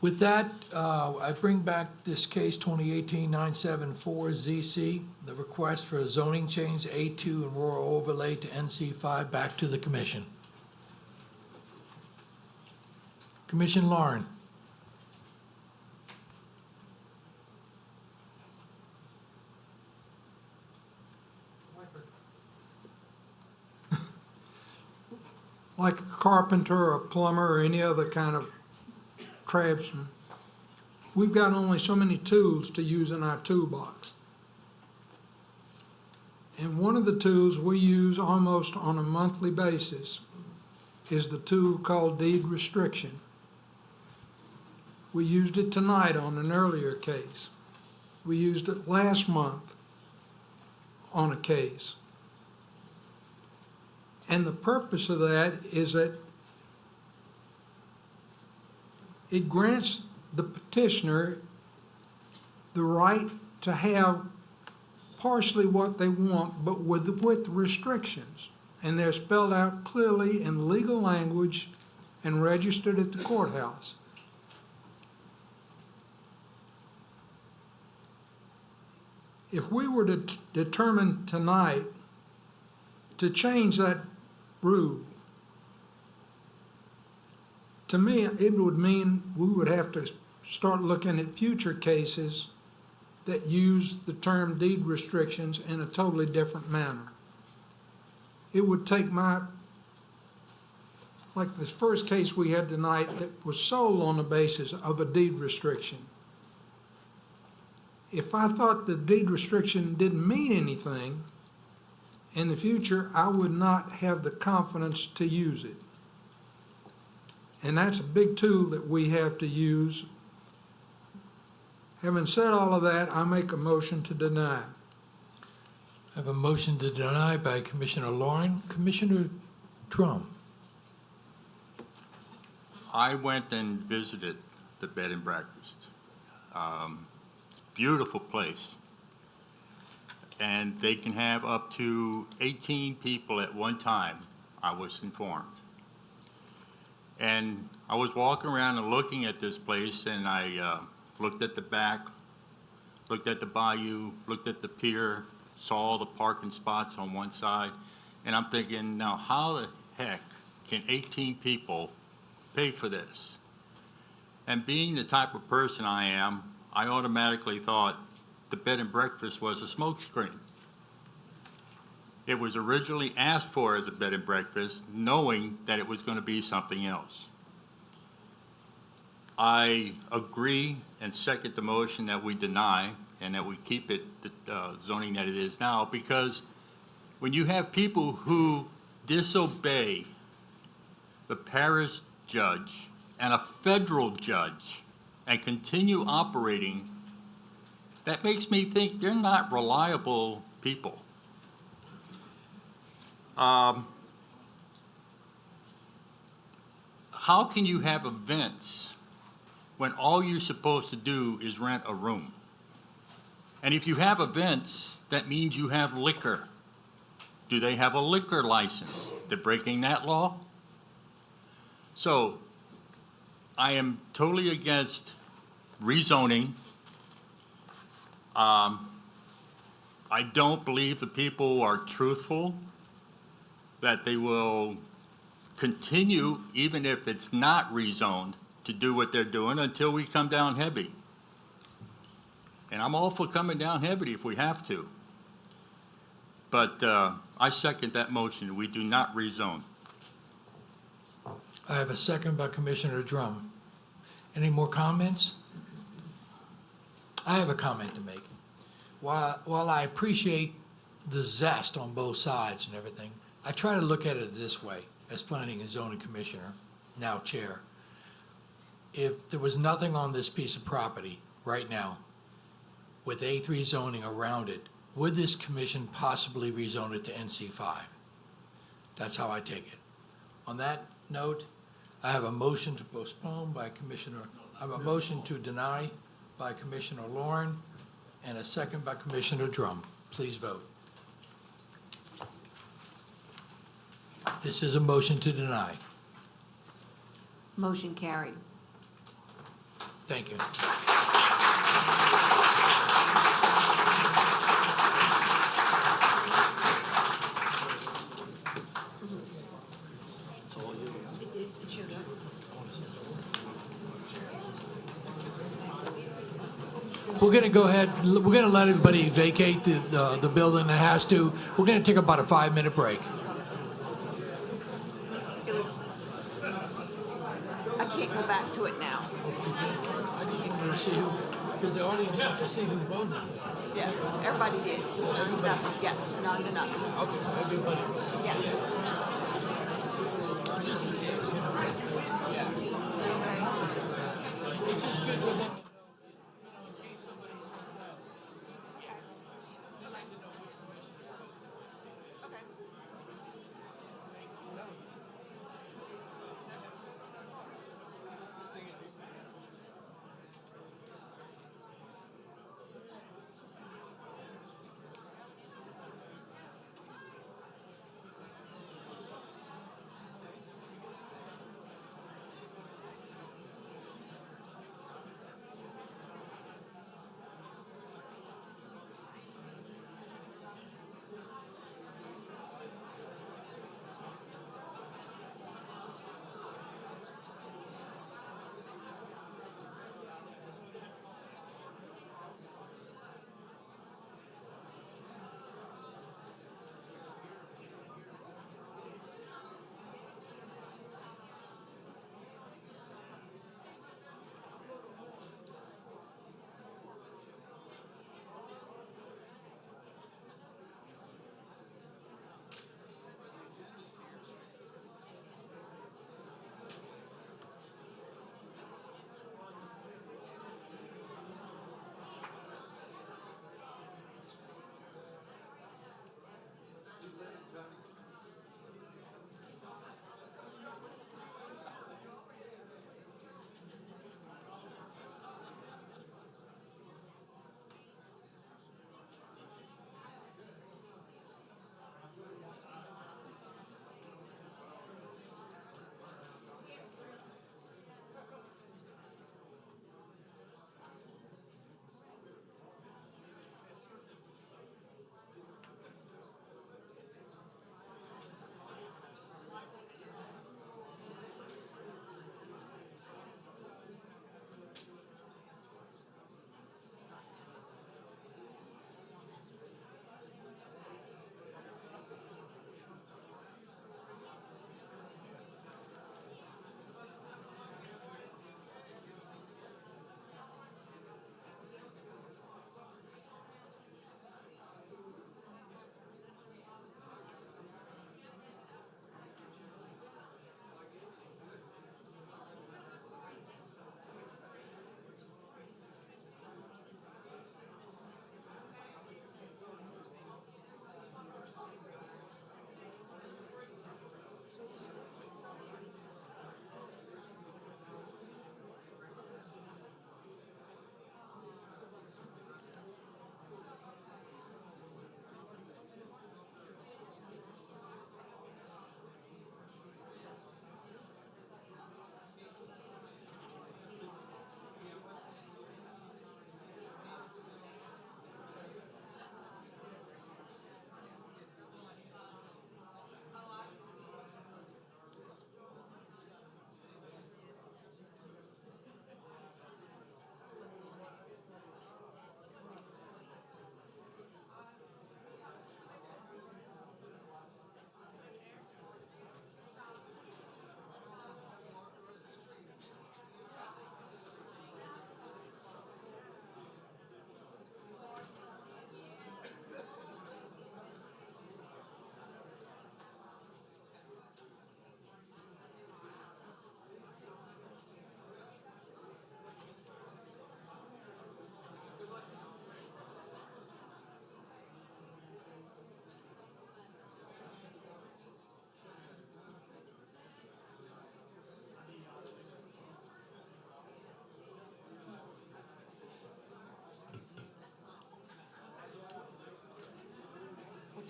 With that, I bring back this case 2018-974-ZC, the request for a zoning change A2 and rural overlay to NC5 back to the commission. Commissioner Lauren. Like a carpenter, a plumber, or any other kind of craftsman, we've got only so many tools to use in our toolbox. And one of the tools we use almost on a monthly basis is the tool called deed restriction. We used it tonight on an earlier case. We used it last month on a case. And the purpose of that is that it grants the petitioner the right to have partially what they want, but with restrictions. And they're spelled out clearly in legal language and registered at the courthouse. If we were to determine tonight to change that rule, to me, it would mean we would have to start looking at future cases that use the term deed restrictions in a totally different manner. It would take like this first case we had tonight that was sold on the basis of a deed restriction. If I thought the deed restriction didn't mean anything, in the future, I would not have the confidence to use it. And that's a big tool that we have to use. Having said all of that, I make a motion to deny. I have a motion to deny by Commissioner Lauren. Commissioner Drum. I went and visited the bed and breakfast. It's a beautiful place. And they can have up to 18 people at one time, I was informed. And I was walking around and looking at this place, and I looked at the back, looked at the bayou, looked at the pier, saw the parking spots on one side, and I'm thinking, now how the heck can 18 people pay for this? And being the type of person I am, I automatically thought the bed and breakfast was a smokescreen. It was originally asked for as a bed and breakfast, knowing that it was going to be something else. I agree and second the motion that we deny and that we keep it the zoning that it is now, because when you have people who disobey the parish judge and a federal judge and continue operating, that makes me think they're not reliable people. How can you have events when all you're supposed to do is rent a room? And if you have events, that means you have liquor. Do they have a liquor license? They're breaking that law? So I am totally against rezoning. I don't believe the people are truthful, that they will continue, even if it's not rezoned, to do what they're doing until we come down heavy. And I'm all for coming down heavy if we have to. But I second that motion. We do not rezone. I have a second by Commissioner Drum. Any more comments? I have a comment to make. While I appreciate the zest on both sides and everything, I try to look at it this way, as Planning and Zoning Commissioner, now Chair. If there was nothing on this piece of property right now, with A3 zoning around it, would this commission possibly rezone it to NC5? That's how I take it. On that note, I have a motion to postpone by Commissioner, I have a motion to deny by Commissioner Lauren, and a second by Commissioner Drum. Please vote. This is a motion to deny. Motion carried. Thank you. We're going to go ahead, we're going to let everybody vacate the building that has to. We're going to take about a 5-minute break. I can't go back to it now. I just wanted to see who, because the audience wants to see who voted. Yes, everybody did. It was 9-0. Yes, 9-0. Okay, so everybody. Yes. Just in case, you know. Yeah. It's just good to let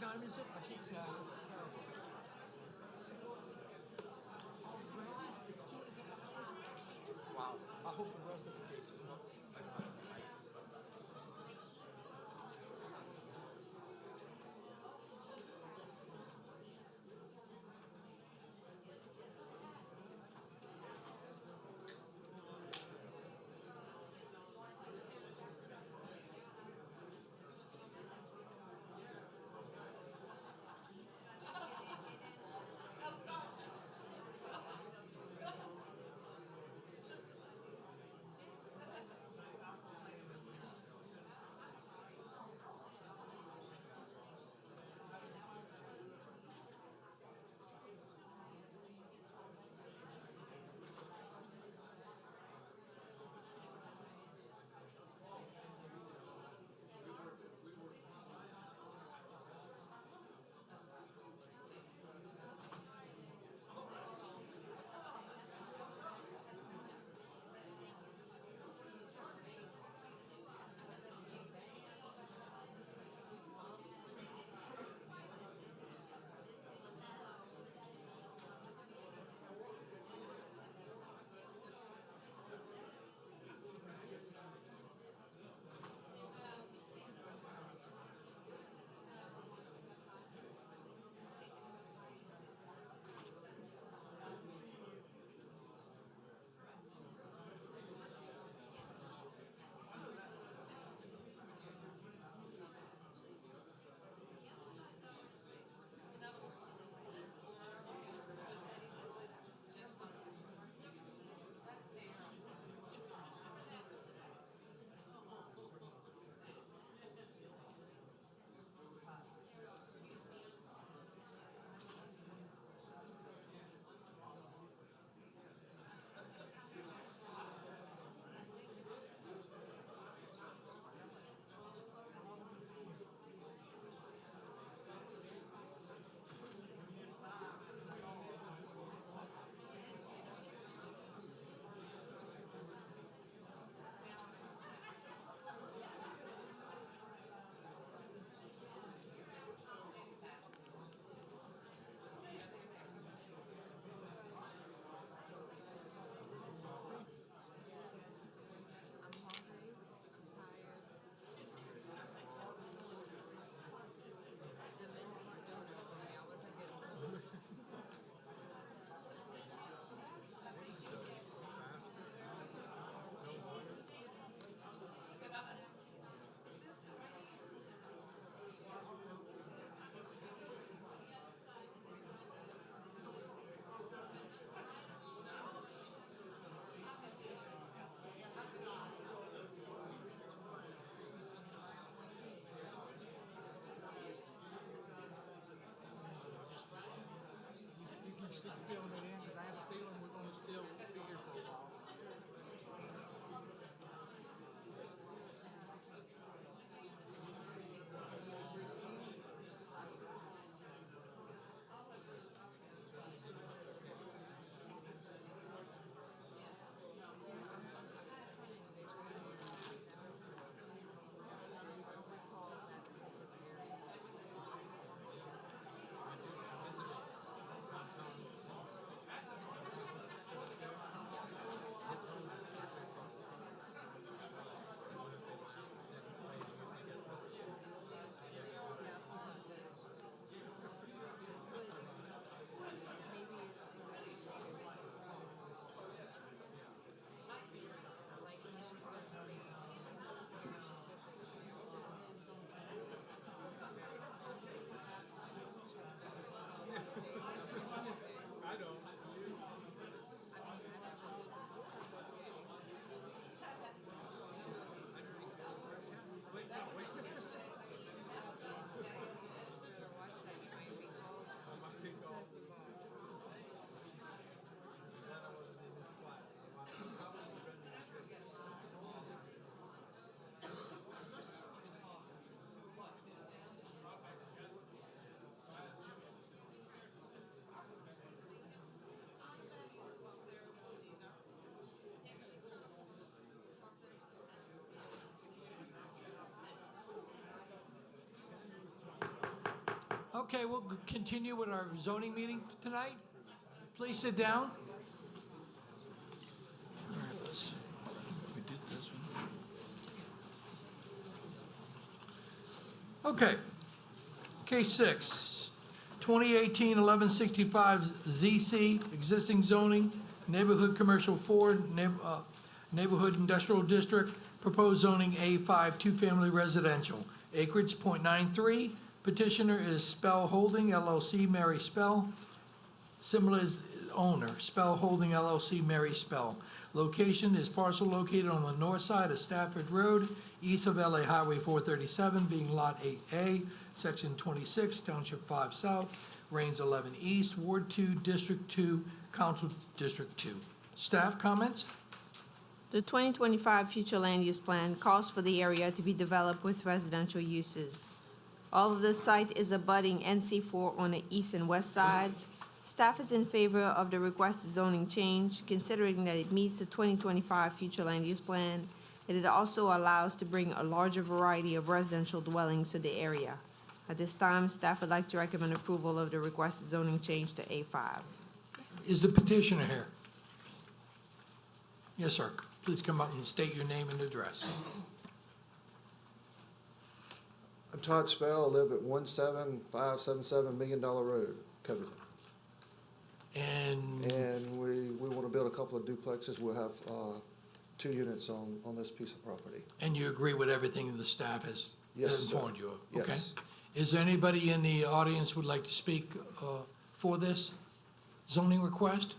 time is it? I can't say. Wow, I hope the rest of the case is not. Okay, we'll continue with our zoning meeting tonight. Please sit down. We did this one. Okay. Case 6, 2018-1165 ZC, existing zoning, neighborhood commercial 4, neighborhood industrial district, proposed zoning A5, two-family residential, acreage .93. Petitioner is Spell Holding LLC, Mary Spell. Similar as owner, Spell Holding LLC, Mary Spell. Location is parcel located on the north side of Stafford Road, east of LA Highway 437, being Lot 8A, Section 26, Township 5 South, Range 11 East, Ward 2, District 2, Council District 2. Staff comments? The 2025 future land use plan calls for the area to be developed with residential uses. All of the site is abutting NC4 on the east and west sides. Staff is in favor of the requested zoning change, considering that it meets the 2025 future land use plan, and it also allows to bring a larger variety of residential dwellings to the area. At this time, staff would like to recommend approval of the requested zoning change to A5. Is the petitioner here? Yes, sir. Please come up and state your name and address. I'm Todd Spell. I live at 17577 $1 Million Road, Covington. And we want to build a couple of duplexes. We'll have 2 units on this piece of property. And you agree with everything the staff has informed you of? Yes. Okay. Is there anybody in the audience who would like to speak for this zoning request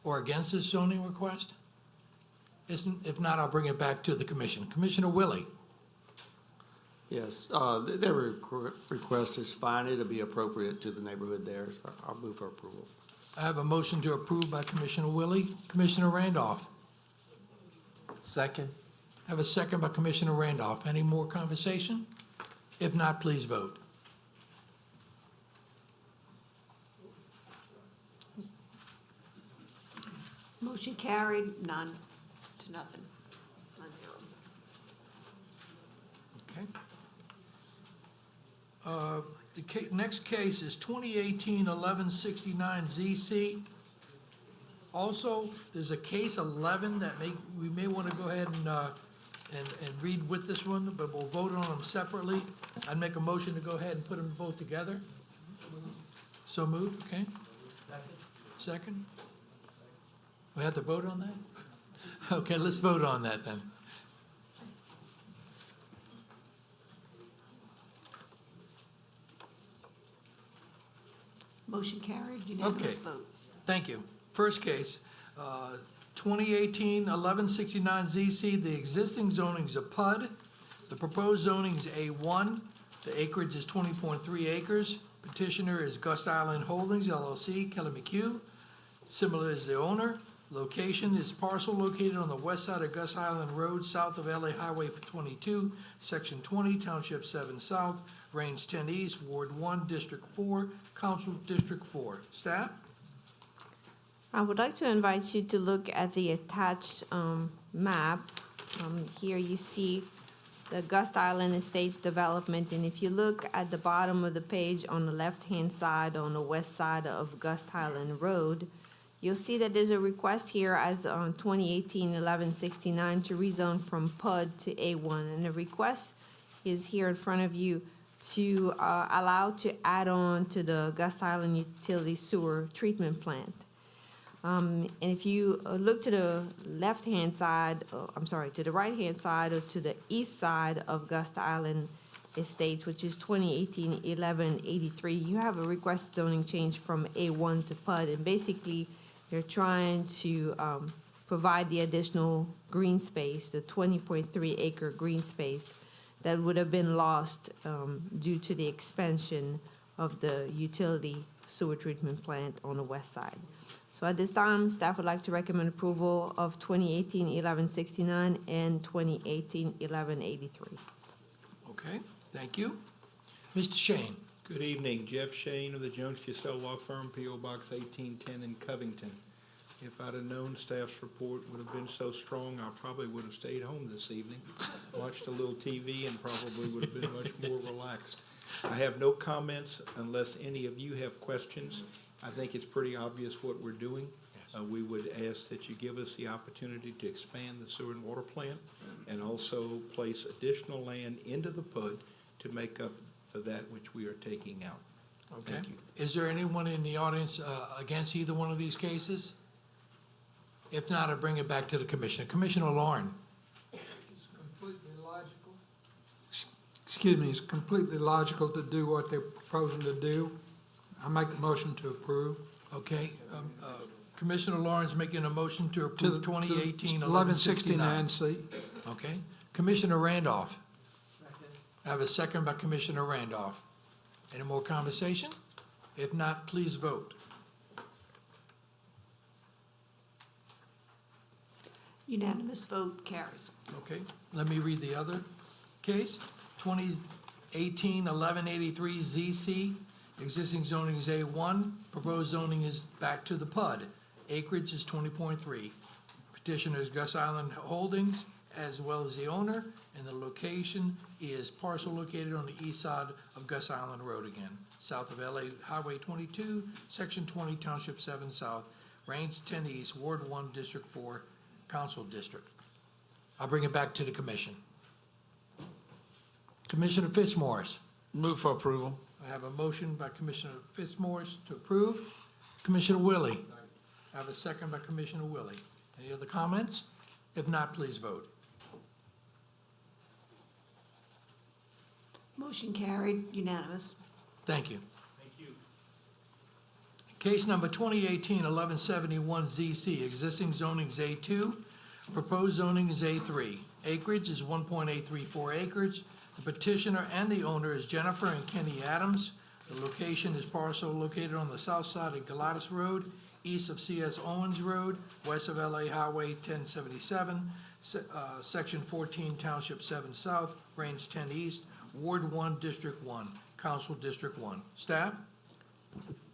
or against this zoning request? If not, I'll bring it back to the commission. Commissioner Willie. Yes, their request is fine. It'll be appropriate to the neighborhood there, so I'll move for approval. I have a motion to approve by Commissioner Willie. Commissioner Randolph. Second. I have a second by Commissioner Randolph. Any more conversation? If not, please vote. Motion carried, 9 to nothing, 9-0. Okay. The next case is 2018-1169 ZC. Also, there's a case 11 that we may want to go ahead and read with this one, but we'll vote on them separately. I'd make a motion to go ahead and put them both together. So moved, okay? Second? We have to vote on that? Okay, let's vote on that then. Motion carried, unanimous Okay. vote. Thank you. First case, 2018-1169 ZC, the existing zoning is a PUD. The proposed zoning is A1. The acreage is 20.3 acres. Petitioner is Gust Island Holdings LLC, Kelly McHugh. Similar as the owner. Location is parcel located on the west side of Gust Island Road, south of LA Highway 22, Section 20, Township 7 South, Range 10 East, Ward 1, District 4, Council District 4. Staff? I would like to invite you to look at the attached map. Here you see the Gust Island Estates development, and if you look at the bottom of the page on the left-hand side, on the west side of Gust Island Road, you'll see that there's a request here as on 2018-1169 to rezone from PUD to A1, and the request is here in front of you to allow to add on to the Gust Island Utility Sewer Treatment Plant. And if you look to the left-hand side, to the right-hand side or to the east side of Gust Island Estates, which is 2018-1183, you have a request zoning change from A1 to PUD, and basically they're trying to provide the additional green space, the 20.3 acre green space that would have been lost due to the expansion of the utility sewer treatment plant on the west side. So at this time, staff would like to recommend approval of 2018-1169 and 2018-1183. Okay, thank you. Mr. Shane. Good evening, Jeff Shane of the Jones Fussell Law Firm, P.O. Box 1810 in Covington. If I'd have known staff's report would have been so strong, I probably would have stayed home this evening, watched a little TV, and probably would have been much more relaxed. I have no comments unless any of you have questions. I think it's pretty obvious what we're doing. We would ask that you give us the opportunity to expand the sewer and water plant and also place additional land into the PUD to make up for that which we are taking out. Okay. Thank you. Is there anyone in the audience against either one of these cases? If not, I'll bring it back to the commissioner. Commissioner Lauren. It's completely logical. Excuse me, it's completely logical to do what they're proposing to do. I make a motion to approve. Okay. Commissioner Lawrence making a motion to approve 2018-1169. 1169C. Okay. Commissioner Randolph. I have a second by Commissioner Randolph. Any more conversation? If not, please vote. Unanimous vote carries. Okay, let me read the other case. 2018-1183 ZC, existing zoning is A1, proposed zoning is back to the PUD. Acreage is 20.3. Petitioner is Gus Island Holdings, as well as the owner, and the location is parcel located on the east side of Gus Island Road again, south of LA Highway 22, Section 20, Township 7 South, Range 10 East, Ward 1, District 4, Council District. I'll bring it back to the commission. Commissioner Fitzmaurice. Move for approval. I have a motion by Commissioner Fitzmaurice to approve. Commissioner Willie. I have a second by Commissioner Willie. Any other comments? If not, please vote. Motion carried, unanimous. Thank you. Thank you. Case number 2018-1171 ZC, existing zoning is A2, proposed zoning is A3. Acreage is 1.834 acres. The petitioner and the owner is Jennifer and Kenny Adams. The location is parcel located on the south side of Galatas Road, east of C.S. Owens Road, west of LA Highway 1077, Section 14, Township 7 South, Range 10 East, Ward 1, District 1, Council District 1. Staff?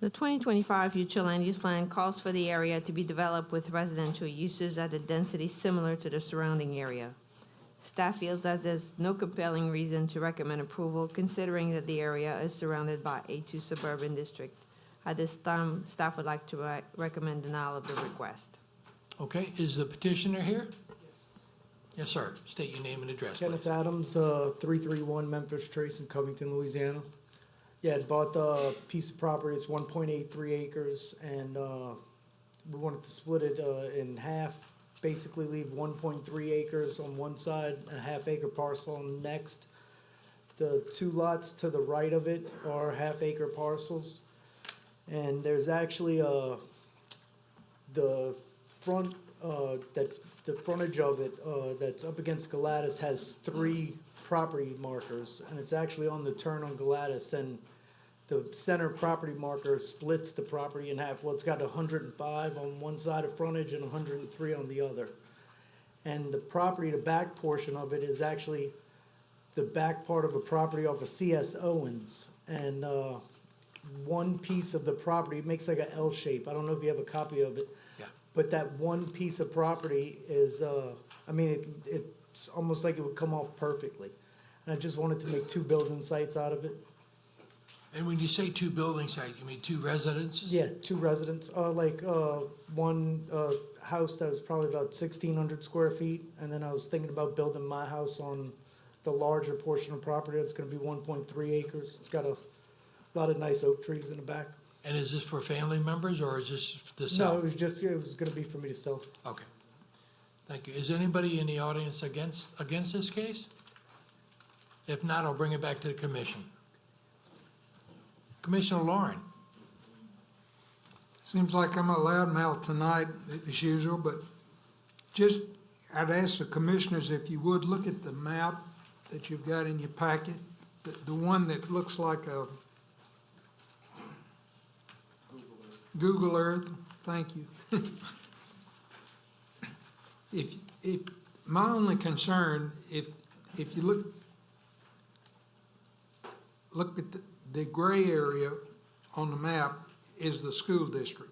The 2025 future land use plan calls for the area to be developed with residential uses at a density similar to the surrounding area. Staff feels that there's no compelling reason to recommend approval, considering that the area is surrounded by A2 suburban district. At this time, staff would like to recommend denial of the request. Okay, is the petitioner here? Yes, sir. State your name and address, Kenneth please. Adams, 331 Memphis Trace in Covington, Louisiana. Yeah, I bought the piece of property. It's 1.83 acres, and we wanted to split it in half. Basically, leave 1.3 acres on one side and a half-acre parcel on the next. The two lots to the right of it are half-acre parcels, and there's actually the front the frontage of it that's up against Galatas has 3 property markers, and it's actually on the turn on Galatas, and the center property marker splits the property in half. Well, it's got 105 on one side of frontage and 103 on the other. And the property, the back portion of it is actually the back part of a property off of C.S. Owens. And one piece of the property, it makes like an L shape. I don't know if you have a copy of it. Yeah. But that one piece of property is, it's almost like it would come off perfectly. And I just wanted to make 2 building sites out of it. And when you say 2 building sites, you mean 2 residences? Yeah, 2 residents, one house that was probably about 1,600 square feet, and then I was thinking about building my house on the larger portion of property. It's gonna be 1.3 acres. It's got a lot of nice oak trees in the back. And is this for family members, or is this to sell? No, it was gonna be for me to sell. Okay. Thank you. Is anybody in the audience against this case? If not, I'll bring it back to the commission. Commissioner Lauren. Seems like I'm a loudmouth tonight, as usual, but just, I'd ask the commissioners if you would look at the map that you've got in your packet, the one that looks like a Google Earth, thank you. If my only concern, if you look at the gray area on the map is the school district.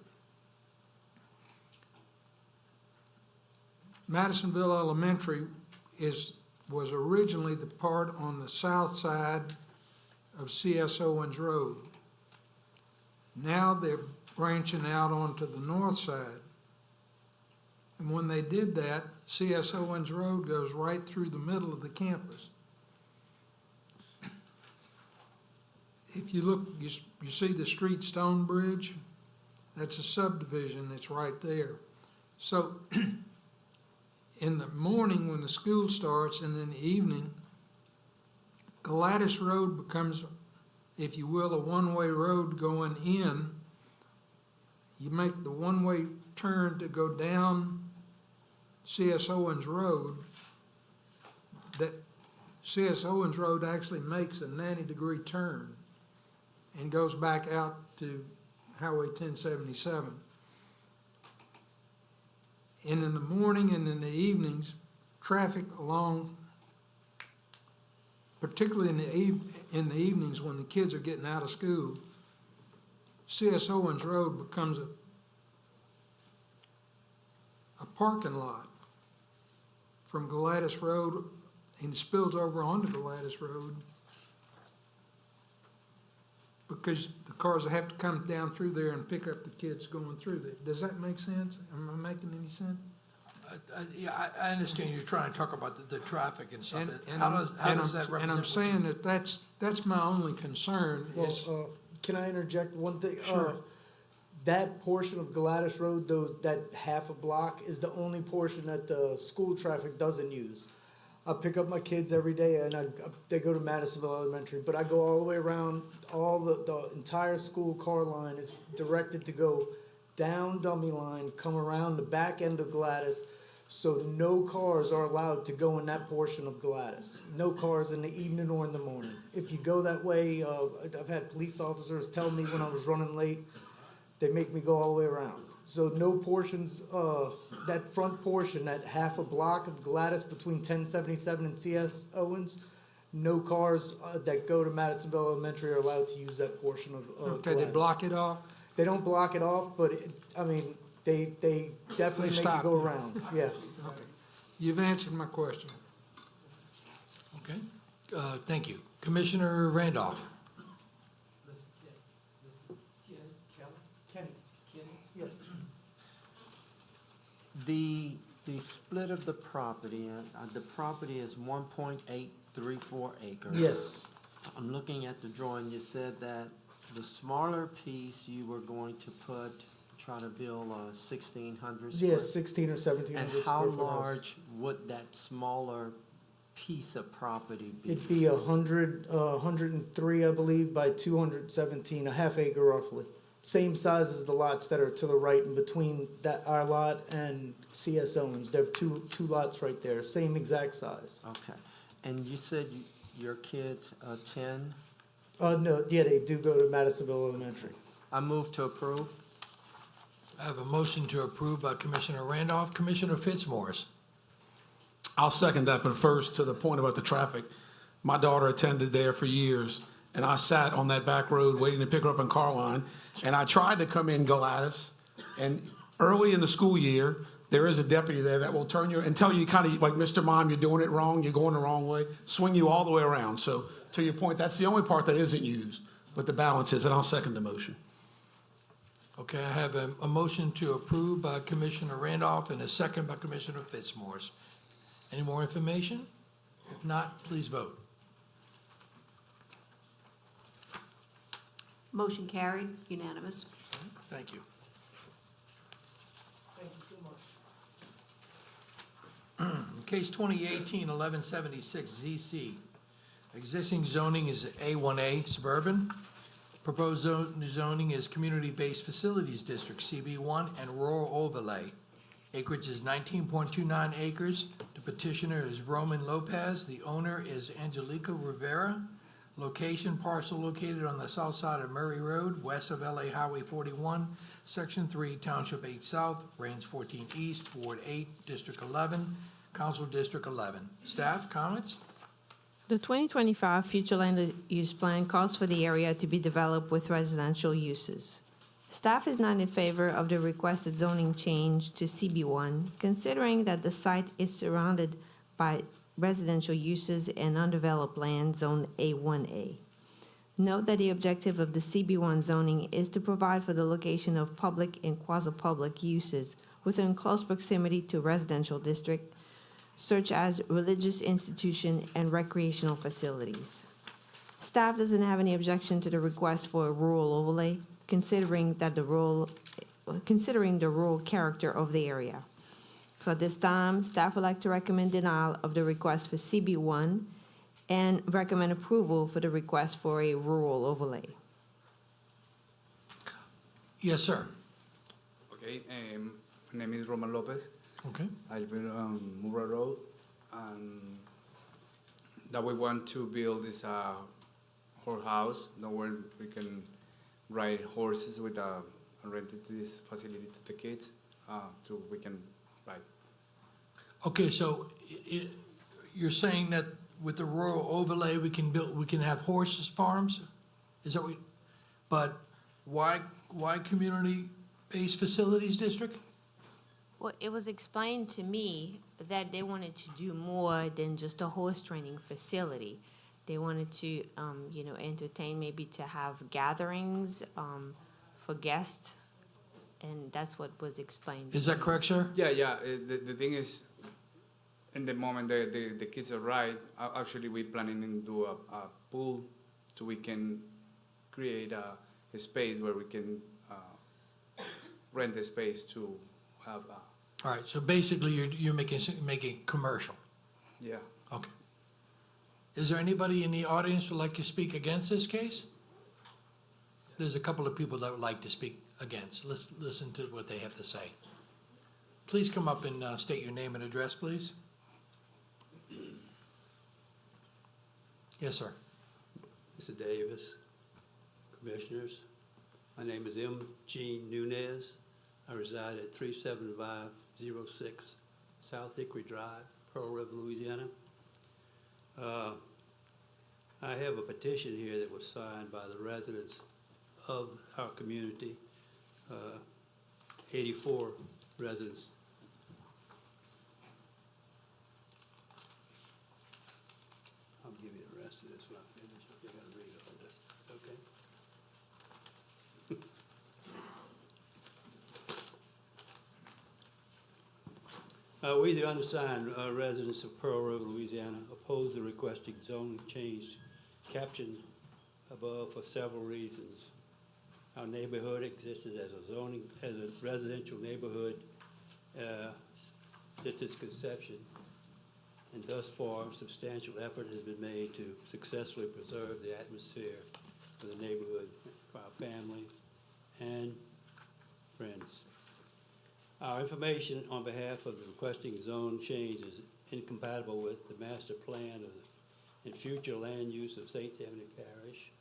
Madisonville Elementary was originally the part on the south side of C.S. Owens Road. Now they're branching out onto the north side. And when they did that, C.S. Owens Road goes right through the middle of the campus. If you look, you see the street stone bridge? That's a subdivision that's right there. So in the morning when the school starts and in the evening, Gladys Road becomes, if you will, a one-way road going in. You make the one-way turn to go down C.S. Owens Road. That C.S. Owens Road actually makes a 90-degree turn and goes back out to Highway 1077. And in the morning and in the evenings, traffic along, particularly in the evenings when the kids are getting out of school, C.S. Owens Road becomes a parking lot from Gladys Road and spills over onto Gladys Road because the cars have to come down through there and pick up the kids going through there. Does that make sense? Am I making any sense? Yeah, I understand you're trying to talk about the traffic and stuff. And How does that represent? And I'm saying that that's my only concern is. Well, can I interject one thing? Sure. That portion of Gladys Road, though, that half a block is the only portion that the school traffic doesn't use. I pick up my kids every day, and they go to Madisonville Elementary, but I go all the way around. All the entire school car line is directed to go down Dummy Line, come around the back end of Gladys, so no cars are allowed to go in that portion of Gladys. No cars in the evening or in the morning. If you go that way, I've had police officers tell me when I was running late, they make me go all the way around. So no portions, that front portion, that half a block of Gladys between 1077 and C.S. Owens, no cars that go to Madisonville Elementary are allowed to use that portion of Okay, Gladys. they block it off? They don't block it off, but they definitely make you go around, yeah. Okay. You've answered my question. Okay, thank you. Commissioner Randolph. Yes. The split of the property is 1.834 acres. Yes. I'm looking at the drawing, you said that the smaller piece you were going to try to build 1,600 square. Yes, 16 or 1700 And square how foot house. large would that smaller piece of property be? It'd be 103, I believe, by 217, a half acre roughly. Same size as the lots that are to the right in between our lot and C.S. Owens. There are two lots right there, same exact size. Okay. And you said your kids attend? No, yeah, they do go to Madisonville Elementary. I move to approve. I have a motion to approve by Commissioner Randolph. Commissioner Fitzmaurice. I'll second that, but first, to the point about the traffic, my daughter attended there for years, and I sat on that back road waiting to pick her up in Carline, and I tried to come in Gladys, and early in the school year, there is a deputy there that will turn you and tell you kind of like, Mr. Mom, you're doing it wrong, you're going the wrong way, swing you all the way around. So to your point, that's the only part that isn't used, but the balance is, and I'll second the motion. Okay, I have a motion to approve by Commissioner Randolph and a second by Commissioner Fitzmaurice. Any more information? If not, please vote. Motion carried, unanimous. Thank you. Thank you so much. Case 2018-1176 ZC. Existing zoning is A1A suburban. Proposed zoning is Community-Based Facilities District, CB1, and Rural Overlay. Acreage is 19.29 acres. The petitioner is Roman Lopez. The owner is Angelica Rivera. Location, parcel located on the south side of Murray Road, west of LA Highway 41, Section 3, Township 8 South, Range 14 East, Ward 8, District 11, Council District 11. Staff, comments? The 2025 future land use plan calls for the area to be developed with residential uses. Staff is not in favor of the requested zoning change to CB1, considering that the site is surrounded by residential uses and undeveloped land zone A1A. Note that the objective of the CB1 zoning is to provide for the location of public and quasi-public uses within close proximity to residential district, such as religious institution and recreational facilities. Staff doesn't have any objection to the request for a rural overlay, considering the rural character of the area. So at this time, staff would like to recommend denial of the request for CB1 and recommend approval for the request for a rural overlay. Yes, sir. Okay, my name is Roman Lopez. Okay. I live on Murray Road, and that we want to build this horse house, where we can ride horses with rented this facility to the kids, so we can ride. Okay, so you're saying that with the rural overlay, we can have horses farms? Is that what, but why community-based facilities district? Well, it was explained to me that they wanted to do more than just a horse training facility. They wanted to, entertain, maybe to have gatherings for guests, and that's what was explained. Is that correct, sir? Yeah. The thing is, in the moment the kids arrive, actually we're planning to do a pool, so we can create a space where we can rent the space to have. All right, so basically you're making commercial. Yeah. Okay. Is there anybody in the audience who would like to speak against this case? There's a couple of people that would like to speak against. Let's listen to what they have to say. Please come up and state your name and address, please. Yes, sir. Mr. Davis, Commissioners, my name is M.G. Nunez. I reside at 37506 South Hickory Drive, Pearl River, Louisiana. I have a petition here that was signed by the residents of our community, 84 residents. I'll give you the rest of this when I finish. You gotta read all this, okay? We, the undersigned residents of Pearl River, Louisiana, oppose the requested zone change captioned above for several reasons. Our neighborhood existed as a residential neighborhood since its conception, and thus far, substantial effort has been made to successfully preserve the atmosphere of the neighborhood for our families and friends. Our information on behalf of the requesting zone change is incompatible with the master plan and future land use of St. Tammany Parish,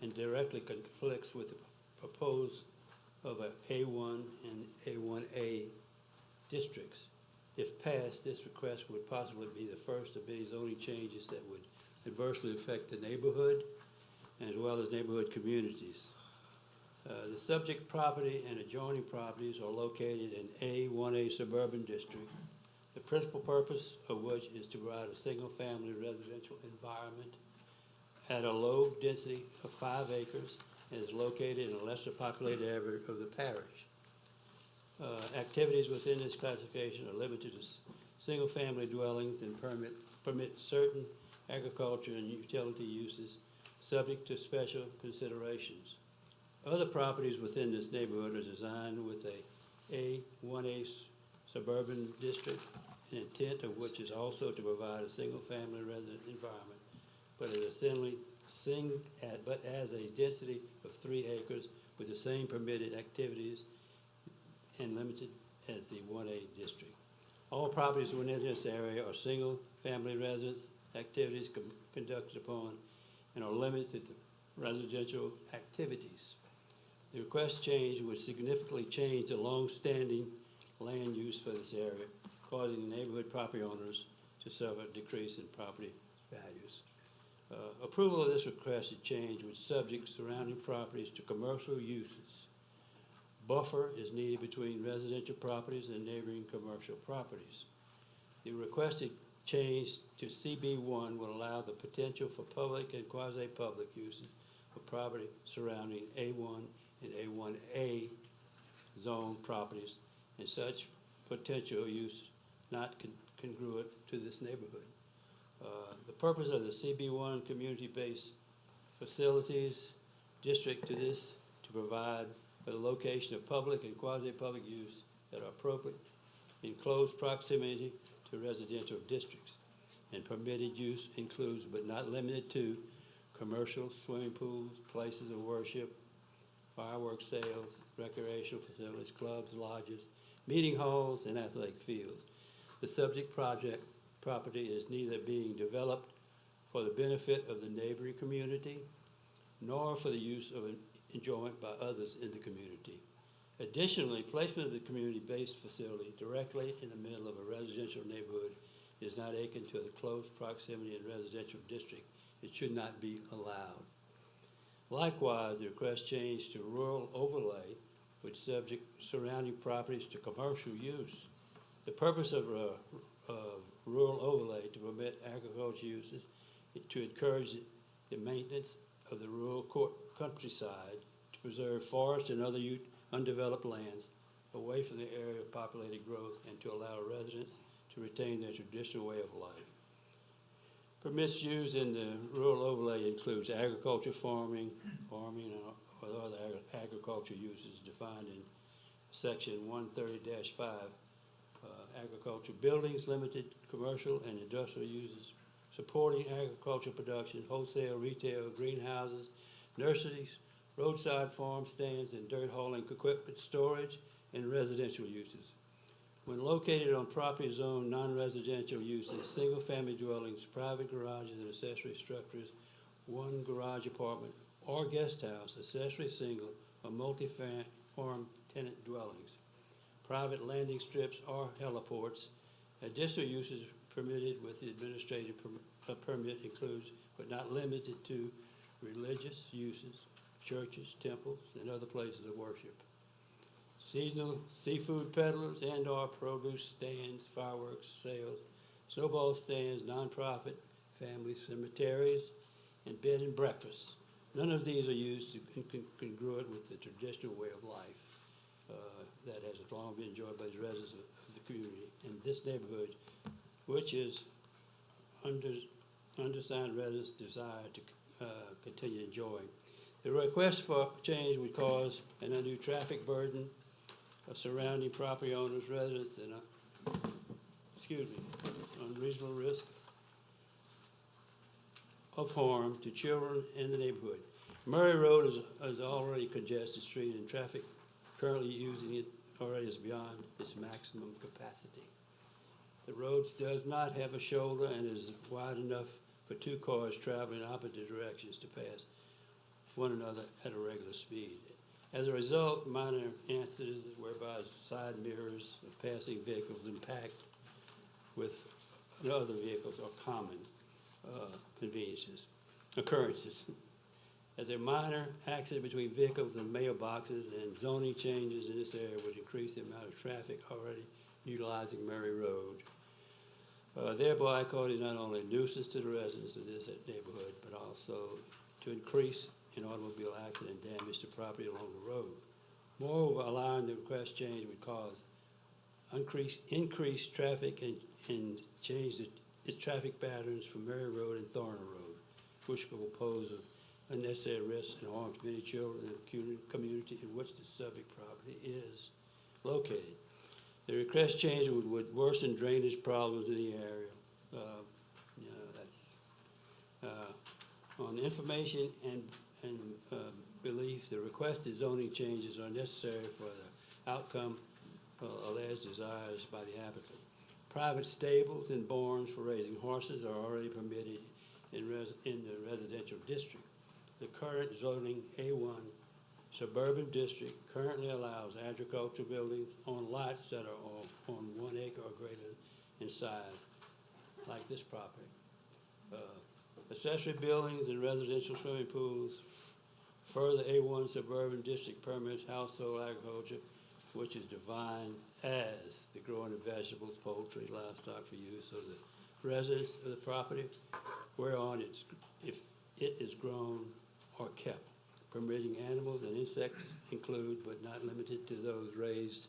and directly conflicts with the proposed of a A1 and A1A districts. If passed, this request would possibly be the first of many zoning changes that would adversely affect the neighborhood as well as neighborhood communities. The subject property and adjoining properties are located in A1A suburban district, the principal purpose of which is to provide a single-family residential environment at a low density of 5 acres and is located in a lesser populated area of the parish. Activities within this classification are limited to single-family dwellings and permit certain agriculture and utility uses subject to special considerations. Other properties within this neighborhood are designed with a A1A suburban district, an intent of which is also to provide a single-family resident environment, but as a density of 3 acres with the same permitted activities and limited as the 1A district. All properties within this area are single-family residence activities conducted upon and are limited to residential activities. The request change would significantly change the long-standing land use for this area, causing neighborhood property owners to suffer a decrease in property values. Approval of this requested change would subject surrounding properties to commercial uses. Buffer is needed between residential properties and neighboring commercial properties. The requested change to CB1 will allow the potential for public and quasi-public uses of property surrounding A1 and A1A zone properties, and such potential use not congruent to this neighborhood. The purpose of the CB1 community-based facilities district to provide for the location of public and quasi-public use that are appropriate in close proximity to residential districts. And permitted use includes but not limited to commercial swimming pools, places of worship, fireworks sales, recreational facilities, clubs, lodges, meeting halls, and athletic fields. The subject property is neither being developed for the benefit of the neighboring community, nor for the use of enjoyment by others in the community. Additionally, placement of the community-based facility directly in the middle of a residential neighborhood is not akin to the close proximity in residential district. It should not be allowed. Likewise, the request change to rural overlay would subject surrounding properties to commercial use. The purpose of rural overlay to permit agricultural uses, to encourage the maintenance of the rural countryside, to preserve forests and other undeveloped lands away from the area of populated growth, and to allow residents to retain their traditional way of life. Permits used in the rural overlay includes agriculture, farming, or other agricultural uses defined in section 130-5. Agricultural buildings, limited commercial and industrial uses, supporting agricultural production, wholesale, retail, greenhouses, nurseries, roadside farm stands, and dirt hauling equipment storage, and residential uses. When located on property zone non-residential uses, single-family dwellings, private garages and accessory structures, one garage apartment, or guest house, accessory single, or multi-farm tenant dwellings, private landing strips or heliports. Additional uses permitted with the administrative permit includes, but not limited to, religious uses, churches, temples, and other places of worship. Seasonal seafood peddlers and/or produce stands, fireworks sales, snowball stands, nonprofit, family cemeteries, and bed and breakfast. None of these are used to congruent with the traditional way of life that has long been enjoyed by the residents of the community in this neighborhood, which is undersigned residents desire to continue enjoying. The request for change would cause an undue traffic burden of surrounding property owners, residents, and unreasonable risk of harm to children in the neighborhood. Murray Road is already a congested street, and traffic currently using it already is beyond its maximum capacity. The road does not have a shoulder and is wide enough for two cars traveling in opposite directions to pass one another at a regular speed. As a result, minor incidents whereby side mirrors of passing vehicles impact with other vehicles are common occurrences. As a minor accident between vehicles and mailboxes and zoning changes in this area would increase the amount of traffic already utilizing Murray Road, thereby causing not only a nuisance to the residents of this neighborhood, but also to increase in automobile accident and damage to property along the road. Moreover, allowing the request change would cause increased traffic and change its traffic patterns from Murray Road and Thorner Road, which will pose unnecessary risks and harm to many children in the community in which the subject property is located. The request change would worsen drainage problems in the area. On information and belief, the requested zoning changes are necessary for the outcome alleged desires by the applicant. Private stables and barns for raising horses are already permitted in the residential district. The current zoning A1 suburban district currently allows agricultural buildings on lots that are on 1 acre or greater in size, like this property. Accessory buildings and residential swimming pools. Further, A1 suburban district permits household agriculture, which is defined as the growing of vegetables, poultry, livestock for use of the residents of the property whereon if it is grown or kept. Permitting animals and insects include, but not limited to those raised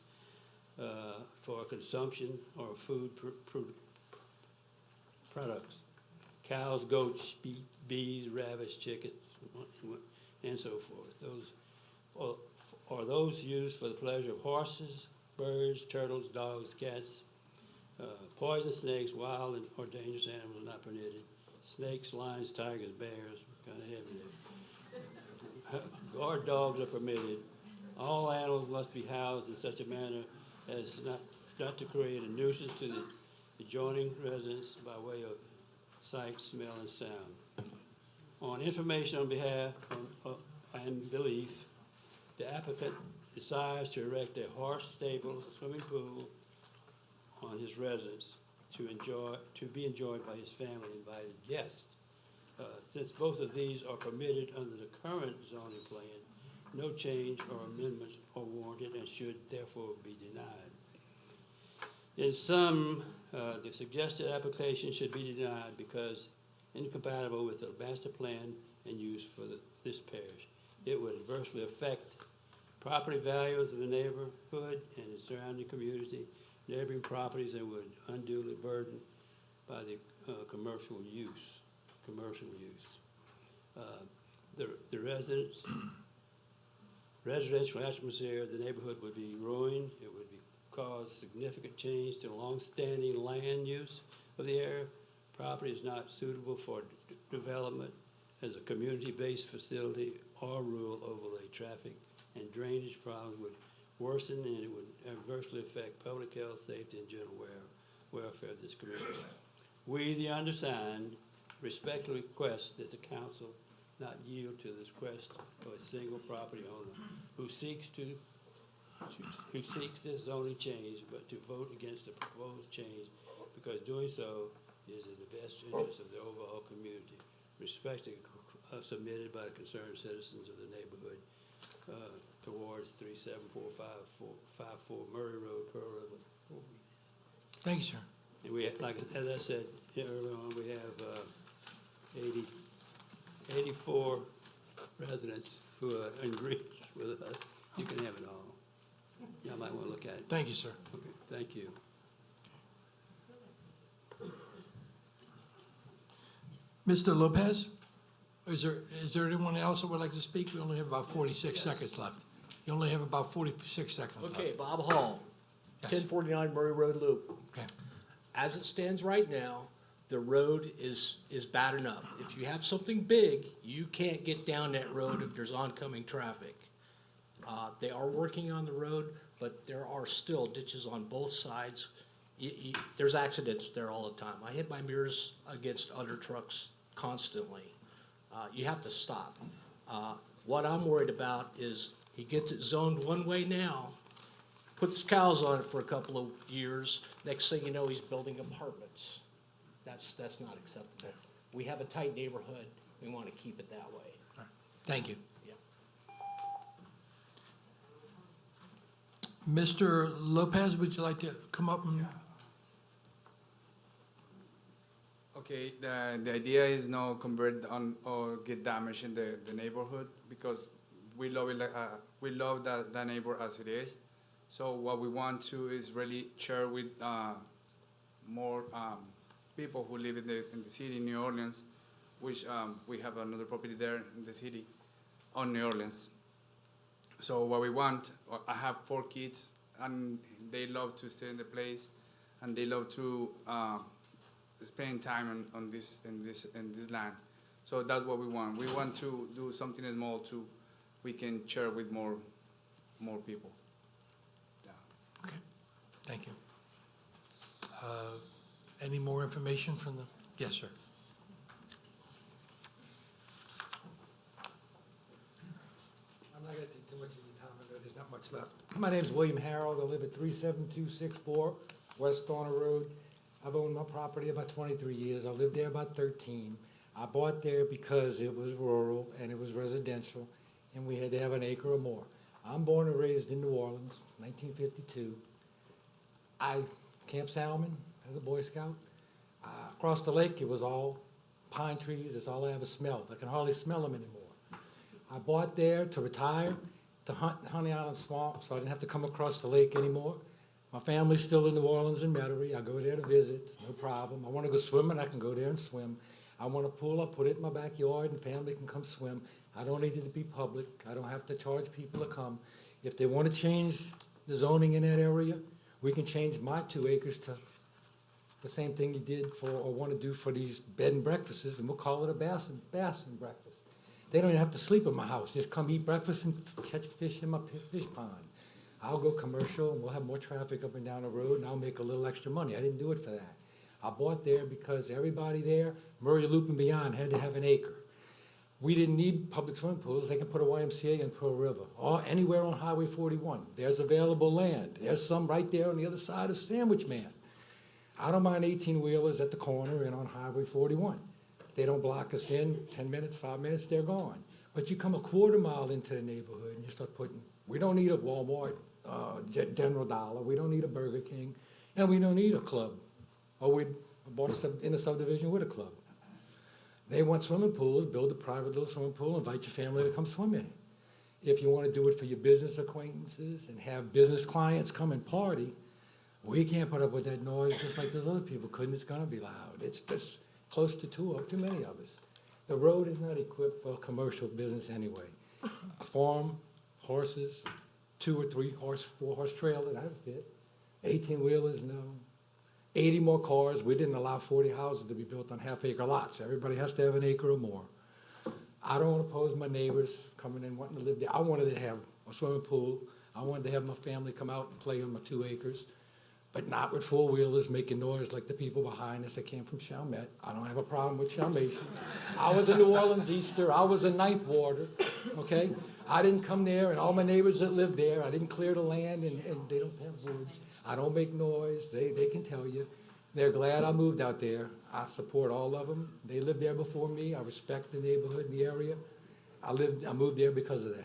for consumption or food products. Cows, goats, bees, rabbits, chickens, and so forth. Those are those used for the pleasure of horses, birds, turtles, dogs, cats, poison snakes, wild or dangerous animals not permitted. Snakes, lions, tigers, bears, kind of heavy there. Guard dogs are permitted. All animals must be housed in such a manner as not to create a nuisance to the adjoining residents by way of sight, smell, and sound. On information on behalf and belief, the applicant desires to erect a horse stable, swimming pool on his residence to be enjoyed by his family and invited guests. Since both of these are permitted under the current zoning plan, no change or amendments are warranted and should therefore be denied. In sum, the suggested application should be denied because incompatible with the master plan and use for this parish. It would adversely affect property values of the neighborhood and the surrounding community, neighboring properties, and would unduly burden by the commercial use. The residential atmosphere of the neighborhood would be ruined. It would cause significant change to the long-standing land use of the area. Property is not suitable for development as a community-based facility or rural overlay. Traffic and drainage problems would worsen, and it would adversely affect public health, safety, and general welfare of this community. We, the undersigned, respectfully request that the council not yield to this request of a single property owner who seeks this zoning change, but to vote against the proposed change because doing so is in the best interest of the overall community, respectively submitted by the concerned citizens of the neighborhood towards 37454 Murray Road, Pearl River. Thank you, sir. And we, as I said earlier on, we have 84 residents who are in agreement with us. You can have it all. Y'all might want to look at it. Thank you, sir. Okay, thank you. Mr. Lopez, is there anyone else that would like to speak? We only have about 46 seconds left. You only have about 46 seconds left. Okay, Bob Hall, Yes. 1049 Murray Road Loop. Okay. As it stands right now, the road is bad enough. If you have something big, you can't get down that road if there's oncoming traffic. They are working on the road, but there are still ditches on both sides. There's accidents there all the time. I hit my mirrors against other trucks constantly. You have to stop. What I'm worried about is he gets it zoned one way now, puts cows on it for a couple of years. Next thing you know, he's building apartments. That's not acceptable. We have a tight neighborhood. We want to keep it that way. Thank you. Yeah. Mr. Lopez, would you like to come up and? Okay, the idea is no convert on or get damage in the neighborhood because we love it. We love that neighbor as it is. So what we want to is really share with more people who live in the city, New Orleans, which we have another property there in the city, on New Orleans. So what we want, I have 4 kids, and they love to stay in the place, and they love to spend time on this land. So that's what we want. We want to do something small we can share with more people. Okay, thank you. Any more information from the, yes, sir. I'm not gonna take too much of your time, I know there's not much left. My name's William Harold, I live at 37264 West Dorner Road. I've owned my property about 23 years, I lived there about 13. I bought there because it was rural and it was residential, and we had to have an acre or more. I'm born and raised in New Orleans, 1952. I camped salmon as a Boy Scout. Across the lake, it was all pine trees, that's all I ever smelled. I can hardly smell them anymore. I bought there to retire, to hunt Honey Island Swamp, so I didn't have to come across the lake anymore. My family's still in New Orleans and Metairie. I go there to visit, no problem. I want to go swimming, I can go there and swim. I want a pool, I'll put it in my backyard and family can come swim. I don't need it to be public. I don't have to charge people to come. If they want to change the zoning in that area, we can change my 2 acres to the same thing you did for, or want to do for these bed and breakfasts, and we'll call it a bass and breakfast. They don't even have to sleep at my house. Just come eat breakfast and catch fish in my fish pond. I'll go commercial, and we'll have more traffic up and down the road, and I'll make a little extra money. I didn't do it for that. I bought there because everybody there, Murray Loop and beyond, had to have an acre. We didn't need public swimming pools. They can put a YMCA in Pearl River, or anywhere on Highway 41. There's available land. There's some right there on the other side of Sandwich Man. I don't mind 18-wheelers at the corner and on Highway 41. They don't block us in, 10 minutes, 5 minutes, they're gone. But you come a quarter mile into the neighborhood and you start putting, we don't need a Walmart, General Dollar, we don't need a Burger King, and we don't need a club. Or we bought in a subdivision with a club. They want swimming pools, build a private little swimming pool, invite your family to come swim in it. If you want to do it for your business acquaintances and have business clients come and party, we can't put up with that noise just like those other people couldn't. It's going to be loud. It's just close to too many of us. The road is not equipped for commercial business anyway. A farm, horses, 2 or 3 horse, 4-horse trailer, that would fit. 18-wheelers, no. 80 more cars. We didn't allow 40 houses to be built on half-acre lots. Everybody has to have an acre or more. I don't want to oppose my neighbors coming in wanting to live there. I wanted to have a swimming pool. I wanted to have my family come out and play on my 2 acres, but not with 4-wheelers making noise like the people behind us that came from Chalmette. I don't have a problem with Chalmation. I was a New Orleans Easter. I was a Ninth Warder, okay? I didn't come there, and all my neighbors that live there, I didn't clear the land, and they don't have woods. I don't make noise. They can tell you. They're glad I moved out there. I support all of them. They lived there before me. I respect the neighborhood and the area. I moved there because of that.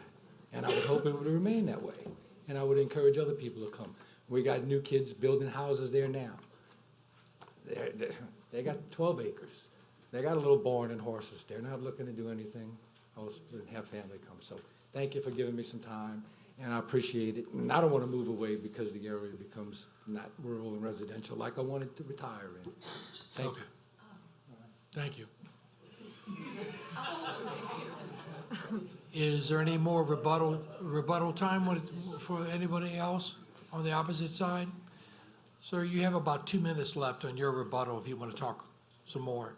And I would hope it would remain that way. And I would encourage other people to come. We got new kids building houses there now. They got 12 acres. They got a little barn and horses. They're not looking to do anything else than have family come. So thank you for giving me some time, and I appreciate it. And I don't want to move away because the area becomes not rural and residential like I wanted to retire in. Thank you. Thank you. Is there any more rebuttal time for anybody else on the opposite side? Sir, you have about 2 minutes left on your rebuttal if you want to talk some more.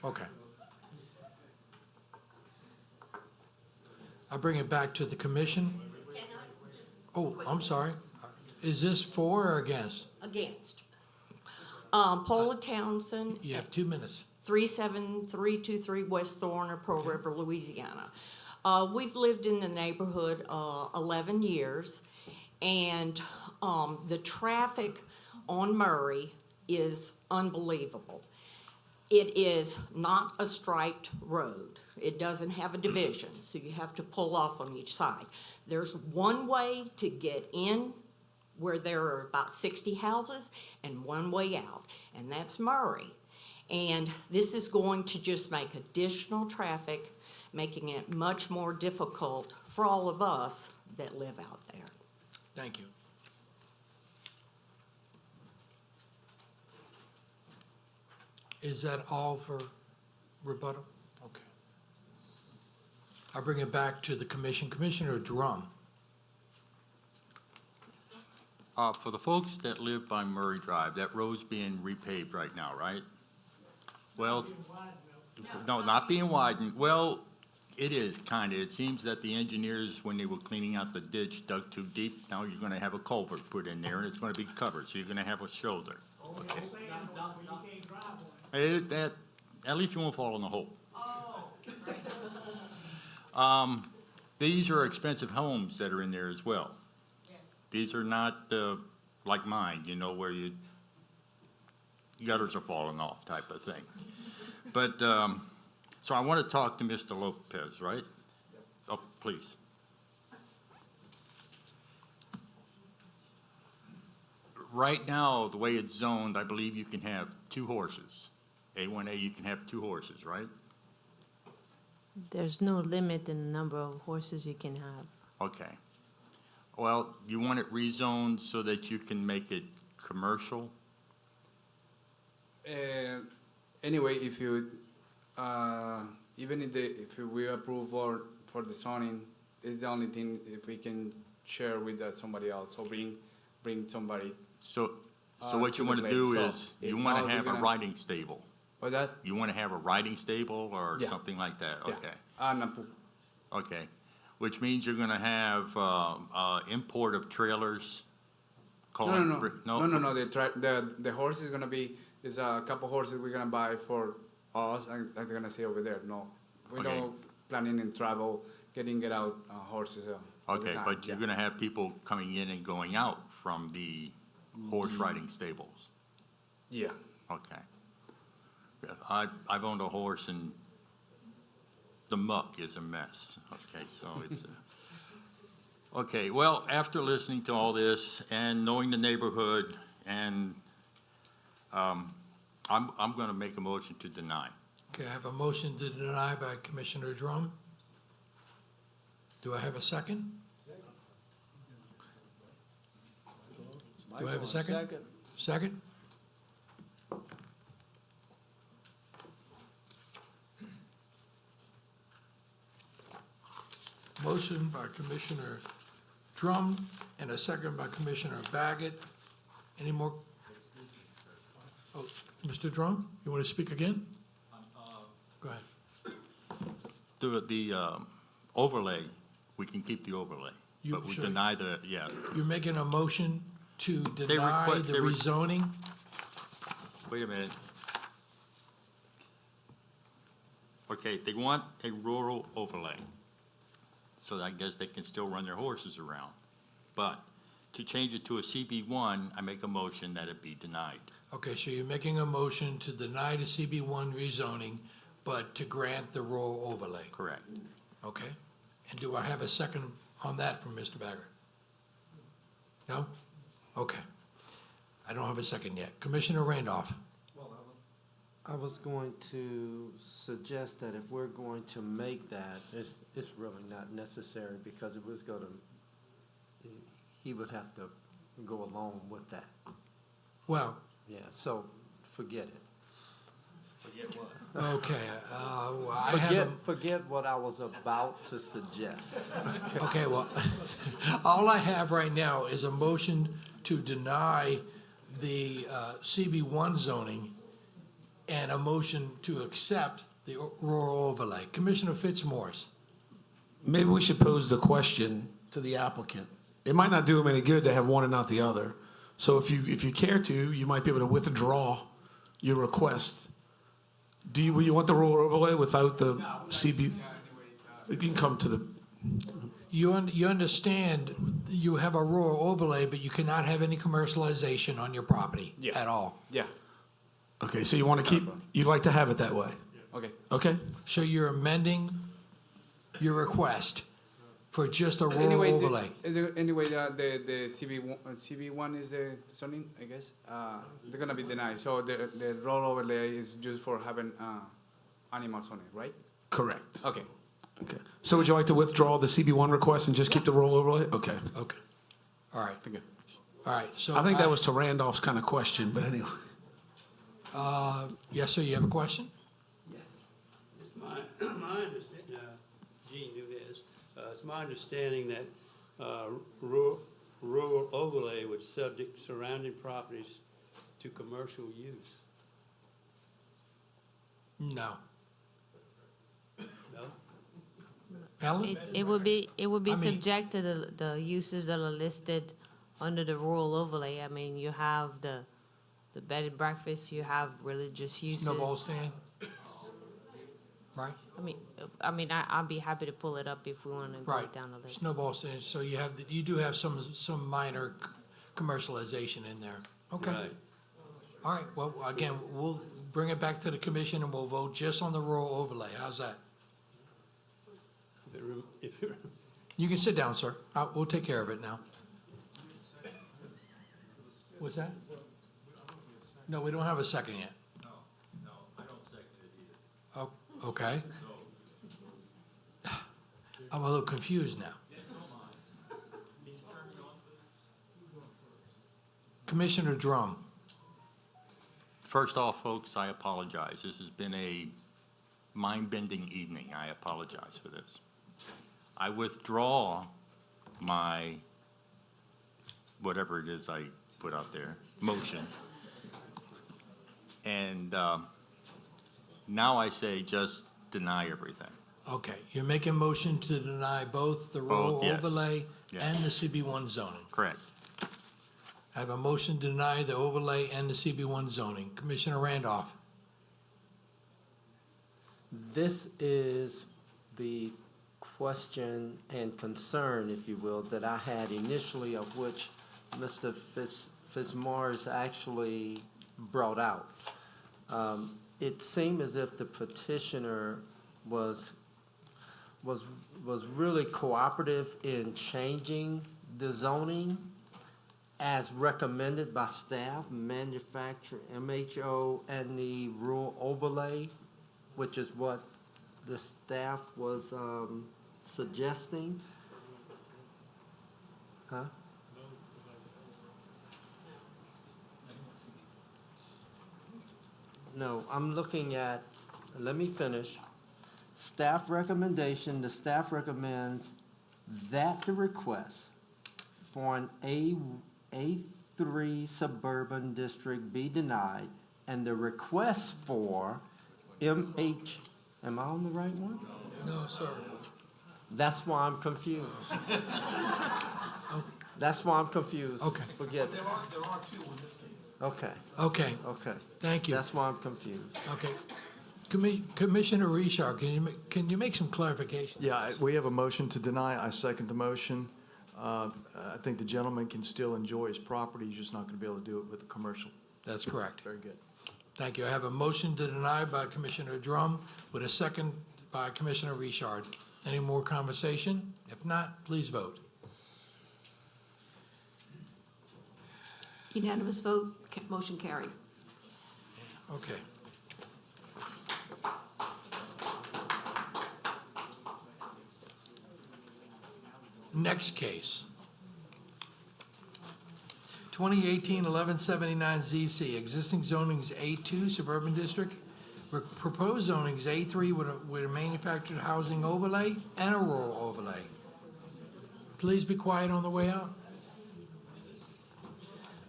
Okay. I bring it back to the commission. Oh, I'm sorry. Is this for or against? Against. Paula Townsend. You have 2 minutes. 37323 West Thorner, Pearl River, Louisiana. We've lived in the neighborhood 11 years, and the traffic on Murray is unbelievable. It is not a striped road. It doesn't have a division, so you have to pull off on each side. There's one way to get in where there are about 60 houses and one way out, and that's Murray. And this is going to just make additional traffic, making it much more difficult for all of us that live out there. Thank you. Is that all for rebuttal? Okay. I bring it back to the commission. Commissioner Drum. For the folks that live by Murray Drive, that road's being repaved right now, right? Well, no, not being widened. Well, it is kind of. It seems that the engineers, when they were cleaning out the ditch, dug too deep. Now you're going to have a culvert put in there, and it's going to be covered, so you're going to have a shoulder. Okay. At least you won't fall in the hole. These are expensive homes that are in there as well. Yes. These are not like mine, you know, where gutters are falling off type of thing. But, so I want to talk to Mr. Lopez, right? Oh, please. Right now, the way it's zoned, I believe you can have 2 horses. A1A, you can have 2 horses, right? There's no limit in the number of horses you can have. Okay. Well, you want it rezoned so that you can make it commercial? Anyway, if you, even if we approve for the zoning, is the only thing if we can share with somebody else or bring somebody. So what to you the want to place. do So, is, if you want not, to we're have a gonna- riding stable. What's that? You want to have a riding stable or Yeah. something like that? Yeah. Okay. Napu. Okay. Which means you're going to have import of trailers? No. The horse is gonna be, is a couple horses we're gonna buy for us, and they're gonna stay over there. No, we Okay. don't planning in travel, get out horses. All the Okay, time. but you're Yeah. going to have people coming in and going out from the horse riding stables? Yeah. Okay. Yeah, I've owned a horse and the muck is a mess. Okay, so it's, okay, well, after listening to all this and knowing the neighborhood and, I'm going to make a motion to deny. Okay, I have a motion to deny by Commissioner Drum. Do I have a second? Do I have a second? Second? Motion by Commissioner Drum and a second by Commissioner Baggett. Any more? Oh, Mr. Drum, you want to speak again? Go ahead. The overlay, we can keep the overlay, You but we should. deny the, yeah. You're making a motion to deny request- the they re- rezoning? Wait a minute. Okay, they want a rural overlay, so I guess they can still run their horses around. But to change it to a CB1, I make a motion that it be denied. Okay, so you're making a motion to deny the CB1 rezoning, but to grant the rural overlay? Correct. Okay. And do I have a second on that from Mr. Bagger? No? Okay. I don't have a second yet. Commissioner Randolph? I was going to suggest that if we're going to make that, it's really not necessary because it was gonna, he would have to go along with that. Well, Yeah, so forget it. okay, well, I have Forget what I was about to suggest. okay, well, all I have right now is a motion to deny the CB1 zoning and a motion to accept the rural overlay. Commissioner Fitzmaurice? Maybe we should pose the question to the applicant. It might not do them any good to have one and not the other. So if you care to, you might be able to withdraw your request. Will you want the rural overlay without the CB? You can come to the, You understand, you have a rural overlay, but you cannot have any commercialization on your property Yeah. at all. Yeah. okay, so you want to keep, you'd like to have it that way? Okay. Okay? So you're amending your request for just a rural Anyway, overlay. the CB1 is the zoning, I guess. They're gonna be denied. So the roll overlay is just for having animals on it, right? Correct. Okay. Okay. So would you like to withdraw the CB1 request and just keep the roll overlay? Okay. Okay. All right. Thank you. All right, so. I think that was to Randolph's kind of question, but anyway. Yes, sir, you have a question? Yes. It's my understanding, Gene knew this, it's my understanding that rural overlay would subject surrounding properties to commercial use. No. No? Helen? It would be I mean- subject to the uses that are listed under the rural overlay. I mean, you have the bed and breakfast, you have religious uses. Snowball stand? Right? I mean, I'll be happy to pull it up if we want to go Right. down the list. Snowball stand, so you do have some minor commercialization in there. Okay. Right. All right, well, again, we'll bring it back to the commission and we'll vote just on the rural overlay. How's that? If it You can sit down, sir. We'll take care of it now. What's that? No, we don't have a second yet. No, I don't second it either. Oh, okay. I'm a little confused now. Commissioner Drum. First off, folks, I apologize. This has been a mind-bending evening. I apologize for this. I withdraw my, whatever it is I put out there, motion. And now I say just deny everything. Okay, you're making motion to deny both the rural Both, yes. overlay Yes. and the CB1 zoning. Correct. I have a motion to deny the overlay and the CB1 zoning. Commissioner Randolph. This is the question and concern, if you will, that I had initially, of which Mr. Fitzmaurice actually brought out. It seemed as if the petitioner was really cooperative in changing the zoning as recommended by staff, manufacturer, MHO, and the rural overlay, which is what the staff was suggesting. Huh? No, I'm looking at, let me finish. Staff recommendation, the staff recommends that the request for an A3 suburban district be denied, and the request for MH, am I on the right one? No, sir. That's why I'm confused. That's why I'm confused. Okay. Forget it. There are two in this case. Okay, Okay, okay. thank you. That's why I'm confused. Okay. Commissioner Richard, can you make some clarification? Yeah, we have a motion to deny. I second the motion. I think the gentleman can still enjoy his property. He's just not going to be able to do it with a commercial. That's correct. Very good. Thank you. I have a motion to deny by Commissioner Drum with a second by Commissioner Richard. Any more conversation? If not, please vote. Unanimous vote, motion carried. Okay. Next case. 2018-1179 ZC, existing zoning is A2 Suburban District. Proposed zoning is A3 with a manufactured housing overlay and a rural overlay. Please be quiet on the way out.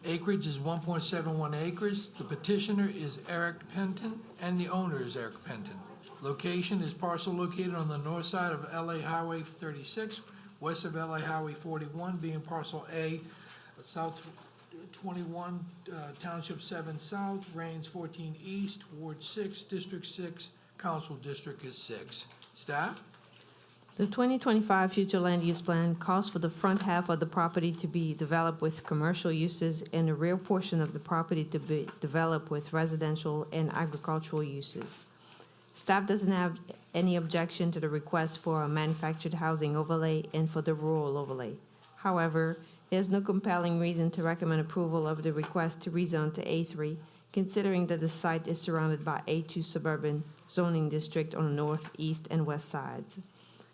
Acreage is 1.71 acres. The petitioner is Eric Penton and the owner is Eric Penton. Location is parcel located on the north side of LA Highway 36, west of LA Highway 41, being parcel A, South 21, Township 7 South, Range 14 East, Ward 6, District 6, Council District is 6. Staff? The 2025 future land use plan calls for the front half of the property to be developed with commercial uses and the rear portion of the property to be developed with residential and agricultural uses. Staff doesn't have any objection to the request for a manufactured housing overlay and for the rural overlay. However, there's no compelling reason to recommend approval of the request to rezone to A3, considering that the site is surrounded by A2 suburban zoning district on the north, east, and west sides.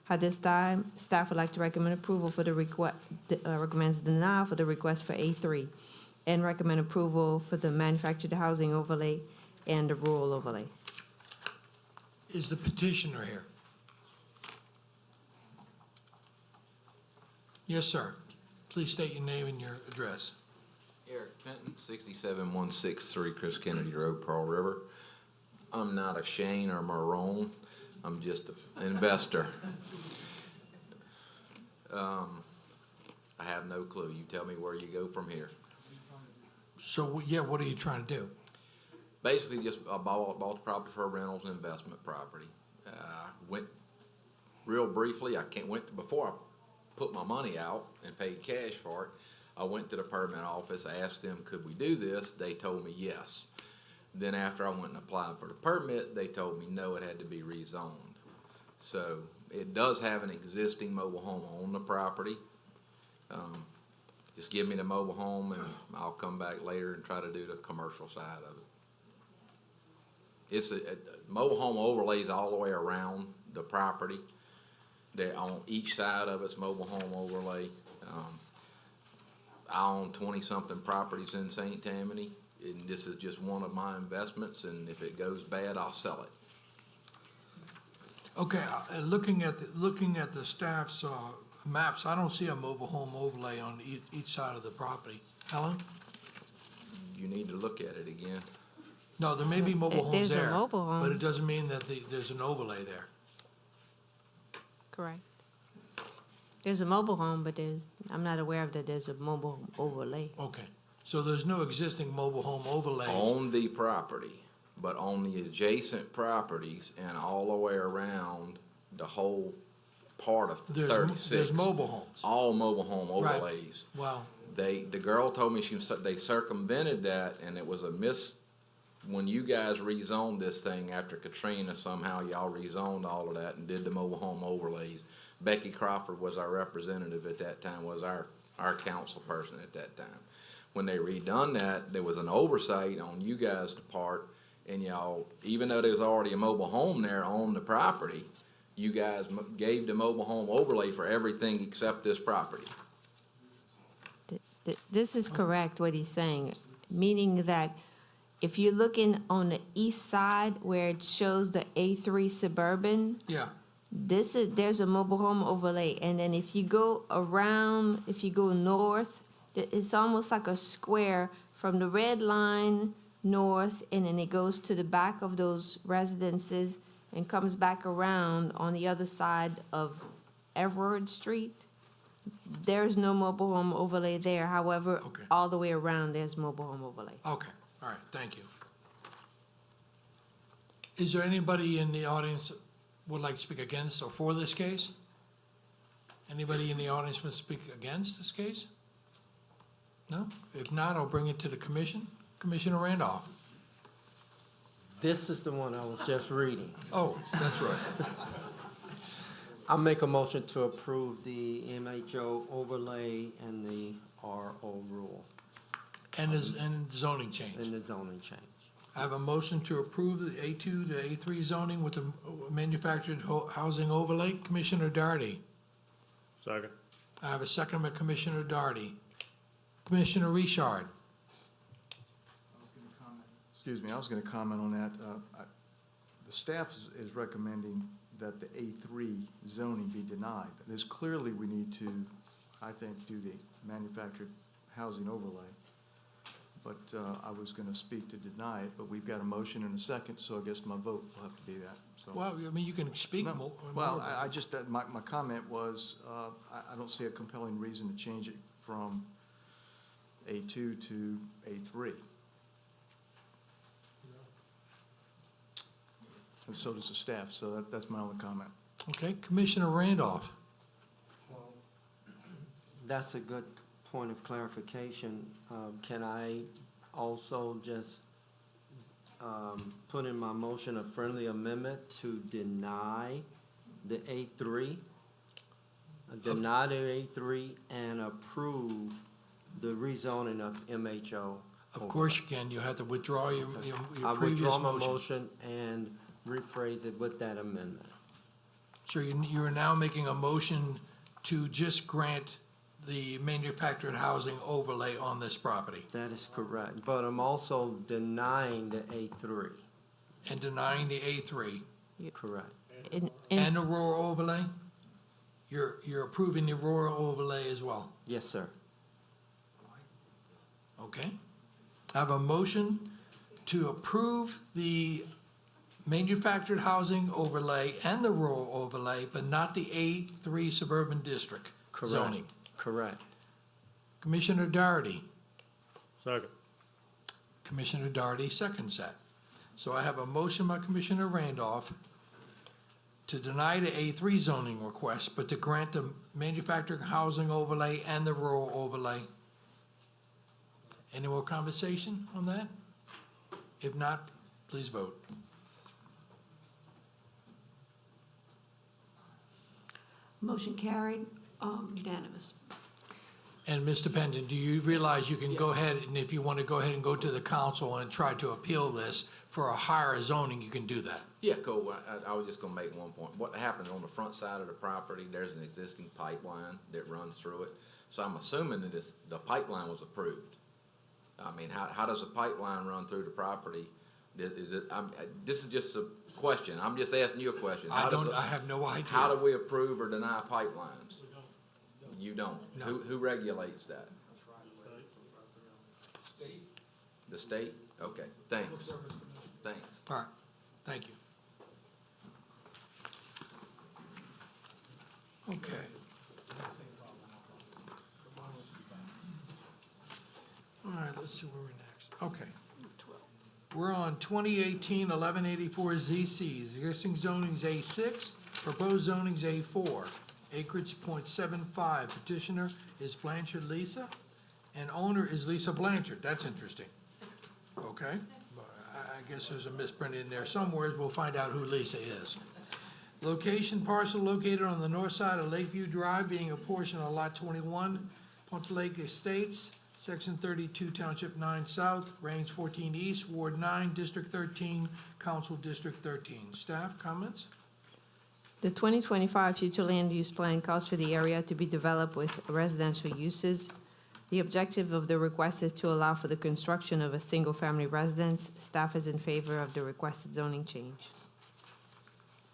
At this time, staff would like to recommend approval for the recommends denial for the request for A3, and recommend approval for the manufactured housing overlay and the rural overlay. Is the petitioner here? Yes, sir. Please state your name and your address. Eric Penton, 67163 Chris Kennedy Road, Pearl River. I'm not a Shane or Marone. I'm just an investor. I have no clue. You tell me where you go from here. So, yeah, what are you trying to do? Basically, just I bought the property for a rentals and investment property. Went real briefly. Before I put my money out and paid cash for it, I went to the permit office, asked them, could we do this? They told me yes. Then after I went and applied for the permit, they told me no, it had to be rezoned. So it does have an existing mobile home on the property. Just give me the mobile home and I'll come back later and try to do the commercial side of it. It's a mobile home overlays all the way around the property. They're on each side of it's mobile home overlay. I own 20-something properties in St. Tammany, and this is just one of my investments, and if it goes bad, I'll sell it. Okay, looking at the staff's maps, I don't see a mobile home overlay on each side of the property. Helen? You need to look at it again. No, there may be mobile homes There's a there, mobile home. but it doesn't mean that there's an overlay there. Correct. There's a mobile home, but I'm not aware of that there's a mobile home overlay. Okay, so there's no existing mobile home overlays. On the property, but on the adjacent properties and all the way around the whole part of 36. There's mobile homes. All mobile home Right. overlays. Wow. The girl told me they circumvented that, and it was a when you guys rezoned this thing after Katrina, somehow y'all rezoned all of that and did the mobile home overlays. Becky Crawford was our representative at that time, was our council person at that time. When they redone that, there was an oversight on you guys' part, and y'all, even though there's already a mobile home there on the property, you guys gave the mobile home overlay for everything except this property. This is correct, what he's saying, meaning that if you're looking on the east side where it shows the A3 Suburban, Yeah, there's a mobile home overlay, and then if you go around, if you go north, it's almost like a square from the red line north, and then it goes to the back of those residences and comes back around on the other side of Everard Street. There's no mobile home overlay there, however, Okay. all the way around, there's mobile home overlay. okay, all right, thank you. Is there anybody in the audience that would like to speak against or for this case? Anybody in the audience would speak against this case? No? If not, I'll bring it to the commission. Commissioner Randolph. This is the one I was just reading. Oh, that's right. I'll make a motion to approve the MHO overlay and the RO rule And zoning change. and the zoning change. I have a motion to approve the A2 to A3 zoning with the manufactured housing overlay. Commissioner Darty. Second. I have a second by Commissioner Darty. Commissioner Richard. Excuse me, I was gonna comment on that. The staff is recommending that the A3 zoning be denied. There's clearly, we need to, I think, do the manufactured housing overlay. But I was gonna speak to deny it, but we've got a motion and a second, so I guess my vote will have to be that, so. Well, I mean, you can speak No, more. well, I just, my comment was, I don't see a compelling reason to change it from A2 to A3. And so does the staff, so that's my only comment. Okay, Commissioner Randolph. That's a good point of clarification. Can I also just put in my motion a friendly amendment to deny the A3? Deny the A3 and approve the rezoning of MHO? Of course you can. You have to withdraw your I previous withdraw my motion. motion and rephrase it with that amendment. So you are now making a motion to just grant the manufactured housing overlay on this property That is correct, but I'm also denying the A3. and denying the A3 Correct. and the rural overlay? You're approving the rural overlay as well? Yes, sir. Okay. I have a motion to approve the manufactured housing overlay and the rural overlay, but not the A3 suburban district zoning. Correct. Commissioner Darty. Second. Commissioner Darty seconds that. So I have a motion by Commissioner Randolph to deny the A3 zoning request, but to grant the manufactured housing overlay and the rural overlay. Any more conversation on that? If not, please vote. Motion carried, unanimous. And Mr. Pendon, do you realize you can go ahead, and if you want to go ahead and go to the council and try to appeal this for a higher zoning, you can do that? Yeah, cool. I was just gonna make one point. What happens on the front side of the property, there's an existing pipeline that runs through it. So I'm assuming that the pipeline was approved. I mean, how does a pipeline run through the property? This is just a question. I'm just asking you a question. I have no idea. How do we approve or deny pipelines? You don't? No. Who regulates that? The state? Okay, thanks. Thanks. All right, thank you. Okay. All right, let's see where we're next. Okay. We're on 2018-1184 ZCs. Existing zoning's A6, proposed zoning's A4. Acreage .75. Petitioner is Blanchard Lisa, and owner is Lisa Blanchard. That's interesting. Okay, I guess there's a misprint in there somewhere. We'll find out who Lisa is. Location parcel located on the north side of Lakeview Drive, being a portion of Lot 21, Ponte Lake Estates, Section 32, Township 9 South, Range 14 East, Ward 9, District 13, Council District 13. Staff, comments? The 2025 future land use plan calls for the area to be developed with residential uses. The objective of the request is to allow for the construction of a single-family residence. Staff is in favor of the requested zoning change.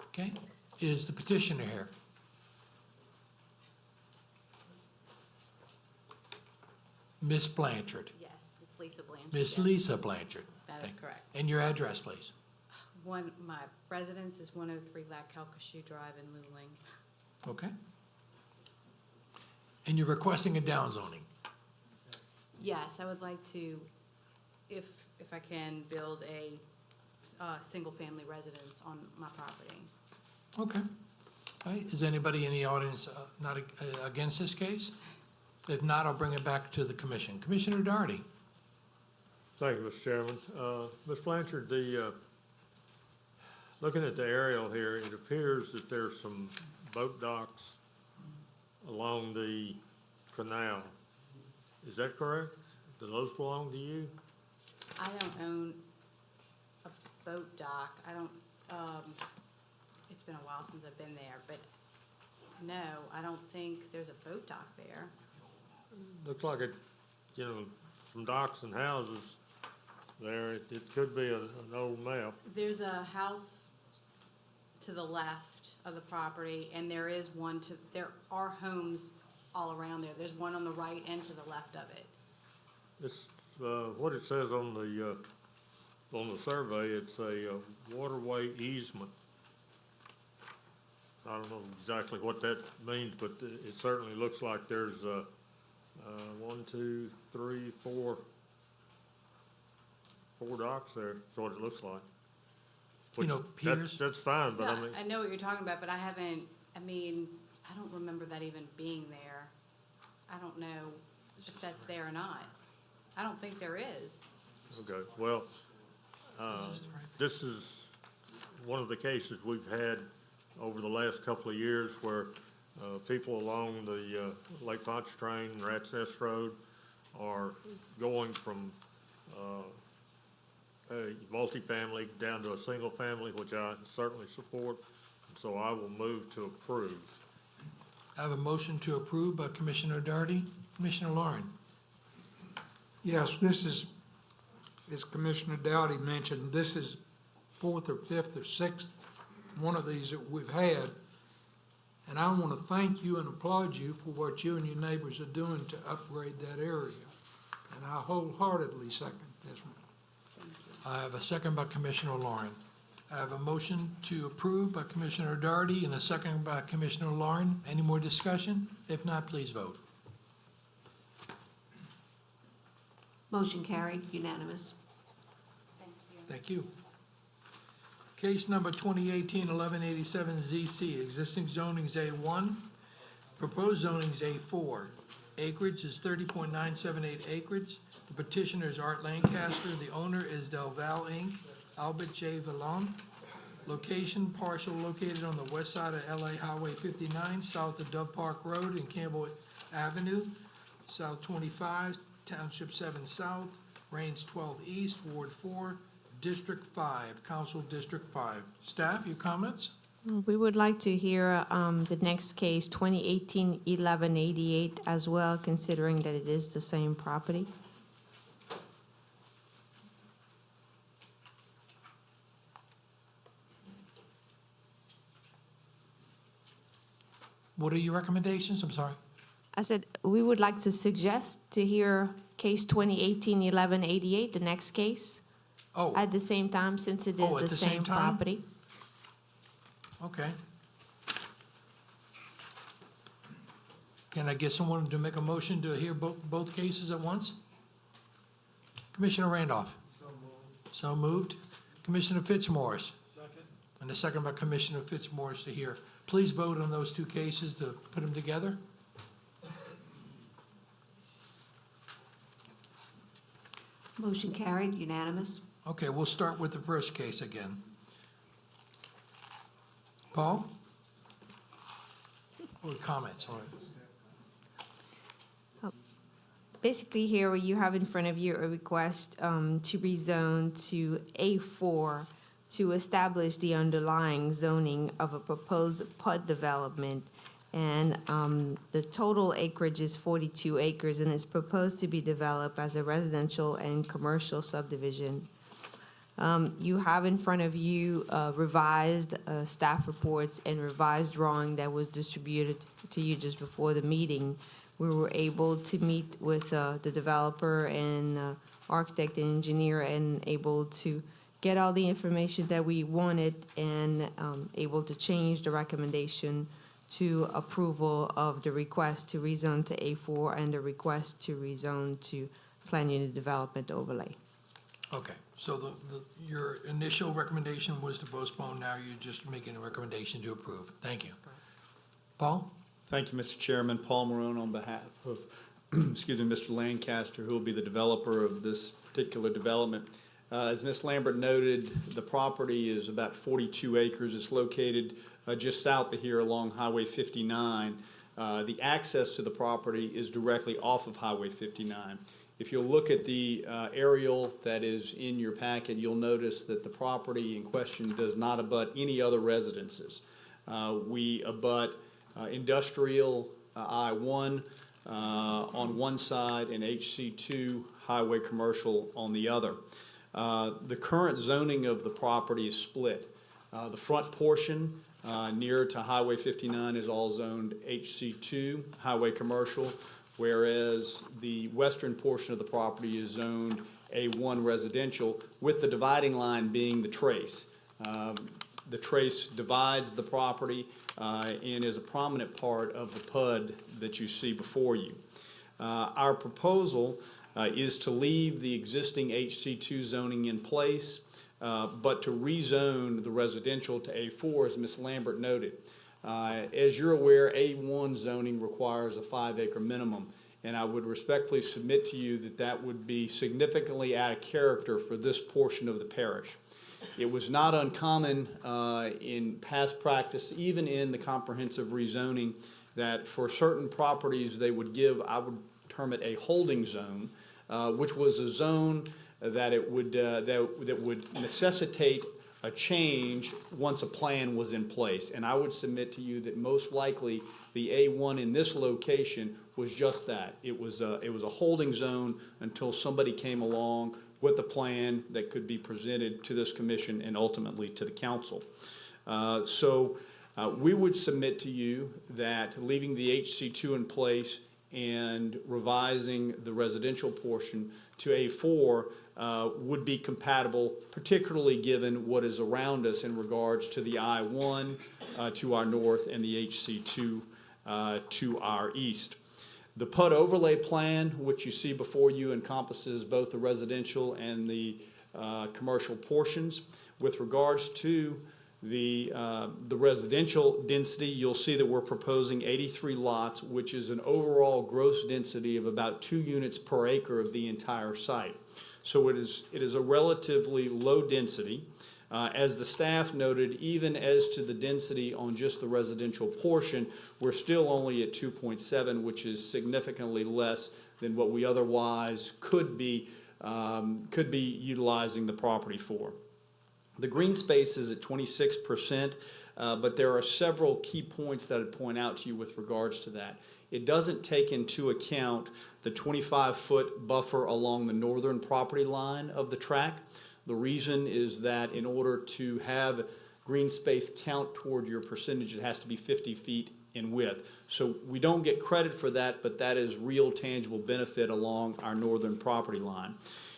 Okay, is the petitioner here? Miss Blanchard. Yes, it's Lisa Blanchard. Miss yes. Lisa Blanchard. That is correct. And your address, please. My residence is 103 Lac Calcasieu Drive in Luling. Okay. And you're requesting a downzoning. Yes, I would like to, if I can, build a single-family residence on my property. Okay. All right, is anybody in the audience not against this case? If not, I'll bring it back to the commission. Commissioner Doherty. Thank you, Mr. Chairman. Ms. Blanchard, looking at the aerial here, it appears that there's some boat docks along the canal. Is that correct? Do those belong to you? I don't own a boat dock. I don't, it's been a while since I've been there, but no, I don't think there's a boat dock there. Looks like it, some docks and houses there. It could be an old map. There's a house to the left of the property, and there is one there are homes all around there. There's one on the right and to the left of it. It's, what it says on the survey, it's a waterway easement. I don't know exactly what that means, but it certainly looks like there's 1, 2, 3, 4 docks there. That's what it looks like. Which, piers? That's fine, but No, I mean. I know what you're talking about, but I don't remember that even being there. I don't know if that's there or not. I don't think there is. Okay, well, this is one of the cases we've had over the last couple of years where people along the Lake Pontchartrain and Rats Nest Road are going from a multifamily down to a single family, which I certainly support. So I will move to approve. I have a motion to approve by Commissioner Doherty. Commissioner Lauren. Yes, this is, as Commissioner Dowdy mentioned, this is fourth or fifth or sixth one of these that we've had. And I want to thank you and applaud you for what you and your neighbors are doing to upgrade that area. And I wholeheartedly second this one. I have a second by Commissioner Lauren. I have a motion to approve by Commissioner Doherty and a second by Commissioner Lauren. Any more discussion? If not, please vote. Motion carried, unanimous. Thank you. Case number 2018-1187 ZC, existing zoning's A1, proposed zoning's A4. Acreage is 30.978 acres. The petitioner is Art Lancaster. The owner is Del Val Inc., Albert J. Vallon. Location, parcel located on the west side of LA Highway 59, south of Dove Park Road and Campbell Avenue. South 25, Township 7 South, Range 12 East, Ward 4, District 5, Council District 5. Staff, your comments? We would like to hear the next case, 2018-1188, as well, considering that it is the same property. What are your recommendations? I'm sorry. I said, we would like to suggest to hear case 2018-1188, the next case, Oh, at the same time, since it is Oh, at the the same same time? property. okay. Can I get someone to make a motion to hear both cases at once? Commissioner Randolph? So moved. Commissioner Fitzmaurice? Second. And a second by Commissioner Fitzmaurice to hear. Please vote on those two cases to put them together. Motion carried, unanimous. Okay, we'll start with the first case again. Paul? Or comments, all right. Basically, here you have in front of you a request to rezone to A4 to establish the underlying zoning of a proposed PUD development. And the total acreage is 42 acres, and it's proposed to be developed as a residential and commercial subdivision. You have in front of you revised staff reports and revised drawing that was distributed to you just before the meeting. We were able to meet with the developer and architect and engineer and able to get all the information that we wanted and able to change the recommendation to approval of the request to rezone to A4 and the request to rezone to plan unit development overlay. Okay, so your initial recommendation was to postpone, now you're just making a recommendation to approve. Thank you. Paul? Thank you, Mr. Chairman. Paul Marone on behalf of, excuse me, Mr. Lancaster, who will be the developer of this particular development. As Ms. Lambert noted, the property is about 42 acres. It's located just south of here along Highway 59. The access to the property is directly off of Highway 59. If you'll look at the aerial that is in your packet, you'll notice that the property in question does not abut any other residences. We abut industrial I-1 on one side and HC2 highway commercial on the other. The current zoning of the property is split. The front portion near to Highway 59 is all zoned HC2 highway commercial, whereas the western portion of the property is zoned A1 residential, with the dividing line being the trace. The trace divides the property and is a prominent part of the PUD that you see before you. Our proposal is to leave the existing HC2 zoning in place, but to rezone the residential to A4, as Ms. Lambert noted. As you're aware, A1 zoning requires a 5-acre minimum, and I would respectfully submit to you that that would be significantly out of character for this portion of the parish. It was not uncommon in past practice, even in the comprehensive rezoning, that for certain properties they would give, I would term it a holding zone, which was a zone that it would that would necessitate a change once a plan was in place. And I would submit to you that most likely the A1 in this location was just that. It was a holding zone until somebody came along with a plan that could be presented to this commission and ultimately to the council. We would submit to you that leaving the HC2 in place and revising the residential portion to A4 would be compatible, particularly given what is around us in regards to the I-1 to our north and the HC2 to our east. The PUD overlay plan, which you see before you, encompasses both the residential and the commercial portions. With regards to the residential density, you'll see that we're proposing 83 lots, which is an overall gross density of about 2 units per acre of the entire site. So it is a relatively low density. As the staff noted, even as to the density on just the residential portion, we're still only at 2.7, which is significantly less than what we otherwise could be utilizing the property for. The green space is at 26%, but there are several key points that I'd point out to you with regards to that. It doesn't take into account the 25-foot buffer along the northern property line of the track. The reason is that in order to have green space count toward your percentage, it has to be 50 feet in width. So we don't get credit for that, but that is real tangible benefit along our northern property line.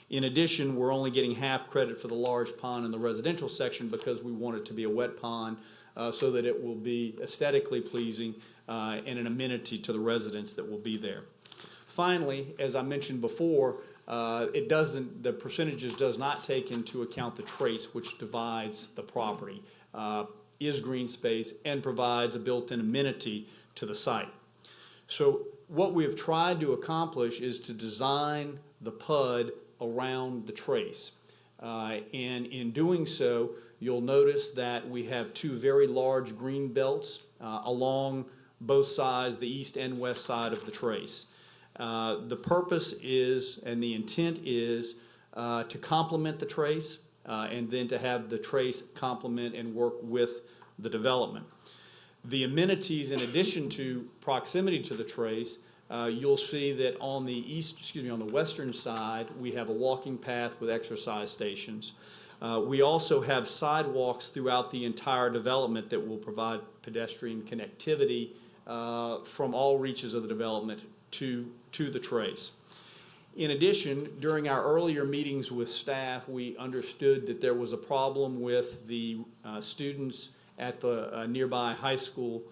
In addition, we're only getting half credit for the large pond in the residential section because we want it to be a wet pond so that it will be aesthetically pleasing and an amenity to the residents that will be there. Finally, as I mentioned before, the percentages does not take into account the trace which divides the property, is green space, and provides a built-in amenity to the site. So what we have tried to accomplish is to design the PUD around the trace. And in doing so, you'll notice that we have two very large green belts along both sides, the east and west side of the trace. The purpose is, and the intent is, to complement the trace and then to have the trace complement and work with the development. The amenities, in addition to proximity to the trace, you'll see that on the western side, we have a walking path with exercise stations. We also have sidewalks throughout the entire development that will provide pedestrian connectivity from all reaches of the development to the trace. In addition, during our earlier meetings with staff, we understood that there was a problem with the students at the nearby high school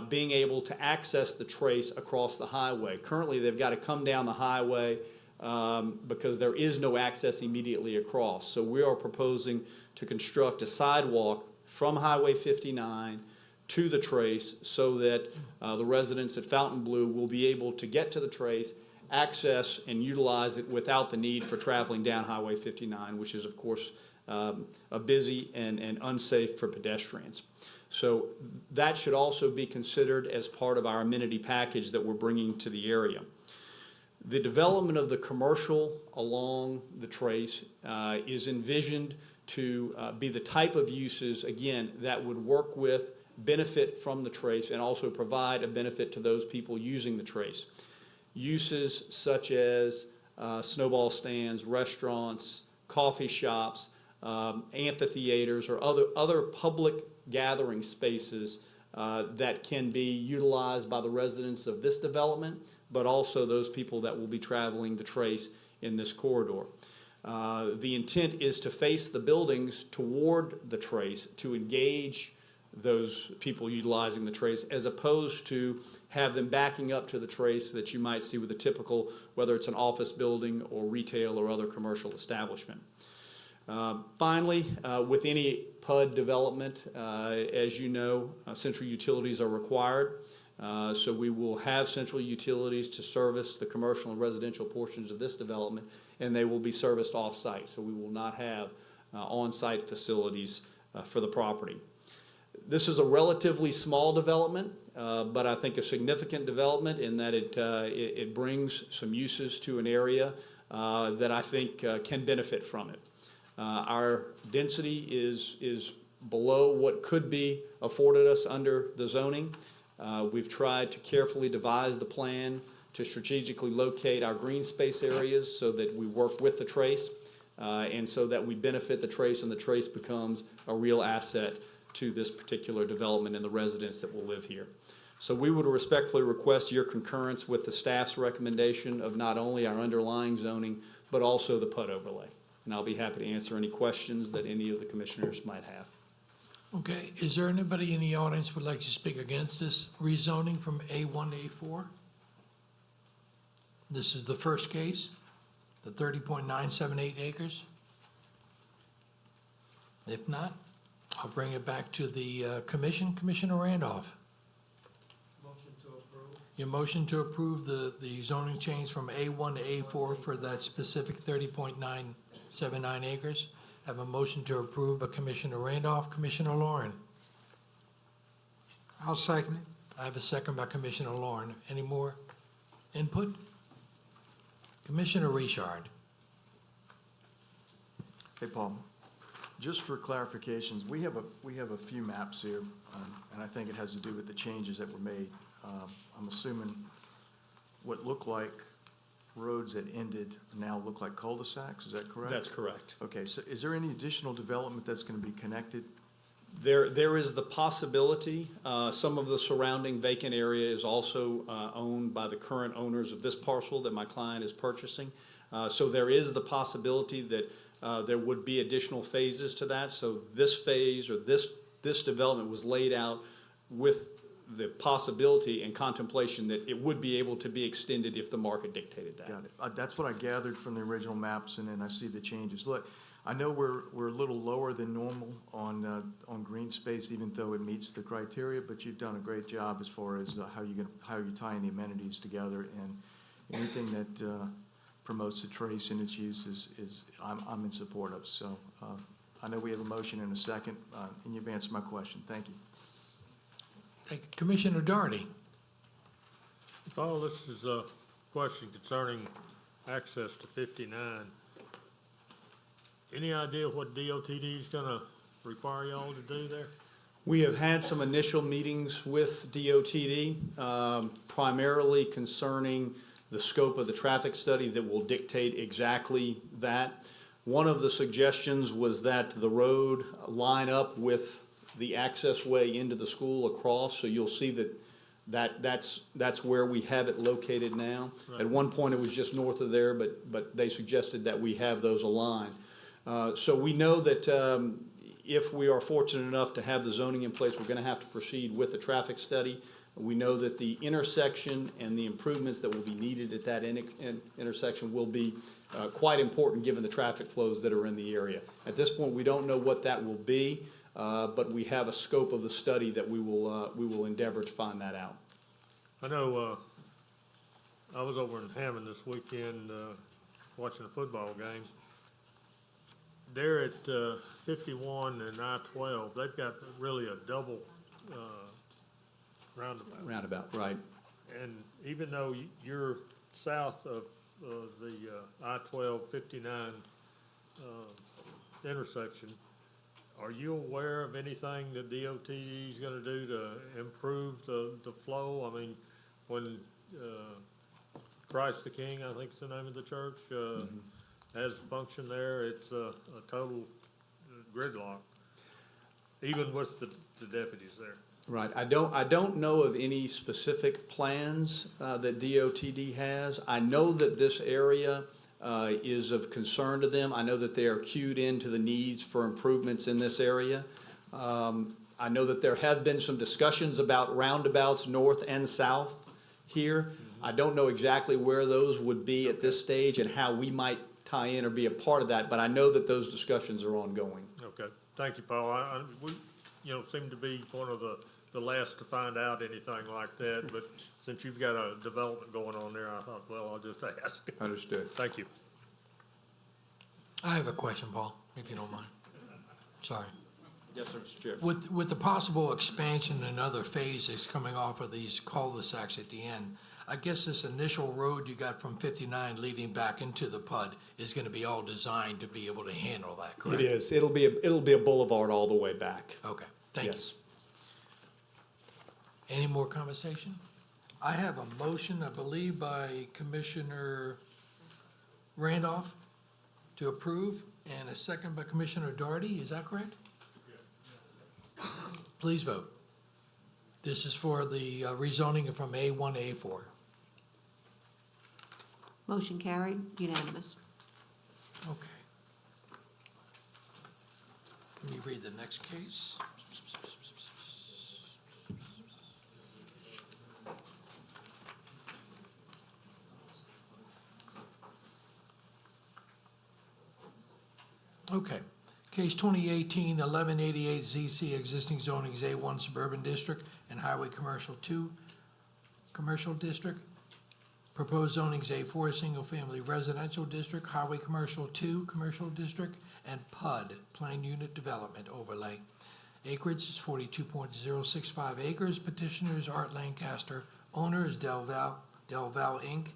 being able to access the trace across the highway. Currently, they've got to come down the highway because there is no access immediately across. So we are proposing to construct a sidewalk from Highway 59 to the trace so that the residents at Fontainebleau will be able to get to the trace, access and utilize it without the need for traveling down Highway 59, which is, of course, a busy and unsafe for pedestrians. So that should also be considered as part of our amenity package that we're bringing to the area. The development of the commercial along the trace is envisioned to be the type of uses, again, that would work with, benefit from the trace, and also provide a benefit to those people using the trace. Uses such as snowball stands, restaurants, coffee shops, amphitheaters, or other public gathering spaces that can be utilized by the residents of this development, but also those people that will be traveling the trace in this corridor. The intent is to face the buildings toward the trace to engage those people utilizing the trace, as opposed to have them backing up to the trace that you might see with a typical, whether it's an office building or retail or other commercial establishment. Finally, with any PUD development, as you know, central utilities are required. So we will have central utilities to service the commercial and residential portions of this development, and they will be serviced off-site. So we will not have on-site facilities for the property. This is a relatively small development, but I think a significant development in that it brings some uses to an area that I think can benefit from it. Our density is below what could be afforded us under the zoning. We've tried to carefully devise the plan to strategically locate our green space areas so that we work with the trace and so that we benefit the trace and the trace becomes a real asset to this particular development and the residents that will live here. So we would respectfully request your concurrence with the staff's recommendation of not only our underlying zoning, but also the PUD overlay. And I'll be happy to answer any questions that any of the commissioners might have. Okay, is there anybody in the audience who would like to speak against this rezoning from A1 to A4? This is the first case, the 30.978 acres. If not, I'll bring it back to the commission. Commissioner Randolph. Motion to approve. Your motion to approve the zoning change from A1 to A4 for that specific 30.979 acres Have a motion to approve by Commissioner Randolph. Commissioner Lauren. I'll second it. I have a second by Commissioner Lauren. Any more input? Commissioner Richard. Hey, Paul, just for clarifications, we have a few maps here, and I think it has to do with the changes that were made. I'm assuming what looked like roads that ended now look like cul-de-sacs, is that correct? That's correct. Okay, so is there any additional development that's gonna be connected? There is the possibility, some of the surrounding vacant area is also owned by the current owners of this parcel that my client is purchasing. So there is the possibility that there would be additional phases to that. So this phase or this development was laid out with the possibility and contemplation that it would be able to be extended if the market dictated that. Got it. That's what I gathered from the original maps, and then I see the changes. Look, I know we're a little lower than normal on green space, even though it meets the criteria, but you've done a great job as far as how you're tying the amenities together, and anything that promotes the trace and its use is I'm in support of. So I know we have a motion and a second, and you've answered my question. Thank you. Thank you. Commissioner Doherty. Paul, this is a question concerning access to 59. Any idea what DOTD is gonna require y'all to do there? We have had some initial meetings with DOTD, primarily concerning the scope of the traffic study that will dictate exactly that. One of the suggestions was that the road line up with the access way into the school across, so you'll see that's where we have it located now. Right. At one point, it was just north of there, but they suggested that we have those aligned. So we know that if we are fortunate enough to have the zoning in place, we're gonna have to proceed with the traffic study. We know that the intersection and the improvements that will be needed at that intersection will be quite important given the traffic flows that are in the area. At this point, we don't know what that will be, but we have a scope of the study that we will endeavor to find that out. I know, I was over in Hammond this weekend, watching a football game. There at 51 and I-12, they've got really a double roundabout. Roundabout, right. And even though you're south of the I-12, 59 intersection, are you aware of anything that DOTD is gonna do to improve the flow? I mean, when Christ the King, I think is the name of the church, has function there, it's a total gridlock, even with the deputies there. Right. I don't know of any specific plans that DOTD has. I know that this area is of concern to them. I know that they are cued into the needs for improvements in this area. I know that there have been some discussions about roundabouts north and south here. I don't know exactly where those would be at this stage and how we might tie in or be a part of that, but I know that those discussions are ongoing. Okay, thank you, Paul. We, seem to be one of the last to find out anything like that, but since you've got a development going on there, I thought, well, I'll just ask. Understood. Thank you. I have a question, Paul, if you don't mind. Sorry. Yes, sir, Mr. Chair. With the possible expansion and other phases coming off of these cul-de-sacs at the end, I guess this initial road you got from 59 leading back into the PUD is gonna be all designed to be able to handle that, correct? It is. It'll be a boulevard all the way back. Okay, thank you. Yes. Any more conversation? I have a motion, I believe, by Commissioner Randolph to approve, and a second by Commissioner Doherty, is that correct? Please vote. This is for the rezoning from A1 to A4. Motion carried, unanimous. Okay. Let me read the next case. Okay. Case 2018-1188 ZC, existing zoning is A1 Suburban District and Highway Commercial 2 Commercial District. Proposed zoning is A4, single-family residential district, highway commercial 2, commercial district, and PUD, planned unit development overlay. Acreage is 42.065 acres. Petitioner is Art Lancaster. Owner is Del Val Inc.,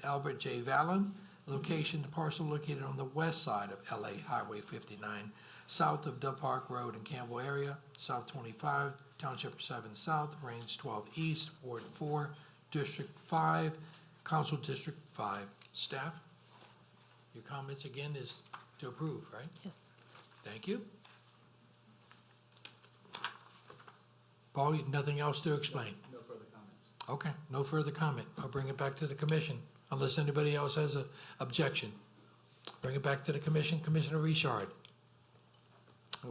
Albert J. Vallon. Location, the parcel located on the west side of LA Highway 59, south of Dove Park Road in Campbell area, South 25, Township 7 South, Range 12 East, Ward 4, District 5, Council District 5. Staff, your comments again is to approve, right? Yes. Thank you. Paul, nothing else to explain? No further comments. Okay, no further comment. I'll bring it back to the commission, unless anybody else has an objection. Bring it back to the commission. Commissioner Richard.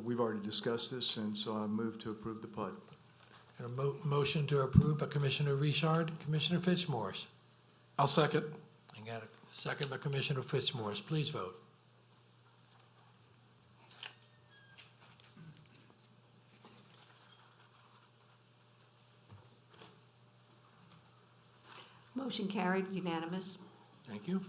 We've already discussed this, and so I move to approve the PUD. And a motion to approve by Commissioner Richard. Commissioner Fitzmaurice. I'll second. I got a second by Commissioner Fitzmaurice. Please vote. Motion carried, unanimous. Thank you.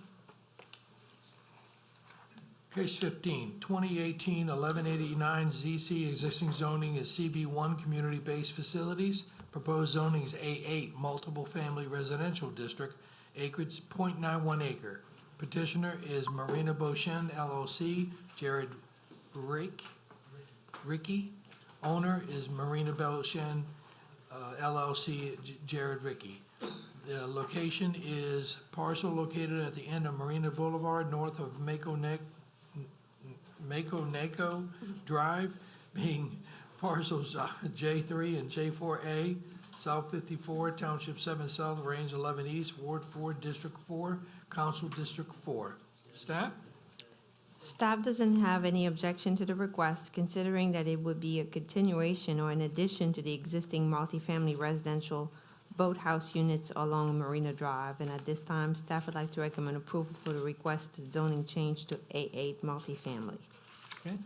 Case 15, 2018-1189 ZC, existing zoning is CB1, community-based facilities. Proposed zoning is A8, multiple family residential district, acreage .91 acre. Petitioner is Marina Beauchene LLC, Jared Ricky. Owner is Marina Beauchene LLC, Jared Ricky. The location is parcel located at the end of Marina Boulevard, north of Mako Drive, being parcels J3 and J4A, South 54, Township 7 South, Range 11 East, Ward 4, District 4, Council District 4. Staff? Staff doesn't have any objection to the request, considering that it would be a continuation or an addition to the existing multifamily residential boathouse units along Marina Drive. And at this time, staff would like to recommend approval for the requested zoning change to A8 multifamily. Okay.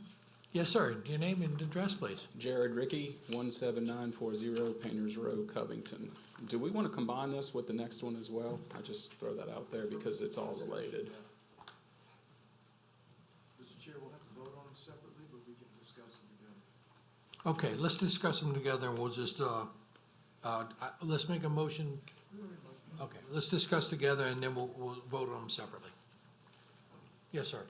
Yes, sir. Your name and address, please. Jared Ricky, 17940 Painters Row, Covington. Do we want to combine this with the next one as well? I just throw that out there because it's all related. Mr. Chair, we'll have to vote on them separately, but we can discuss them together. Okay, let's discuss them together and we'll just, let's make a motion. Okay, let's discuss together and then we'll vote on them separately. Yes, sir.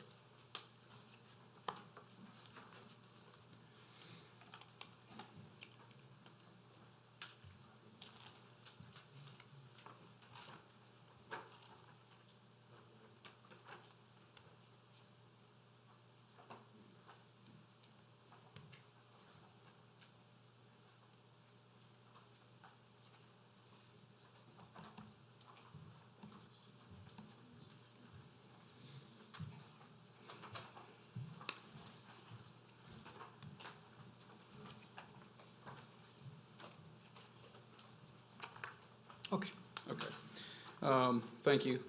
Okay. Okay. Thank you.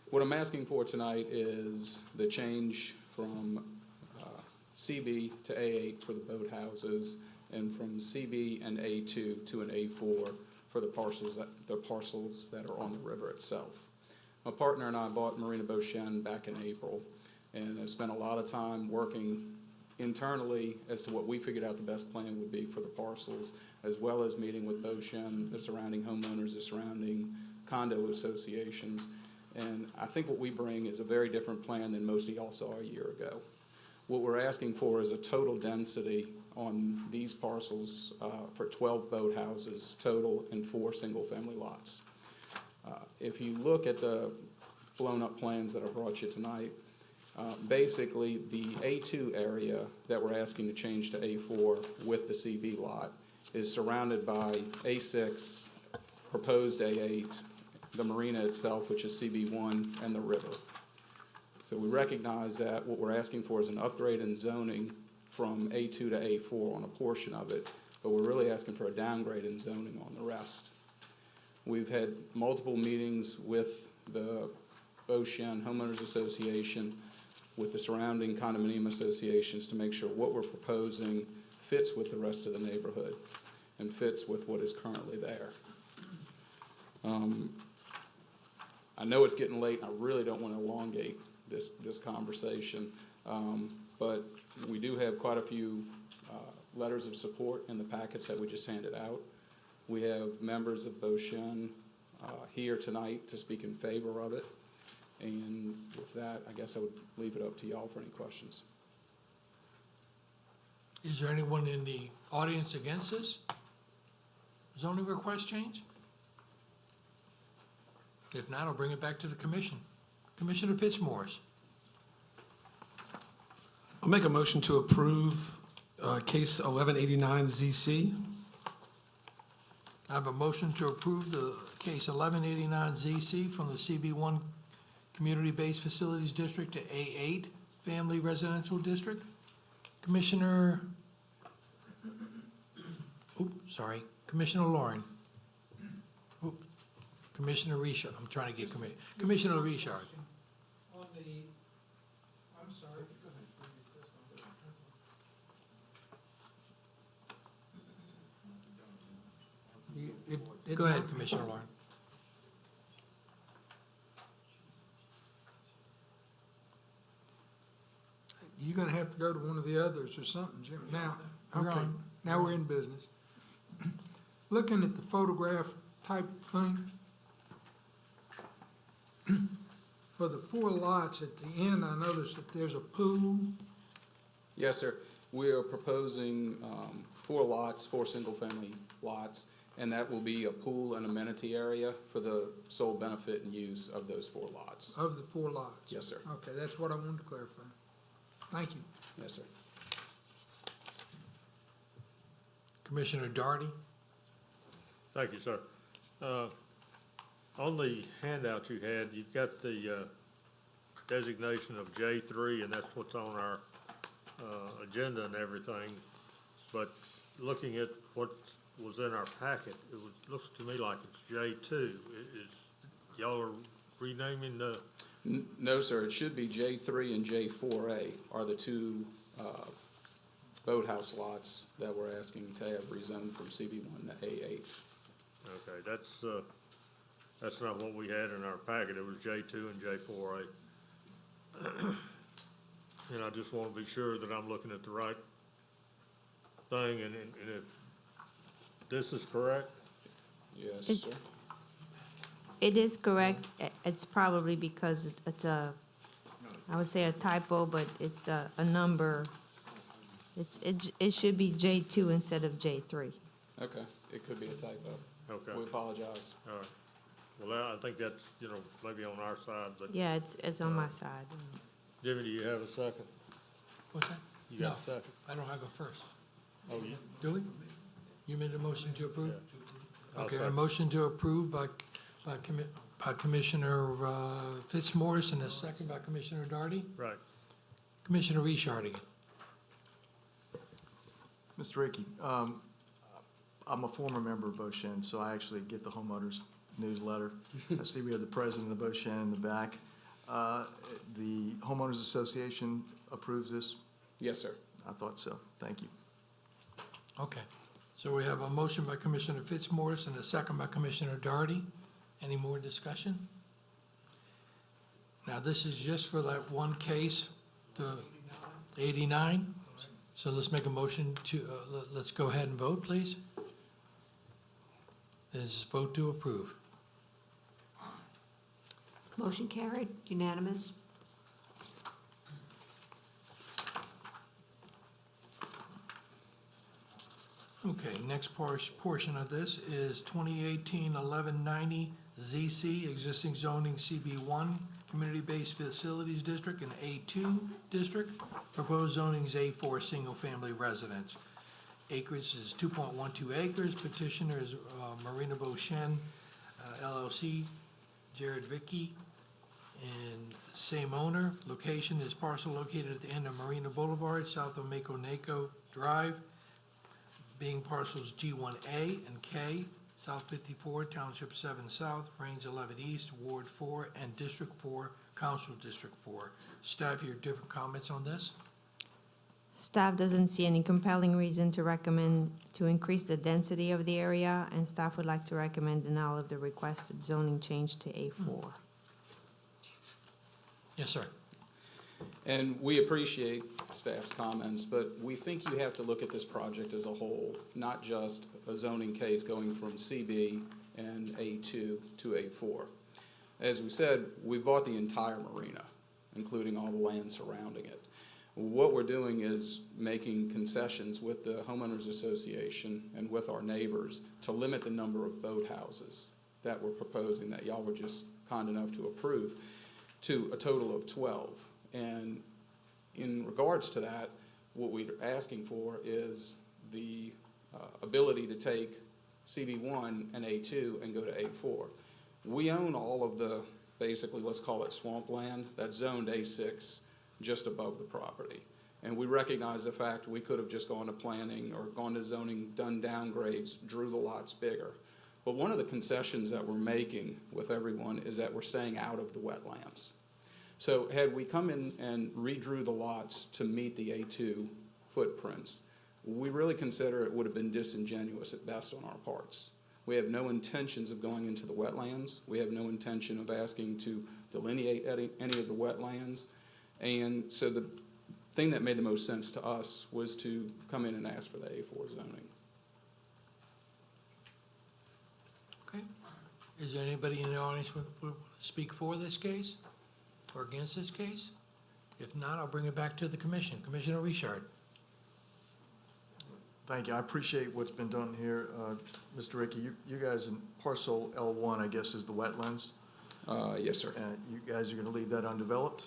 What I'm asking for tonight is the change from CB to A8 for the boathouses and from CB and A2 to an A4 for the parcels that are on the river itself. My partner and I bought Marina Beauchene back in April, and have spent a lot of time working internally as to what we figured out the best plan would be for the parcels, as well as meeting with Beauchene, the surrounding homeowners, the surrounding condo associations. And I think what we bring is a very different plan than most of y'all saw a year ago. What we're asking for is a total density on these parcels for 12 boathouses total and 4 single-family lots. If you look at the blown-up plans that I brought you tonight, basically the A2 area that we're asking to change to A4 with the CB lot is surrounded by A6, proposed A8, the marina itself, which is CB1, and the river. So we recognize that what we're asking for is an upgrade in zoning from A2 to A4 on a portion of it, but we're really asking for a downgrade in zoning on the rest. We've had multiple meetings with the Beauchene Homeowners Association, with the surrounding condominium associations to make sure what we're proposing fits with the rest of the neighborhood and fits with what is currently there. I know it's getting late, and I really don't want to elongate this conversation, but we do have quite a few letters of support in the packets that we just handed out. We have members of Boshen here tonight to speak in favor of it, and with that, I guess I would leave it up to y'all for any questions. Is there anyone in the audience against this zoning request change? If not, I'll bring it back to the commission. Commissioner Fitzmaurice. I'll make a motion to approve case 1189 ZC. I have a motion to approve the case 1189 ZC from the CB1 Community-Based Facilities District to A8 Family Residential District. Commissioner Lauren. Commissioner Richard, I'm trying to get Commissioner Richard. On the, I'm sorry, go ahead. Go ahead, Commissioner Lauren. You're gonna have to go to one of the others or something, Jim. Now, You're okay, on. now we're in business. Looking at the photograph type thing, for the 4 lots at the end, I noticed that there's a pool. Yes, sir. We are proposing 4 lots, 4 single-family lots, and that will be a pool and amenity area for the sole benefit and use of those 4 lots. Of the 4 lots? Yes, sir. Okay, that's what I wanted to clarify. Thank you. Yes, sir. Commissioner Darty. Thank you, sir. On the handout you had, you've got the designation of J3, and that's what's on our agenda and everything. But looking at what was in our packet, looks to me like it's J2. Y'all are renaming the? No, sir. It should be J3 and J4A are the 2 boathouse lots that we're asking to have rezoned from CB1 to A8. Okay, that's not what we had in our packet. It was J2 and J4A. And I just want to be sure that I'm looking at the right thing, and if this is correct? Yes, It- sir. It is correct. It's probably because it's I would say a typo, but it's a number. It should be J2 instead of J3. Okay, it could be a typo. Okay. We apologize. All right. Well, I think that's, maybe on our side, but. Yeah, it's on my side. Jimmy, do you have a second? What's that? You got No, a second? I don't have a first. Oh, you? Do we? You made a motion to approve? I'll Okay, a second. motion to approve by Commissioner Fitzmaurice and a second by Commissioner Darty. Right. Commissioner Richard again. Mr. Rickey, I'm a former member of Boshen, so I actually get the homeowners newsletter. I see we have the president of Boshen in the back. The homeowners association approves this? Yes, sir. I thought so. Thank you. Okay, so we have a motion by Commissioner Fitzmaurice and a second by Commissioner Darty. Any more discussion? Now, this is just for that one case, the 89. So let's make a motion to, let's go ahead and vote, please. This is vote to approve. Motion carried, unanimous. Okay, next portion of this is 2018-1190 ZC, existing zoning CB1, Community-Based Facilities District, and A2 District. Proposed zoning is A4, single-family residence. Acreage is 2.12 acres. Petitioner is Marina Boshen LLC, Jared Vicky, and same owner. Location is parcel located at the end of Marina Boulevard, south of Mako Drive, being parcels G1A and K, South 54, Township 7 South, Range 11 East, Ward 4, and District 4, Council District 4. Staff, your different comments on this? Staff doesn't see any compelling reason to recommend to increase the density of the area, and staff would like to recommend denial of the requested zoning change to A4. Yes, sir. And we appreciate staff's comments, but we think you have to look at this project as a whole, not just a zoning case going from CB and A2 to A4. As we said, we bought the entire marina, including all the land surrounding it. What we're doing is making concessions with the homeowners association and with our neighbors to limit the number of boathouses that we're proposing, that y'all were just kind enough to approve, to a total of 12. And in regards to that, what we're asking for is the ability to take CB1 and A2 and go to A4. We own all of the, basically, let's call it swampland, that's zoned A6, just above the property. And we recognize the fact we could have just gone to planning or gone to zoning, done downgrades, drew the lots bigger. But one of the concessions that we're making with everyone is that we're staying out of the wetlands. So had we come in and redrew the lots to meet the A2 footprints, we really consider it would have been disingenuous at best on our parts. We have no intentions of going into the wetlands. We have no intention of asking to delineate any of the wetlands. And so the thing that made the most sense to us was to come in and ask for the A4 zoning. Okay. Is there anybody in the audience who would speak for this case or against this case? If not, I'll bring it back to the commission. Commissioner Richard. Thank you. I appreciate what's been done here. Mr. Rickey, you guys in parcel L1, I guess, is the wetlands. Yes, sir. And you guys are going to leave that undeveloped?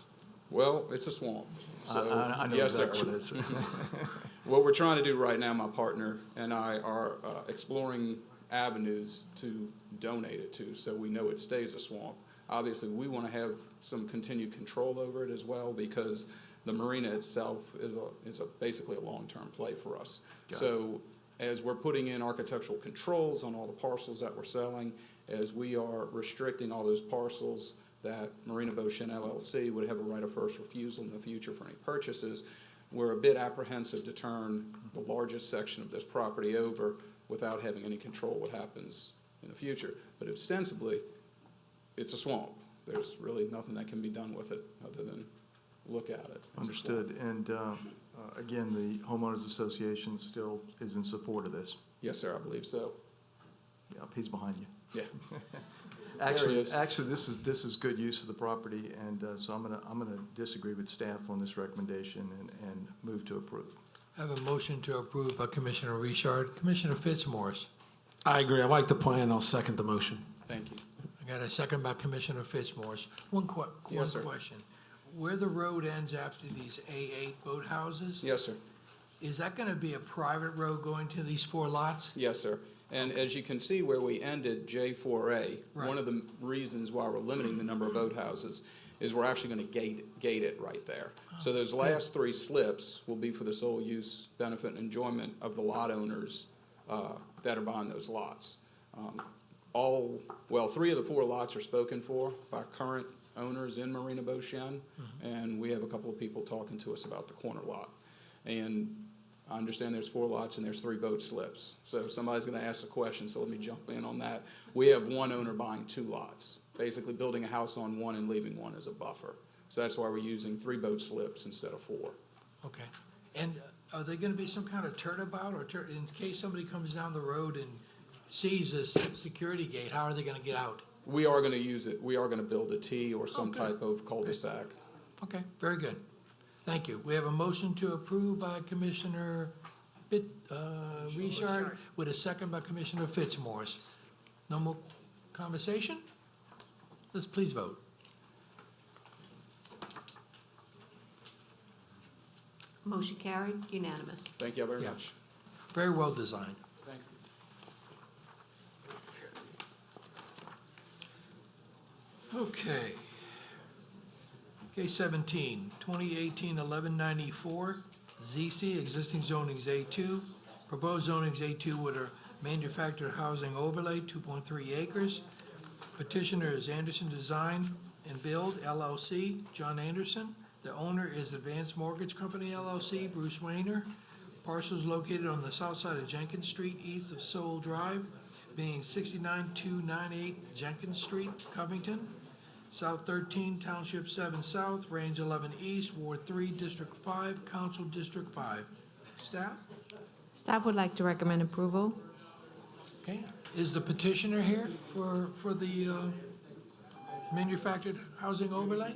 Well, it's a swamp. So, I know yes, exactly sir. what it is. What we're trying to do right now, my partner and I are exploring avenues to donate it to, so we know it stays a swamp. Obviously, we want to have some continued control over it as well, because the marina itself is basically a long-term play for us. So as we're putting in architectural controls on all the parcels that we're selling, as we are restricting all those parcels that Marina Beauchene LLC would have a right of first refusal in the future for any purchases, we're a bit apprehensive to turn the largest section of this property over without having any control what happens in the future. But ostensibly, it's a swamp. There's really nothing that can be done with it other than look at it. Understood. And again, the homeowners association still is in support of this. Yes, sir, I believe so. Yep, he's behind you. Yeah. Actually, this is good use of the property, and so I'm gonna disagree with staff on this recommendation and move to approve. I have a motion to approve by Commissioner Richard. Commissioner Fitzmaurice. I agree. I like the plan. I'll second the motion. Thank you. I got a second by Commissioner Fitzmaurice. One Yes, sir. question. Where the road ends after these A8 boathouses, Yes, sir. is that gonna be a private road going to these 4 lots? Yes, sir. And as you can see where we ended J4A, Right. one of the reasons why we're limiting the number of boathouses is we're actually going to gate it right there. So those last 3 slips will be for the sole use, benefit, and enjoyment of the lot owners that are buying those lots. 3 of the 4 lots are spoken for by current owners in Marina Beauchene, and we have a couple of people talking to us about the corner lot. And I understand there's 4 lots and there's 3 boat slips. So somebody's gonna ask a question, so let me jump in on that. We have one owner buying 2 lots, basically building a house on one and leaving one as a buffer. So that's why we're using 3 boat slips instead of 4. Okay. And are there gonna be some kind of turnabout, or in case somebody comes down the road and sees this security gate, how are they gonna get out? We are gonna use it. We are gonna build a T or some good. type of cul-de-sac. Okay, very good. Thank you. We have a motion to approve by Commissioner Richard with a second by Commissioner Fitzmaurice. No more conversation? Let's please vote. Motion carried, unanimous. Thank you very Yeah. much. Very well designed. Thank you. Okay. Case 17, 2018-1194, ZC, existing zoning's A2, proposed zoning's A2 with a manufactured housing overlay, 2.3 acres. Petitioner is Anderson Design and Build, LLC, John Anderson, The owner is Advanced Mortgage Company LLC, Bruce Wayner. Parcel is located on the south side of Jenkins Street, east of Sowell Drive, being 69298 Jenkins Street, Covington. South 13, Township 7 South, Range 11 East, Ward 3, District 5, Council District 5. Staff? Staff would like to recommend approval. Okay, is the petitioner here for the manufactured housing overlay?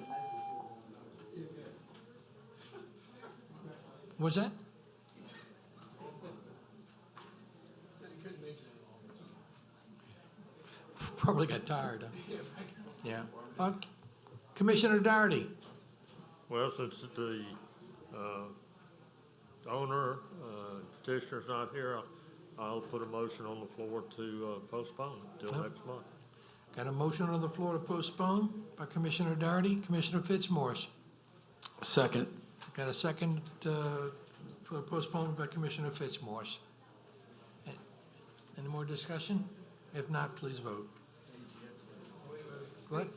Was that? Probably got tired, huh? Yeah. Commissioner Doherty? Well, since the owner, petitioner's not here, I'll put a motion on the floor to postpone till next month. Got a motion on the floor to postpone by Commissioner Doherty. Commissioner Fitzmaurice? Second. Got a second for postponement by Commissioner Fitzmaurice. Any more discussion? If not, please vote. What?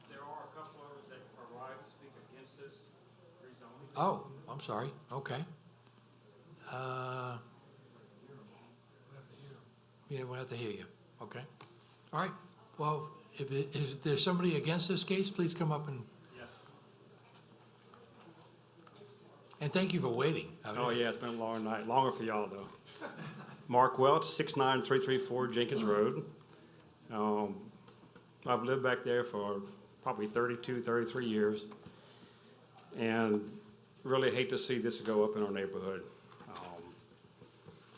There are a couple others that arrived to speak against this rezoning. Oh, I'm sorry. Okay. Yeah, we'll have to hear you. Okay. All right. Well, is there somebody against this case, please come up and. Yes. And thank you for waiting. Oh, yeah, it's been a long night, longer for y'all, though. Mark Welch, 69334 Jenkins Road. I've lived back there for probably 32, 33 years, and really hate to see this go up in our neighborhood.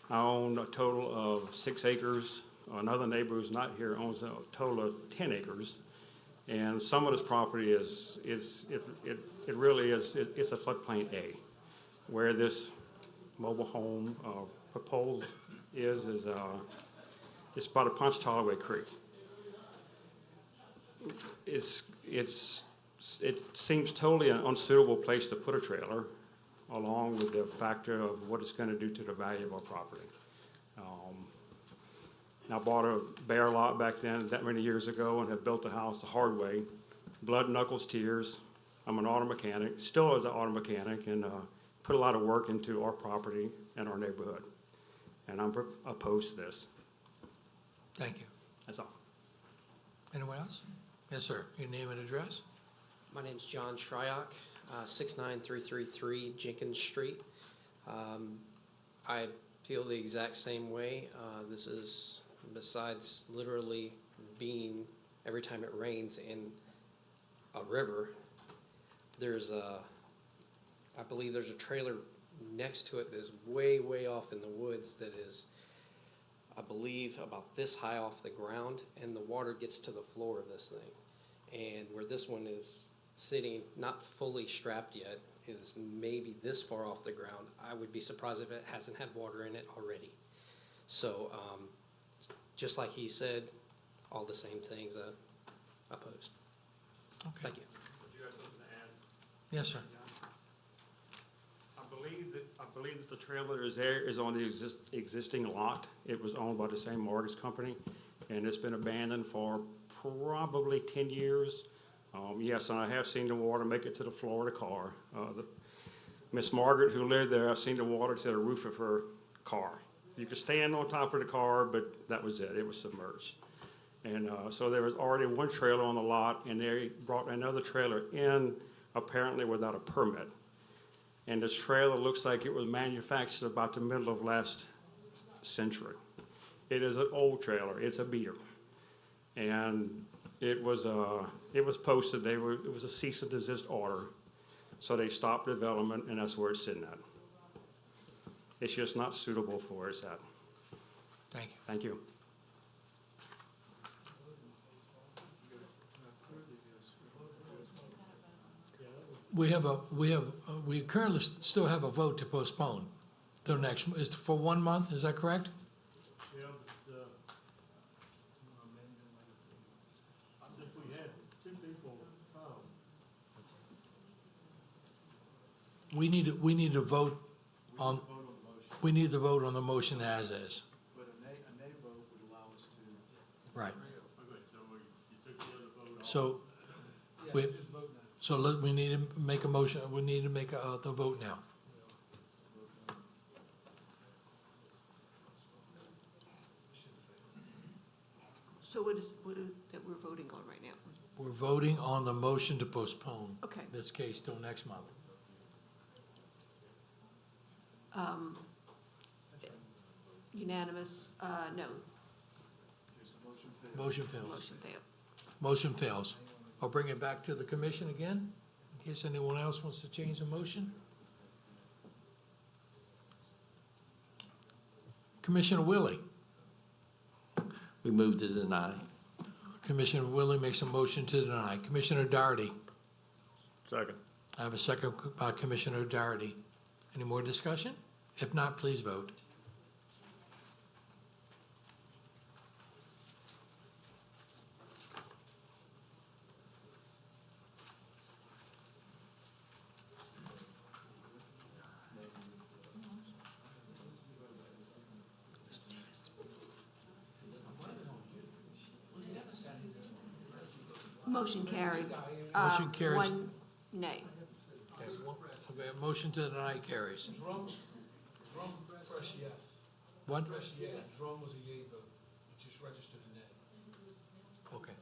I own a total of 6 acres. Another neighbor who's not here owns a total of 10 acres. And some of this property it really is, it's a floodplain A. Where this mobile home proposal is it's by the Ponchatollaway Creek. It seems totally an unsuitable place to put a trailer, along with the factor of what it's going to do to the value of our property. I bought a bare lot back then, that many years ago, and have built a house the hard way. Blood, knuckles, tears. I'm an auto mechanic, still as an auto mechanic, and put a lot of work into our property and our neighborhood. And I'm opposed to this. Thank you. That's all. Anyone else? Yes, sir. Your name and address? My name's John Shryock, 69333 Jenkins Street. I feel the exact same way. This is, besides literally being, every time it rains in a river, there's I believe there's a trailer next to it that's way, way off in the woods that is, I believe, about this high off the ground, and the water gets to the floor of this thing. And where this one is sitting, not fully strapped yet, is maybe this far off the ground. I would be surprised if it hasn't had water in it already. So, just like he said, all the same things opposed. Okay. Thank you. Would you have something to add? Yes, sir. I believe that the trailer that is there is on the existing lot. It was owned by the same mortgage company, and it's been abandoned for probably 10 years. Yes, and I have seen the water make it to the floor of the car. Miss Margaret, who lived there, I've seen the water to the roof of her car. You could stand on top of the car, but that was it. It was submerged. And so there was already one trailer on the lot, and they brought another trailer in, apparently without a permit. And this trailer looks like it was manufactured about the middle of last century. It is an old trailer. It's a beater. And it was posted, it was a cease and desist order. So they stopped development, and that's where it's sitting at. It's just not suitable for where it's at. Thank you. Thank you. We currently still have a vote to postpone till next, is it for 1 month, is that correct? Yeah, but, since we had 2 people come, We need to vote on, we need to vote on the motion as is. But a nay vote would allow us to. Right. okay, so you took the other vote off. So, Yeah, we, just vote now. So we need to make a motion, we need to make the vote now. So what is that we're voting on right now? We're voting on the motion to postpone. Okay. This case till next month. Unanimous, no. Motion fails. Motion failed. Motion fails. I'll bring it back to the commission again, in case anyone else wants to change the motion. Commissioner Willie. We move to deny. Commissioner Willie makes a motion to deny. Commissioner Doherty. Second. I have a second by Commissioner Doherty. Any more discussion? If not, please vote. Motion carried. Motion carries. One nay. Okay, motion to deny carries. Drum, press yes. What? Press yeah, Drum was a yea vote. You just registered a nay. Okay.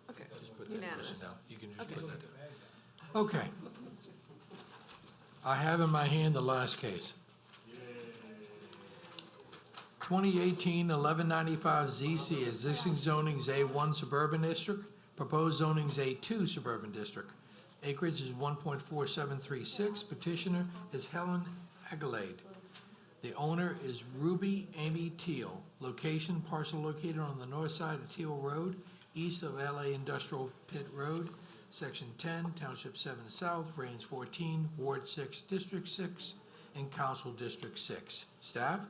Okay, Just put that unanimous. motion down. You can just Okay. put that down. Okay. I have in my hand the last case. 2018-1195 ZC, existing zoning's A1 suburban district, proposed zoning's A2 suburban district. Acreage is 1.4736. Petitioner is Helen Aguilade. The owner is Ruby Amy Teal. Location, parcel located on the north side of Teal Road, east of LA Industrial Pit Road, Section 10, Township 7 South, Range 14, Ward 6, District 6, and Council District 6. Staff?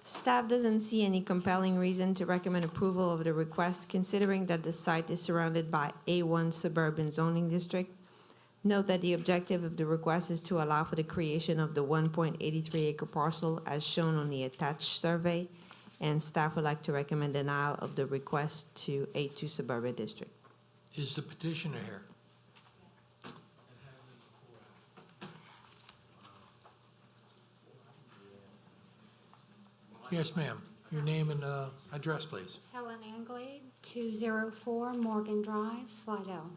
Staff doesn't see any compelling reason to recommend approval of the request, considering that the site is surrounded by A1 suburban zoning district. Note that the objective of the request is to allow for the creation of the 1.83 acre parcel as shown on the attached survey, and staff would like to recommend denial of the request to A2 suburban district. Is the petitioner here? Yes, ma'am. Your name and address, please. Helen Anglade, 204 Morgan Drive, Slidell.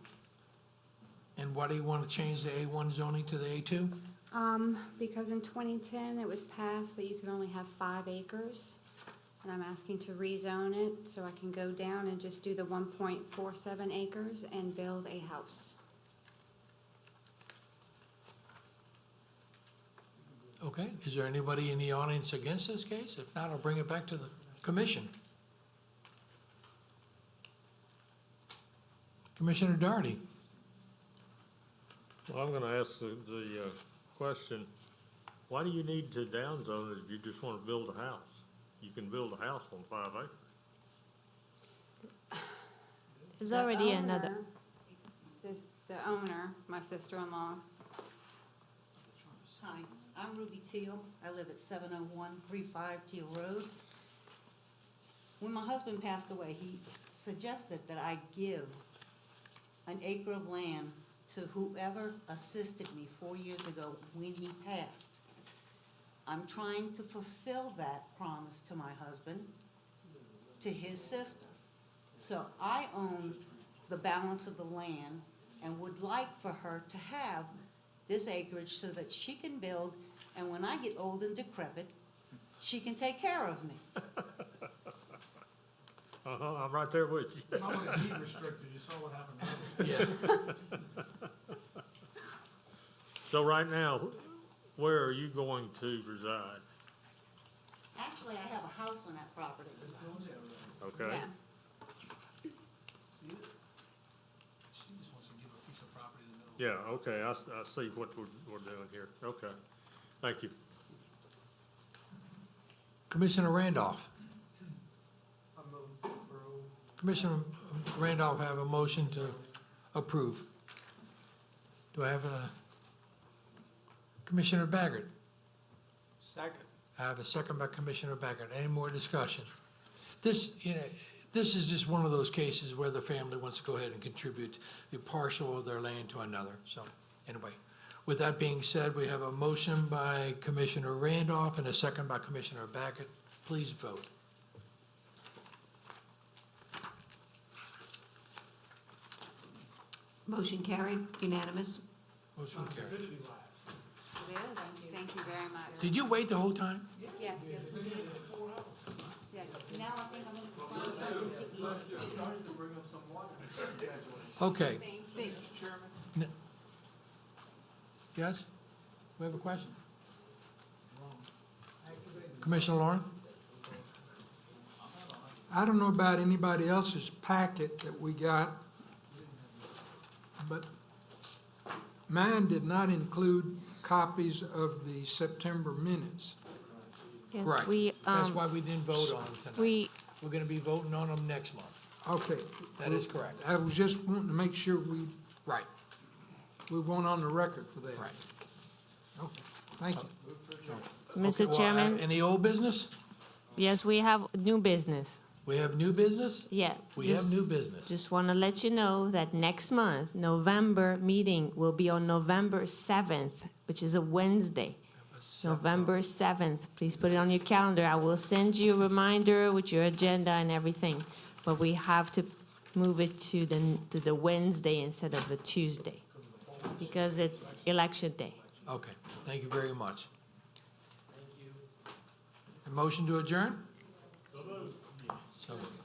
And why do you want to change the A1 zoning to the A2? Because in 2010, it was passed that you can only have 5 acres. And I'm asking to rezone it so I can go down and just do the 1.47 acres and build a house. Okay, is there anybody in the audience against this case? If not, I'll bring it back to the commission. Commissioner Doherty. Well, I'm gonna ask the question, why do you need to downzone it if you just wanna build a house? You can build a house on 5 acres. There's already another. The owner, my sister-in-law. Hi, I'm Ruby Teal. I live at 70135 Teal Road. When my husband passed away, he suggested that I give an acre of land to whoever assisted me 4 years ago when he passed. I'm trying to fulfill that promise to my husband, to his sister. So I own the balance of the land and would like for her to have this acreage so that she can build, and when I get old and decrepit, she can take care of me. I'm right there with you. I want to deed restricted, you saw what happened. Yeah. So right now, where are you going to reside? Actually, I have a house on that property. Okay? Yeah. She just wants to give a piece of property in the middle. Yeah, okay, I see what we're doing here. Okay, thank you. Commissioner Randolph. Commissioner Randolph have a motion to approve. Do I have a Commissioner Baggert? Second. I have a second by Commissioner Baggert. Any more discussion? This, This is just one of those cases where the family wants to go ahead and contribute a partial of their land to another. So, anyway, with that being said, we have a motion by Commissioner Randolph and a second by Commissioner Backett. Please vote. Motion carried, unanimous. Motion carried. It is. Thank you very much. Did you wait the whole time? Yes. Yes, we did. Yes. Now I think I'm gonna find something to eat. Okay. Thank you. Yes? We have a question? Commissioner Lauren? I don't know about anybody else's packet that we got, but mine did not include copies of the September minutes. Yes, Correct. we, That's why we didn't vote on them tonight. we, We're gonna be voting on them next month. Okay. That is correct. I was just wanting to make sure Right, we weren't on the record for that. right. Okay, thank you. Okay, Mr. well, Chairman, any old business? yes, we have new business. We have new business? Yeah. We have new business. Just want to let you know that next month, November meeting will be on November 7th, which is a Wednesday. November 7th. Please put it on your calendar. I will send you a reminder with your agenda and everything. But we have to move it to the Wednesday instead of the Tuesday because it's election day. Okay, thank you very much. A motion to adjourn? So moved.